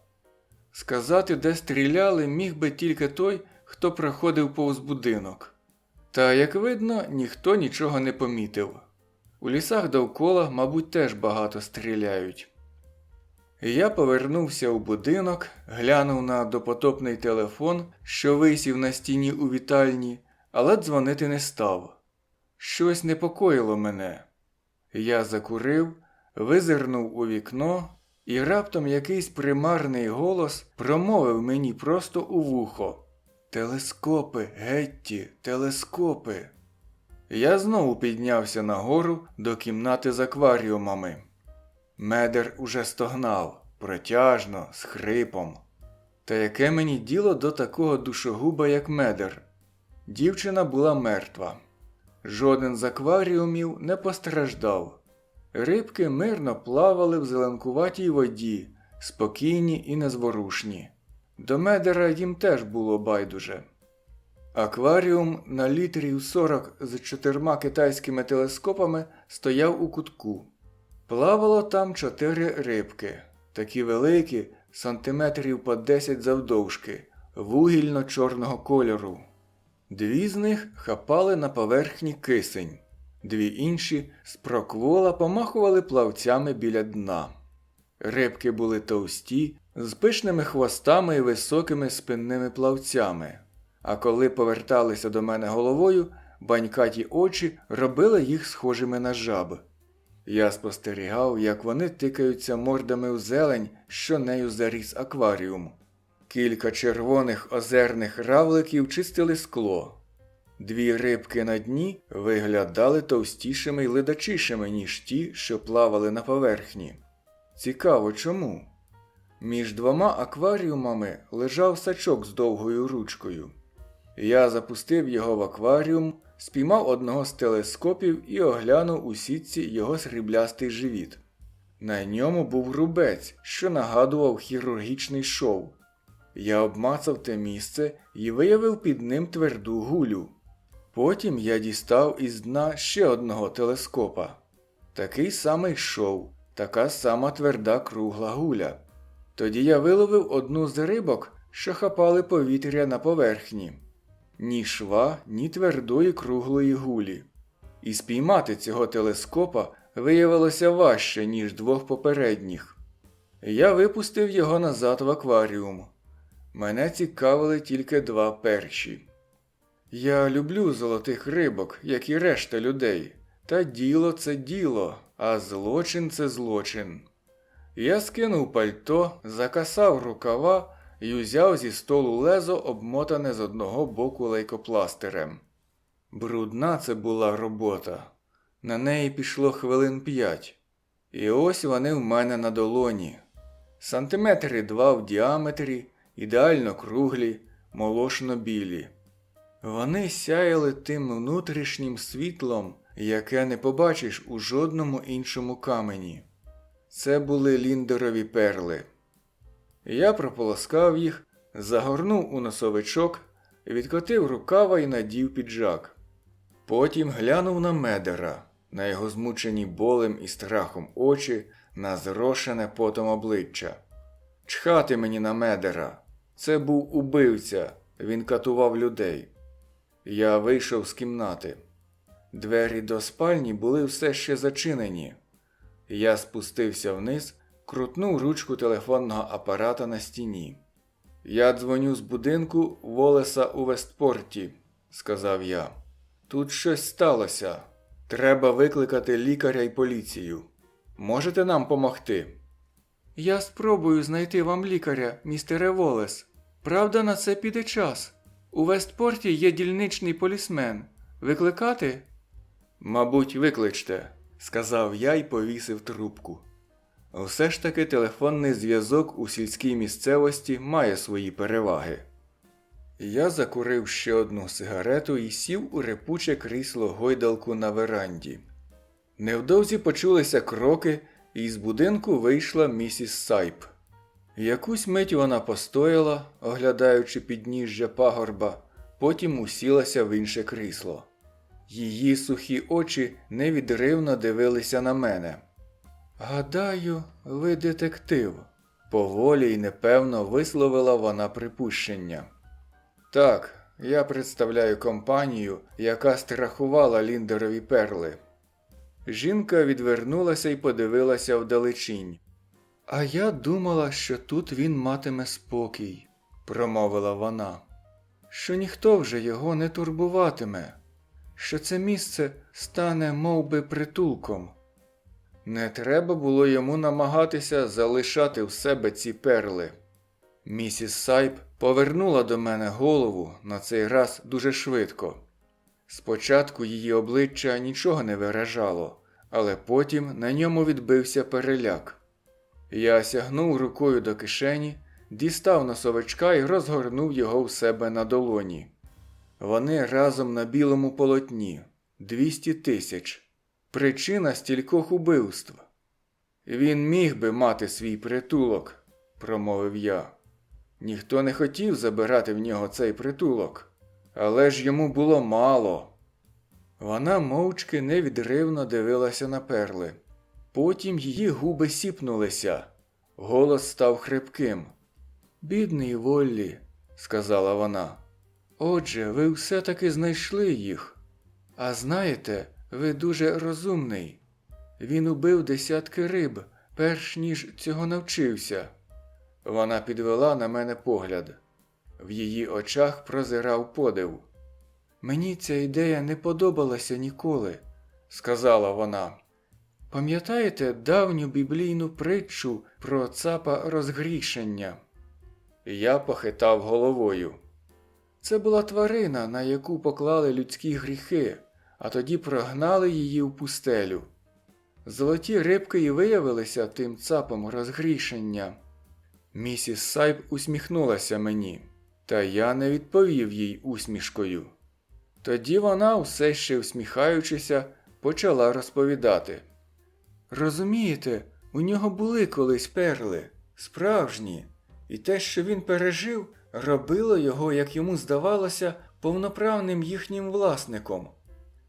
Сказати, де стріляли, міг би тільки той, хто проходив повз будинок. Та, як видно, ніхто нічого не помітив. У лісах довкола, мабуть, теж багато стріляють. Я повернувся у будинок, глянув на допотопний телефон, що висів на стіні у вітальні, але дзвонити не став. Щось непокоїло мене. Я закурив, визирнув у вікно, і раптом якийсь примарний голос промовив мені просто у вухо: «Телескопи, Гетті, телескопи!» Я знову піднявся нагору до кімнати з акваріумами. Медер уже стогнав, протяжно, з хрипом. Та яке мені діло до такого душогуба, як Медер? Дівчина була мертва. Жоден з акваріумів не постраждав. Рибки мирно плавали в зеленкуватій воді, спокійні і незворушні. До Медера їм теж було байдуже. Акваріум на літрів 40 з 4 китайськими телескопами стояв у кутку. Плавало там 4 рибки, такі великі, сантиметрів по 10 завдовжки, вугільно-чорного кольору. 2 з них хапали на поверхні кисень, 2 інші з проквола помахували плавцями біля дна. Рибки були товсті, з пишними хвостами і високими спинними плавцями, а коли поверталися до мене головою, банькаті очі робили їх схожими на жаб. Я спостерігав, як вони тикаються мордами в зелень, що нею заріс акваріум. Кілька червоних озерних равликів чистили скло. 2 рибки на дні виглядали товстішими й ледачішими, ніж ті, що плавали на поверхні. Цікаво, чому? Між 2 акваріумами лежав сачок з довгою ручкою. Я запустив його в акваріум, спіймав одного з телескопів і оглянув у сітці його сріблястий живіт. На ньому був рубець, що нагадував хірургічний шов. Я обмацав те місце і виявив під ним тверду гулю. Потім я дістав із дна ще одного телескопа. Такий самий шов, така сама тверда кругла гуля. Тоді я виловив одну з рибок, що хапали повітря на поверхні. Ні шва, ні твердої круглої гулі. І спіймати цього телескопа виявилося важче, ніж 2 попередніх. Я випустив його назад в акваріум. Мене цікавили тільки 2 перші. Я люблю золотих рибок, як і решта людей. Та діло – це діло, а злочин – це злочин. Я скинув пальто, закасав рукава і узяв зі столу лезо, обмотане з одного боку лейкопластирем. Брудна це була робота. На неї пішло хвилин 5. І ось вони в мене на долоні. Сантиметри 2 в діаметрі, ідеально круглі, молочно-білі. Вони сяяли тим внутрішнім світлом, яке не побачиш у жодному іншому камені. Це були ліндерові перли. Я прополоскав їх, загорнув у носовичок, відкотив рукава і надів піджак. Потім глянув на Медера, на його змучені болем і страхом очі, на зрошене потом обличчя. Чхати мені на Медера. Це був убивця, він катував людей. Я вийшов з кімнати. Двері до спальні були все ще зачинені. Я спустився вниз, крутнув ручку телефонного апарата на стіні. «Я дзвоню з будинку Волеса у Вестпорті», – сказав я. «Тут щось сталося. Треба викликати лікаря і поліцію. Можете нам помогти?» «Я спробую знайти вам лікаря, містере Волес. Правда, на це піде час. У Вестпорті є дільничний полісмен. Викликати?» «Мабуть, викличте», – сказав я й повісив трубку. Все ж таки телефонний зв'язок у сільській місцевості має свої переваги. Я закурив ще одну сигарету і сів у репуче крісло-гойдалку на веранді. Невдовзі почулися кроки, і з будинку вийшла місіс Сайп. Якусь мить вона постояла, оглядаючи підніжжя пагорба, потім усілася в інше крісло. Її сухі очі невідривно дивилися на мене. «Гадаю, ви детектив», – поволі й непевно висловила вона припущення. «Так, я представляю компанію, яка страхувала Ліндерові перли». Жінка відвернулася і подивилася вдалечінь. «А я думала, що тут він матиме спокій», – промовила вона. «Що ніхто вже його не турбуватиме, що це місце стане мов би притулком». Не треба було йому намагатися залишати в себе ці перли. Місіс Сайп повернула до мене голову, на цей раз дуже швидко. Спочатку її обличчя нічого не виражало, але потім на ньому відбився переляк. Я сягнув рукою до кишені, дістав носовичка і розгорнув його в себе на долоні. Вони разом на білому полотні. 200 тисяч. Причина стількох убивств. «Він міг би мати свій притулок», – промовив я. Ніхто не хотів забирати в нього цей притулок. Але ж йому було мало. Вона мовчки невідривно дивилася на перли. Потім її губи сіпнулися. Голос став хрипким. «Бідний Воллі», – сказала вона. «Отже, ви все-таки знайшли їх. А знаєте, ви дуже розумний. Він убив десятки риб, перш ніж цього навчився». Вона підвела на мене погляд. В її очах прозирав подив. «Мені ця ідея не подобалася ніколи», – сказала вона. «Пам'ятаєте давню біблійну притчу про цапа розгрішення?» Я похитав головою. «Це була тварина, на яку поклали людські гріхи, а тоді прогнали її в пустелю. Золоті рибки і виявилися тим цапом розгрішення». Місіс Сайп усміхнулася мені, та я не відповів їй усмішкою. Тоді вона, усе ще усміхаючися, почала розповідати. «Розумієте, у нього були колись перли, справжні, і те, що він пережив, робило його, як йому здавалося, повноправним їхнім власником.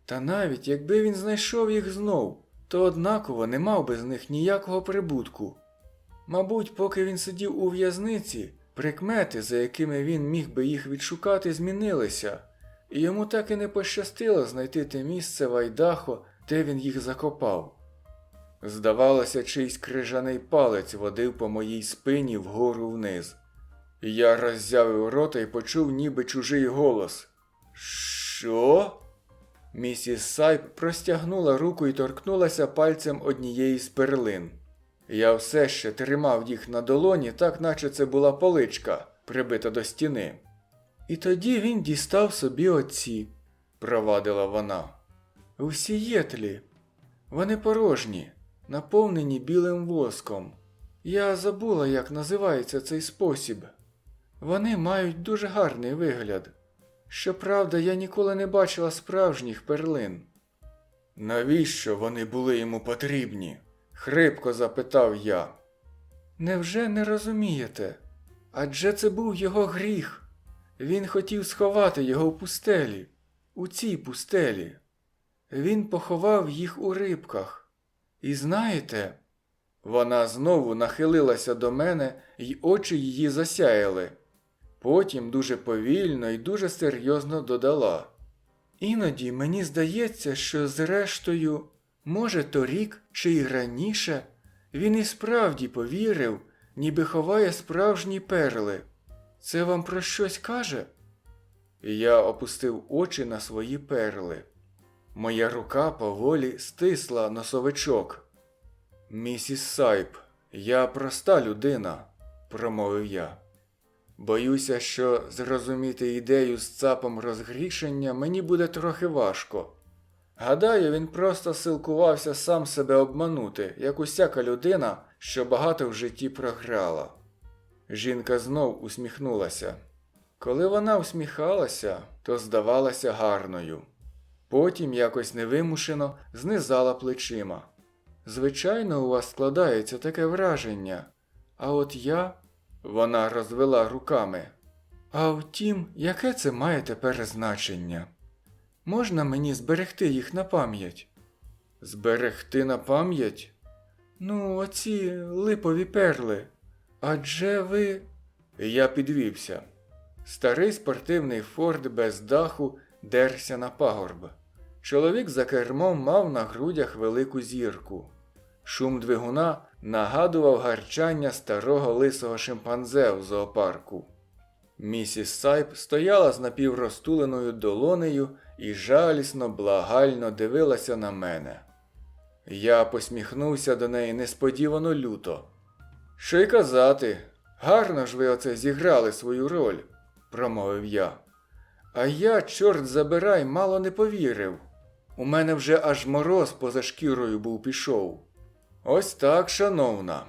Та навіть якби він знайшов їх знов, то однаково не мав би з них ніякого прибутку. Мабуть, поки він сидів у в'язниці, прикмети, за якими він міг би їх відшукати, змінилися, і йому так і не пощастило знайти те місце в Айдахо, де він їх закопав. Здавалося, чийсь крижаний палець водив по моїй спині вгору вниз. Я роззявив рота і почув ніби чужий голос. «Що?» Місіс Сайп простягнула руку і торкнулася пальцем однієї з перлин. Я все ще тримав їх на долоні, так наче це була поличка, прибита до стіни. «І тоді він дістав собі оці», – провадила вона. «У Сієтлі. Вони порожні, наповнені білим воском. Я забула, як називається цей спосіб. Вони мають дуже гарний вигляд. Щоправда, я ніколи не бачила справжніх перлин». «Навіщо вони були йому потрібні?» – хрипко запитав я. «Невже не розумієте? Адже це був його гріх. Він хотів сховати його в пустелі, у цій пустелі. Він поховав їх у рибках. І знаєте...» Вона знову нахилилася до мене, й очі її засяяли. Потім дуже повільно і дуже серйозно додала. «Іноді мені здається, що зрештою, може торік чи й раніше, він і справді повірив, ніби ховає справжні перли. Це вам про щось каже?» Я опустив очі на свої перли. Моя рука поволі стисла носовичок. «Місіс Сайп, я проста людина», – промовив я. «Боюся, що зрозуміти ідею з цапом розгрішення мені буде трохи важко. Гадаю, він просто силкувався сам себе обманути, як усяка людина, що багато в житті програла». Жінка знов усміхнулася. Коли вона усміхалася, то здавалася гарною. Потім якось невимушено знизала плечима. «Звичайно, у вас складається таке враження. А от я...» Вона розвела руками. «А втім, яке це має тепер значення? Можна мені зберегти їх на пам'ять? Зберегти на пам'ять? Ну, оці липові перли. Адже ви... Я підвівся. Старий спортивний форд без даху дерся на пагорб. Чоловік за кермом мав на грудях велику зірку. Шум двигуна нагадував гарчання старого лисого шимпанзе в зоопарку. Місіс Сайп стояла з напіврозтуленою долонею і жалісно, благально дивилася на мене. Я посміхнувся до неї несподівано люто. «Що й казати, гарно ж ви оце зіграли свою роль», – промовив я. «А я, чорт забирай, мало не повірив. У мене вже аж мороз поза шкірою був пішов». «Ось так, шановна.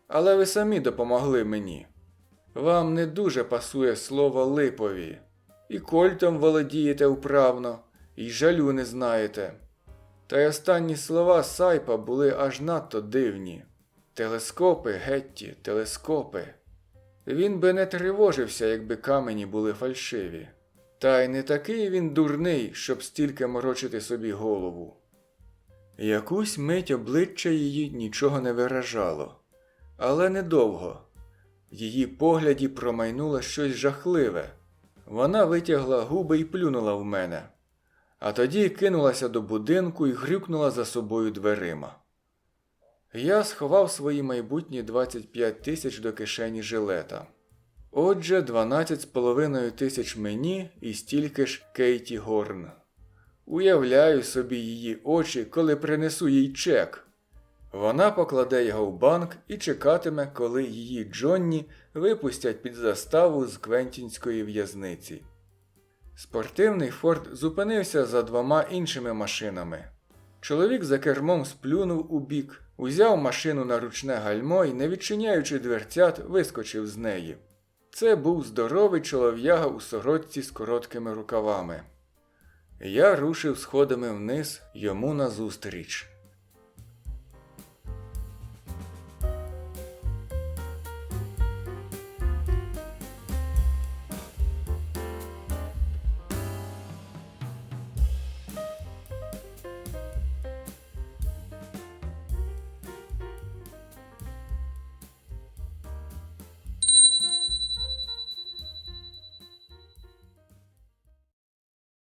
Але ви самі допомогли мені. Вам не дуже пасує слово «липові». І кольтом володієте вправно, і жалю не знаєте. Та й останні слова Сайпа були аж надто дивні. Телескопи, Гетті, телескопи. Він би не тривожився, якби камені були фальшиві. Та й не такий він дурний, щоб стільки морочити собі голову». Якусь мить обличчя її нічого не виражало. Але недовго. В її погляді промайнуло щось жахливе. Вона витягла губи і плюнула в мене. А тоді кинулася до будинку і грюкнула за собою дверима. Я сховав свої майбутні 25 тисяч до кишені жилета. Отже, 12,5 тисяч мені і стільки ж Кейті Горн. Уявляю собі її очі, коли принесу їй чек. Вона покладе його в банк і чекатиме, коли її Джонні випустять під заставу з квентінської в'язниці. Спортивний форд зупинився за 2 іншими машинами. Чоловік за кермом сплюнув у бік, узяв машину на ручне гальмо і, не відчиняючи дверцят, вискочив з неї. Це був здоровий чолов'яга у сорочці з короткими рукавами. Я рушив сходами вниз йому назустріч.